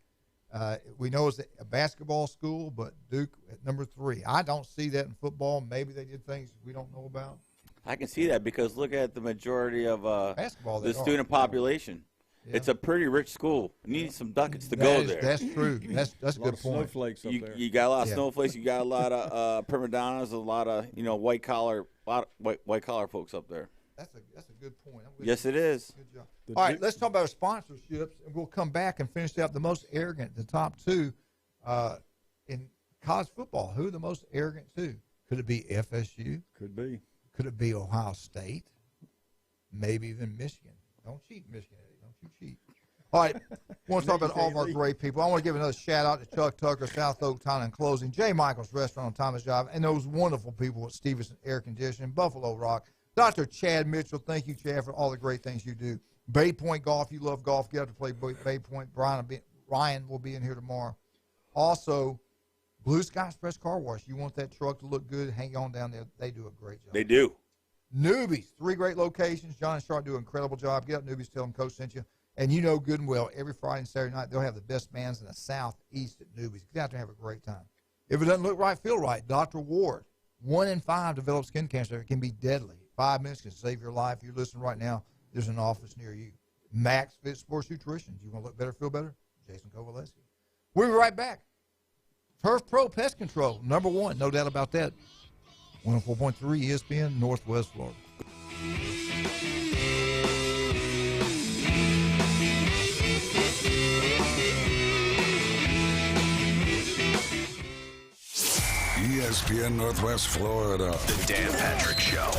Speaker 8: We know it's a basketball school, but Duke at number 3. I don't see that in football. Maybe they did things we don't know about.
Speaker 19: I can see that because look at the majority of
Speaker 8: basketball
Speaker 19: the student population. Yeah. It's a pretty rich school. It needs some ducats to go there.
Speaker 8: That's true. That's a good point.
Speaker 9: Snowflakes up there.
Speaker 19: You got a lot of snowflakes. You got a lot of prima donnas. A lot of white collar folks up there.
Speaker 8: That's a good point.
Speaker 19: Yes, it is.
Speaker 8: Good job. All right, let's talk about our sponsorships, and we'll come back and finish out the most arrogant, the top 2 in college football. Who are the most arrogant 2? Could it be FSU?
Speaker 9: Could be.
Speaker 8: Could it be Ohio State? Maybe even Michigan. Don't cheat, Michigan. Don't you cheat. All right, I want to talk about all of our great people. I want to give another shout-out to Chuck Tucker, South Oak Town in closing, J. Michael's Restaurant on Thomas Drive, and those wonderful people at Stevenson Air Conditioning, Buffalo Rock, Dr. Chad Mitchell. Thank you, Chad, for all the great things you do. Bay Point Golf. You love golf. Get out to play Bay Point. Ryan will be in here tomorrow. Also, Blue Sky Express Car Wash. You want that truck to look good, hang on down there. They do a great job.
Speaker 19: They do.
Speaker 8: Newbies, 3 great locations. John and Charlotte do an incredible job. Get up, Newbies. Tell them Coach sent you. And you know good and well, every Friday and Saturday night, they'll have the best bands in the Southeast at Newbies. Get out there and have a great time. If it doesn't look right, feel right. Dr. Ward, 1 in 5 develop skin cancer. It can be deadly. 5 minutes can save your life. You're listening right now. There's an office near you. Max Fit Sports Nutrition. You want to look better, feel better? Jason Kovaleski. We'll be right back. Turf Pro Pest Control, number 1, no doubt about that. 104.3 ESPN, Northwest Florida.
Speaker 5: ESPN Northwest Florida.
Speaker 7: The Dan Patrick Show.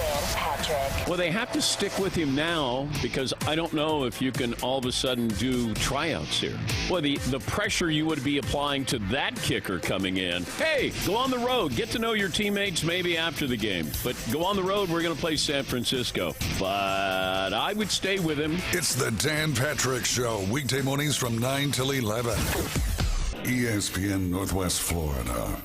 Speaker 14: Well, they have to stick with him now because I don't know if you can all of a sudden do tryouts here. Well, the pressure you would be applying to that kicker coming in. Hey, go on the road. Get to know your teammates maybe after the game. But go on the road. We're going to play San Francisco. But I would stay with him.
Speaker 5: It's the Dan Patrick Show. Weekday mornings from 9 till 11. ESPN Northwest Florida.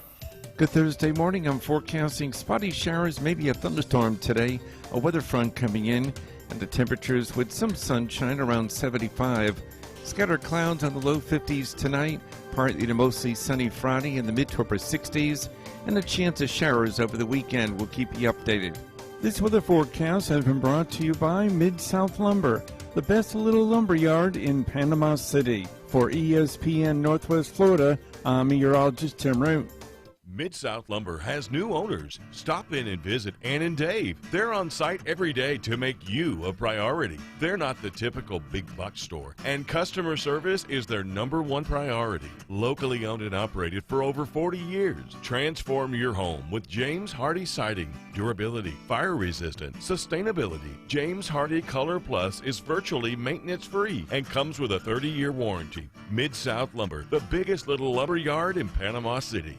Speaker 11: Good Thursday morning. I'm forecasting spotty showers, maybe a thunderstorm today, a weather front coming in, and the temperatures with some sunshine around 75. Scattered clouds on the low 50s tonight, partly to mostly sunny Friday in the mid to upper 60s, and a chance of showers over the weekend. We'll keep you updated. This weather forecast has been brought to you by Mid-South Lumber, the best little lumber yard in Panama City. For ESPN Northwest Florida, I'm meteorologist Tim Root.
Speaker 13: Mid-South Lumber has new owners. Stop in and visit Ann and Dave. They're on site every day to make you a priority. They're not the typical big box store, and customer service is their #1 priority. Locally owned and operated for over 40 years. Transform your home with James Hardy Siding. Durability, fire resistant, sustainability. James Hardy Color Plus is virtually maintenance-free and comes with a 30-year warranty. Mid-South Lumber, the biggest little lumber yard in Panama City.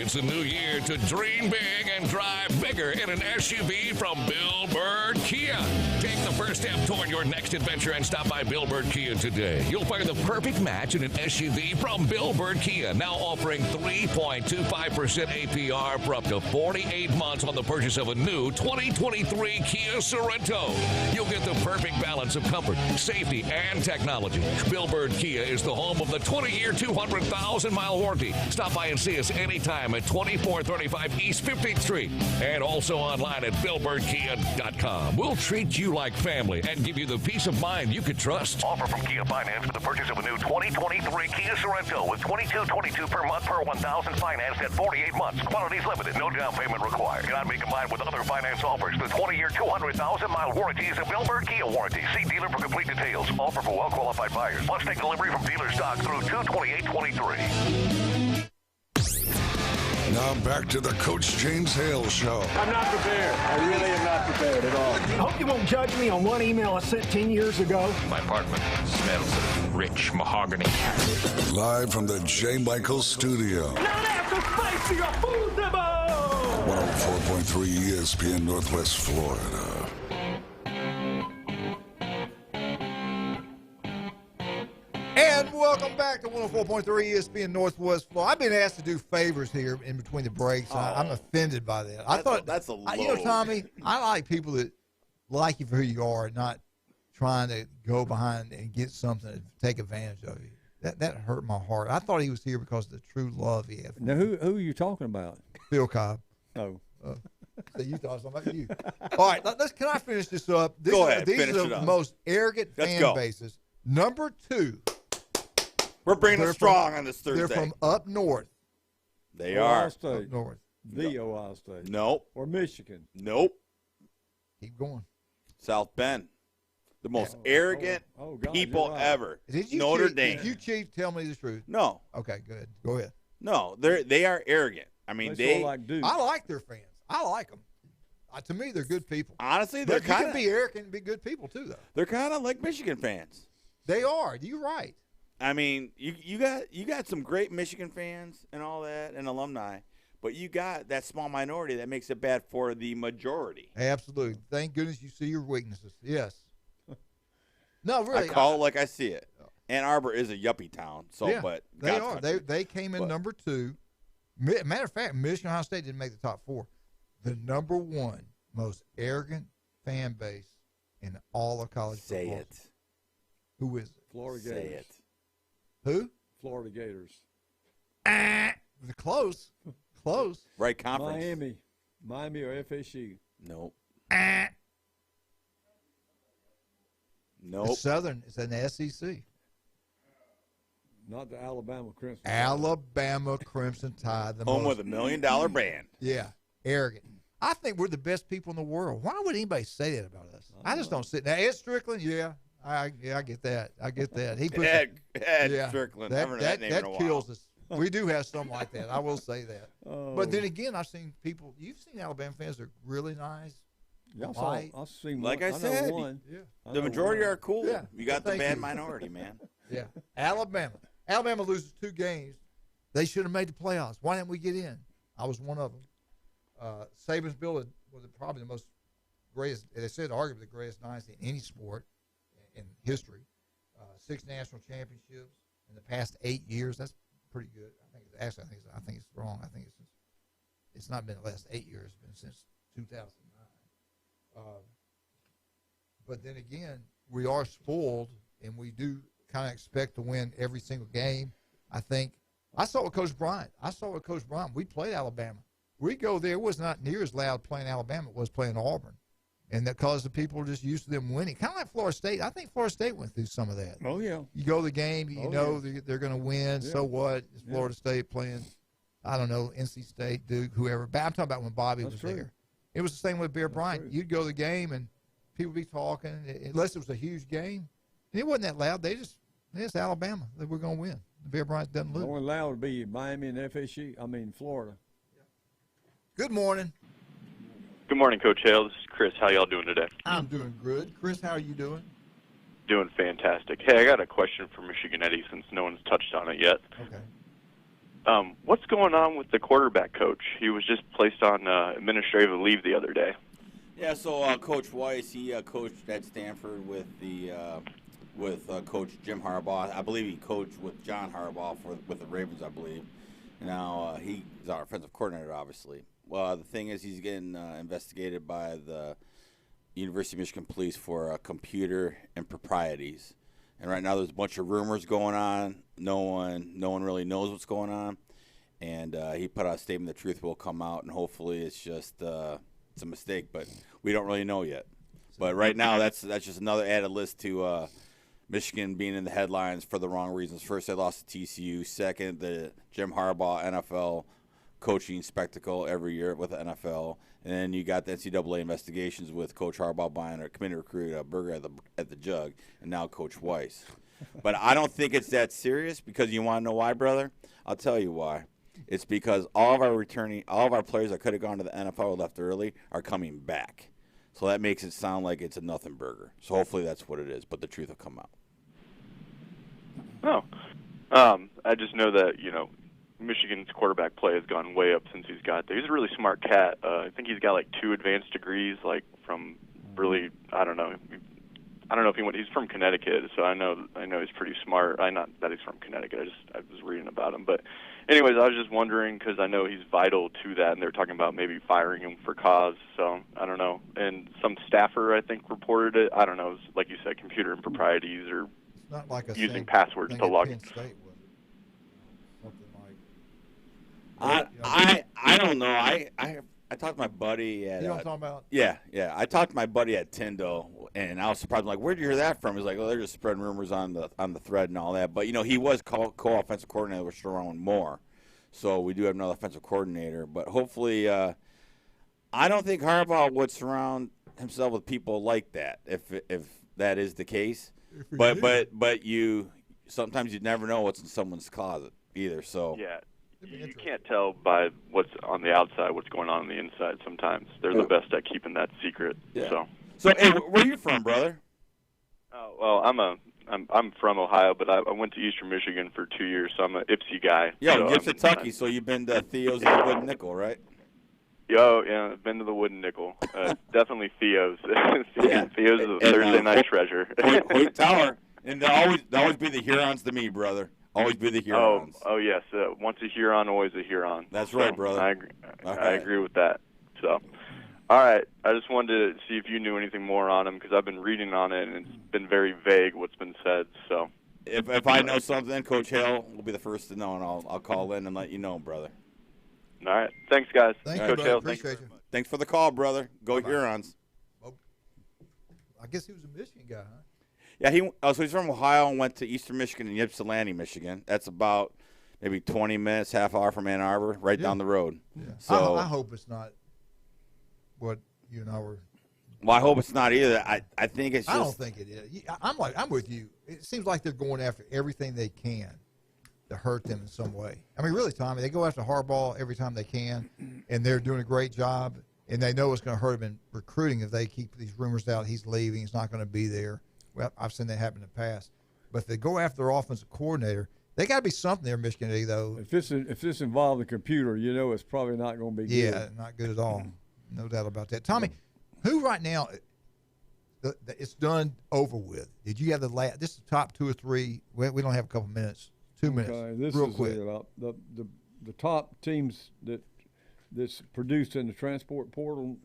Speaker 7: It's a new year to dream big and drive bigger in an SUV from Bill Bird Kia. Take the first step toward your next adventure and stop by Bill Bird Kia today. You'll find the perfect match in an SUV from Bill Bird Kia, now offering 3.25% APR for up to 48 months on the purchase of a new 2023 Kia Sorento. You'll get the perfect balance of comfort, safety, and technology. Bill Bird Kia is the home of the 20-year, 200,000-mile warranty. Stop by and see us anytime at 2435 East 15th Street and also online at BillBirdKia.com. We'll treat you like family and give you the peace of mind you can trust.
Speaker 6: Offer from Kia Finance for the purchase of a new 2023 Kia Sorento with $22.22 per month per 1,000 financed at 48 months. Quantities limited. No down payment required. Cannot be combined with other finance offers. The 20-year, 200,000-mile warranty is a Billbird Kia warranty. See dealer for complete details. Offer for well-qualified buyers. Must take delivery from dealer stock through 2/28/23.
Speaker 5: Now back to the Coach James Hale Show.
Speaker 16: I'm not prepared. I really am not prepared at all. I hope you won't judge me on one email I sent 10 years ago.
Speaker 23: My apartment smells of rich mahogany.
Speaker 5: Live from the J. Michael Studio.
Speaker 16: Not after spicy or food
Speaker 5: 104.3 ESPN Northwest Florida.
Speaker 8: And welcome back to 104.3 ESPN Northwest Florida. I've been asked to do favors here in between the breaks. And I'm offended by that. I thought
Speaker 19: that's a low.
Speaker 8: You know, Tommy, I like people that like you for who you are and not trying to go behind and get something to take advantage of you. That hurt my heart. I thought he was here because of the true love he had for
Speaker 9: Now,
Speaker 8: me.
Speaker 9: who are you talking about?
Speaker 8: Phil Cobb.
Speaker 9: Oh.
Speaker 8: So you thought something about you. All right, can I finish this up?
Speaker 19: Go ahead,
Speaker 8: These
Speaker 19: finish
Speaker 8: are
Speaker 19: it
Speaker 8: the
Speaker 19: up.
Speaker 8: most arrogant
Speaker 19: Let's
Speaker 8: fan
Speaker 19: go.
Speaker 8: bases. Number 2.
Speaker 19: We're bringing
Speaker 8: They're
Speaker 19: it strong
Speaker 8: from-
Speaker 19: on this Thursday.
Speaker 8: They're from up north.
Speaker 19: They
Speaker 9: Ohio
Speaker 19: are.
Speaker 9: State.
Speaker 8: Up north.
Speaker 9: The Ohio State.
Speaker 19: Nope.
Speaker 9: Or Michigan.
Speaker 19: Nope.
Speaker 8: Keep going.
Speaker 19: South Bend. The most arrogant
Speaker 9: God,
Speaker 19: people
Speaker 9: you're right.
Speaker 19: ever.
Speaker 8: Did you
Speaker 19: Notre
Speaker 8: cheat?
Speaker 19: Dame.
Speaker 8: Did you cheat? Tell me the truth.
Speaker 19: No.
Speaker 8: Okay, good. Go ahead.
Speaker 19: No. They are arrogant. I mean,
Speaker 9: They sort of like Duke.
Speaker 8: I like their fans. I like them. To me, they're good people.
Speaker 19: Honestly, they're
Speaker 8: But you
Speaker 19: kind
Speaker 8: can
Speaker 19: of
Speaker 8: be arrogant and be good people too, though.
Speaker 19: they're kind of like Michigan fans.
Speaker 8: They are. You're right.
Speaker 19: I mean, you got some great Michigan fans and all that and alumni, but you got that small minority that makes it bad for the majority.
Speaker 8: Absolutely. Thank goodness you see your weaknesses. Yes. No, really.
Speaker 19: I call it like I see it. Ann Arbor is a yuppie town, so
Speaker 8: yeah,
Speaker 19: but
Speaker 8: they
Speaker 19: God's
Speaker 8: are.
Speaker 19: country.
Speaker 8: They came in
Speaker 19: But-
Speaker 8: number 2. Matter of fact, Michigan Ohio State didn't make the top 4. The number 1 most arrogant fan base in all of college
Speaker 19: Say
Speaker 8: football.
Speaker 19: it.
Speaker 8: Who is it?
Speaker 9: Florida
Speaker 19: Say
Speaker 9: Gators.
Speaker 19: it.
Speaker 8: Who?
Speaker 9: Florida Gators.
Speaker 8: Close. Close.
Speaker 19: Right conference.
Speaker 9: Miami or FSU.
Speaker 19: Nope.
Speaker 8: It's
Speaker 19: Nope.
Speaker 8: Southern. It's an SEC.
Speaker 9: Not the Alabama Crimson.
Speaker 8: Alabama Crimson Tide. The
Speaker 19: Home
Speaker 8: most,
Speaker 19: with $1 million band.
Speaker 8: Yeah. Arrogant. I think we're the best people in the world. Why would anybody say that about us? I just don't sit. Now, Ed Strickland, yeah. I get that. I get that. He puts
Speaker 19: Ed Strickland.
Speaker 8: That,
Speaker 19: Haven't heard that name in a while.
Speaker 8: kills us. We do have something like that. I will say that.
Speaker 9: Oh.
Speaker 8: But then again, I've seen people. You've seen Alabama fans that are really nice.
Speaker 9: Yeah,
Speaker 8: polite.
Speaker 9: I've seen
Speaker 19: Like
Speaker 9: one.
Speaker 19: I said,
Speaker 9: know one.
Speaker 8: Yeah.
Speaker 19: the majority are cool.
Speaker 8: Yeah.
Speaker 19: You got the
Speaker 8: Thank
Speaker 19: bad
Speaker 8: you.
Speaker 19: minority, man.
Speaker 8: Yeah. Alabama loses 2 games. They should have made the playoffs. Why didn't we get in? I was one of them. Saban's bill was probably the most greatest, they said arguably the greatest dynasty in any sport in history. 6 national championships in the past 8 years. That's pretty good. I think it's wrong. I think it's not been the last 8 years. It's been since 2009. But then again, we are spoiled, and we do kind of expect to win every single game. I think I saw it with Coach Bryant. We played Alabama. We go there. It was not near as loud playing Alabama as it was playing Auburn. And that caused the people just used to them winning. Kind of like Florida State. I think Florida State went through some of that.
Speaker 9: Oh, yeah.
Speaker 8: You go to the game, you know they're going to win.
Speaker 9: Yeah.
Speaker 8: So what? It's Florida State playing, I don't know, NC State, Duke, whoever. But I'm talking about when Bobby was
Speaker 9: true.
Speaker 8: there. It was the same with Bear Bryant.
Speaker 9: true.
Speaker 8: You'd go to the game, and people would be talking, unless it was a huge game. And it wasn't that loud. It's Alabama that we're going to win. The Bear Bryant doesn't
Speaker 9: The
Speaker 8: lose.
Speaker 9: only loud would be Miami and Florida.
Speaker 8: Good morning.
Speaker 24: Good morning, Coach Hale. This is Chris. How y'all doing today?
Speaker 8: I'm doing good. Chris, how are you doing?
Speaker 24: Doing fantastic. Hey, I got a question for Michigan Eddie since no one's touched on it yet.
Speaker 8: Okay.
Speaker 24: What's going on with the quarterback coach? He was just placed on administrative leave the other day.
Speaker 19: Yeah, so Coach Weiss, he coached at Stanford with Coach Jim Harbaugh. I believe he coached with John Harbaugh with the Ravens, I believe. Now he's our offensive coordinator, obviously. Well, the thing is, he's getting investigated by the University of Michigan Police for computer improprieties. And right now, there's a bunch of rumors going on. No one really knows what's going on. and he put out a statement. The truth will come out, and hopefully it's just it's a mistake, but we don't really know yet. But right now, that's just another added list to Michigan being in the headlines for the wrong reasons. First, they lost to TCU. Second, the Jim Harbaugh NFL coaching spectacle every year with the NFL. And then you got the NCAA investigations with Coach Harbaugh buying a committee recruit a burger at the Jug, and now Coach Weiss. But I don't think it's that serious, because you want to know why, brother? I'll tell you why. It's because all of our players that could have gone to the NFL or left early are coming back. So that makes it sound like it's a nothing burger. So hopefully that's what it is, but the truth will come out.
Speaker 24: I just know that, Michigan's quarterback play has gone way up since he's got there. He's a really smart cat. I think he's got like 2 advanced degrees, like from really, I don't know if he's from Connecticut, so I know he's pretty smart. Not that he's from Connecticut. I was reading about him, but anyways, I was just wondering, because I know he's vital to that, and they're talking about maybe firing him for cause. So I don't know. And some staffer, I think, reported it. I don't know. It was, like you said, computer improprieties or
Speaker 8: not like
Speaker 24: using passwords to log in.
Speaker 19: I don't know. I talked to my buddy at.
Speaker 8: You know what I'm talking about?
Speaker 19: Yeah. I talked to my buddy at Tyndall, and I was surprised. I'm like, where'd you hear that from? He's like, they're just spreading rumors on the thread and all that. But he was co-offensive coordinator with Sharon Moore, so we do have another offensive coordinator. But hopefully, I don't think Harbaugh would surround himself with people like that if that is the case. But you sometimes you never know what's in someone's closet either. So
Speaker 24: yeah. You can't tell by what's on the outside what's going on the inside sometimes. They're the best at keeping that secret.
Speaker 19: Yeah. So hey, where are you from, brother?
Speaker 24: Oh, well, I'm from Ohio, but I went to Eastern Michigan for 2 years, so I'm an Ypsi guy.
Speaker 19: Yeah,
Speaker 24: so
Speaker 19: Kentucky. So you've been to Theo's and Wooden Nickel, right?
Speaker 24: Yo, yeah, I've been to the Wooden Nickel. Definitely Theo's. Theo's is a Thursday night treasure.
Speaker 19: Hoyt Tower, and they'll always be the Hurons to me, brother. Always be the Hurons.
Speaker 24: Oh yes. Once a Huron, always a Huron.
Speaker 19: That's right, brother.
Speaker 24: I agree with that. So, all right. I just wanted to see if you knew anything more on him, because I've been reading on it, and it's been very vague what's been said. So,
Speaker 19: if I know something, Coach Hale will be the first to know, and I'll call in and let you know, brother.
Speaker 24: All right. Thanks, guys.
Speaker 8: Thank
Speaker 24: Coach
Speaker 8: you,
Speaker 24: Hale.
Speaker 8: appreciate you.
Speaker 19: Thanks for the call, brother. Go Hurons.
Speaker 8: I guess he was a Michigan guy, huh?
Speaker 19: Yeah, so he's from Ohio and went to Eastern Michigan and Ypsilanti, Michigan. That's about maybe 20 minutes, half hour from Ann Arbor, right down the road.
Speaker 8: Yeah.
Speaker 19: So
Speaker 8: I hope it's not what you and I were.
Speaker 19: Well, I hope it's not either. I think it's just.
Speaker 8: I don't think it is. I'm with you. It seems like they're going after everything they can to hurt them in some way. I mean, really, Tommy, they go after Harbaugh every time they can, and they're doing a great job, and they know it's going to hurt them in recruiting if they keep these rumors out. He's leaving. He's not going to be there. Well, I've seen that happen in the past. But if they go after their offensive coordinator, they got to be something there, Michigan, though.
Speaker 9: If this involves the computer, it's probably not going to be good.
Speaker 8: Yeah, not good at all. No doubt about that. Tommy, who right now, it's done over with. Did you have this is the top 2 or 3? We don't have a couple minutes. 2 minutes.
Speaker 9: Okay, this
Speaker 8: real
Speaker 9: is
Speaker 8: quick.
Speaker 9: The top teams that's produced in the transport portal.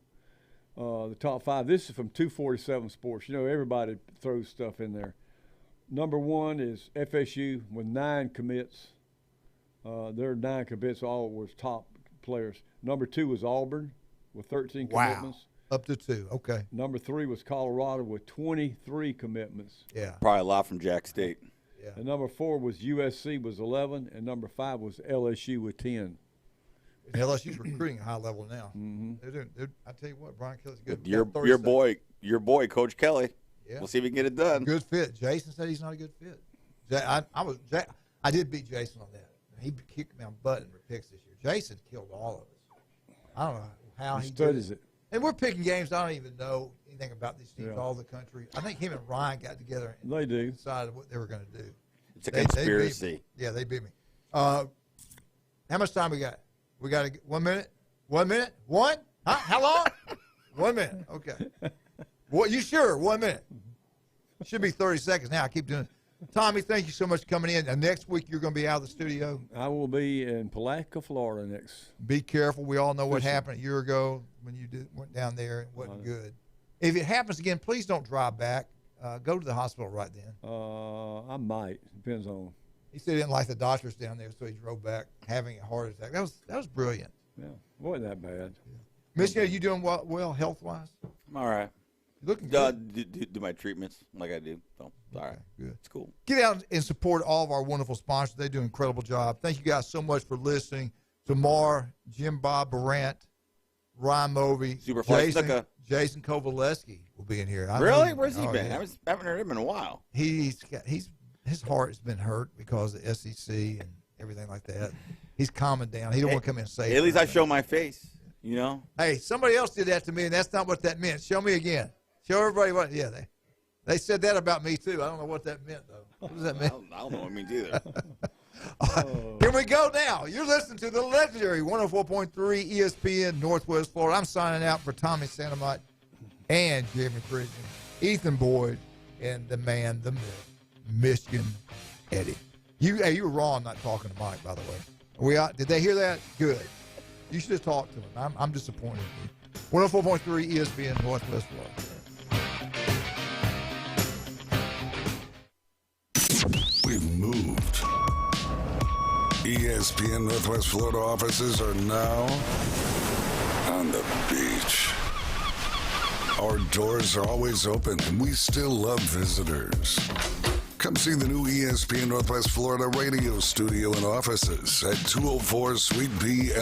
Speaker 9: The top 5. This is from 247 Sports. Everybody throws stuff in there. Number 1 is FSU with 9 commits. There are 9 commits. All was top players. Number 2 was Auburn with 13 commitments.
Speaker 8: Up to 2. Okay.
Speaker 9: Number 3 was Colorado with 23 commitments.
Speaker 8: Yeah.
Speaker 19: Probably a lot from Jack State.
Speaker 8: Yeah.
Speaker 9: And number 4 was USC with 11, and number 5 was LSU with 10.
Speaker 8: And LSU's recruiting at a high level now.
Speaker 9: Mm-hmm.
Speaker 8: I tell you what, Brian Kelly's good.
Speaker 19: Your boy, Coach Kelly. Yeah. We'll see if we can get it done.
Speaker 8: Good fit. Jason said he's not a good fit. I did beat Jason on that. He kicked me on butt in picks this year. Jason killed all of us. I don't know how he
Speaker 9: studies it.
Speaker 8: And we're picking games I don't even know anything about these teams all over the country. I think him and Ryan got together and decided what they were going to do.
Speaker 19: It's a conspiracy.
Speaker 8: They beat me. How much time we got? We got 1 minute? 1 minute? One? Huh? How long? 1 minute. Okay. What? You sure? 1 minute. Should be 30 seconds now. I keep doing it. Tommy, thank you so much for coming in. And next week you're going to be out of the studio.
Speaker 9: I will be in Palatka, Florida next.
Speaker 8: Be careful. We all know what happened a year ago when you went down there. It wasn't good. If it happens again, please don't drive back. Go to the hospital right then.
Speaker 9: I might. Depends on.
Speaker 8: He said he didn't like the doctors down there, so he drove back having a heart attack. That was brilliant.
Speaker 9: Yeah, wasn't that bad.
Speaker 8: Yeah. Michigan, are you doing well health-wise?
Speaker 19: I'm all right.
Speaker 8: Looking
Speaker 19: good. Do my treatments like I do. So, all right.
Speaker 8: Good.
Speaker 19: It's cool.
Speaker 8: Get out and support all of our wonderful sponsors. They do an incredible job. Thank you guys so much for listening. Tamar, Jim Bob Barant, Ryan Movey, Jason Kovaleski will be in here.
Speaker 19: Really? Where's he been? Yeah. I haven't heard him in a while.
Speaker 8: His heart has been hurt because of the SEC and everything like that. He's calming down. He don't want to come in and say.
Speaker 19: At least I show my face. You know.
Speaker 8: Hey, somebody else did that to me, and that's not what that meant. Show me again. Show everybody what. Yeah, they said that about me too. I don't know what that meant though. What does that mean?
Speaker 19: I don't know what it means either.
Speaker 8: Here we go now. You're listening to the legendary 104.3 ESPN Northwest Florida. I'm signing out for Tommy Santamont and Jeremy Christian, Ethan Boyd, and the man, the myth, Michigan Eddie. You were wrong not talking to Mike, by the way. Did they hear that? Good. You should have talked to him. I'm disappointed in you. 104.3 ESPN Northwest Florida.
Speaker 5: We've moved. ESPN Northwest Florida offices are now on the beach. Our doors are always open, and we still love visitors. Come see the new ESPN Northwest Florida radio studio and offices at 204 Suite B.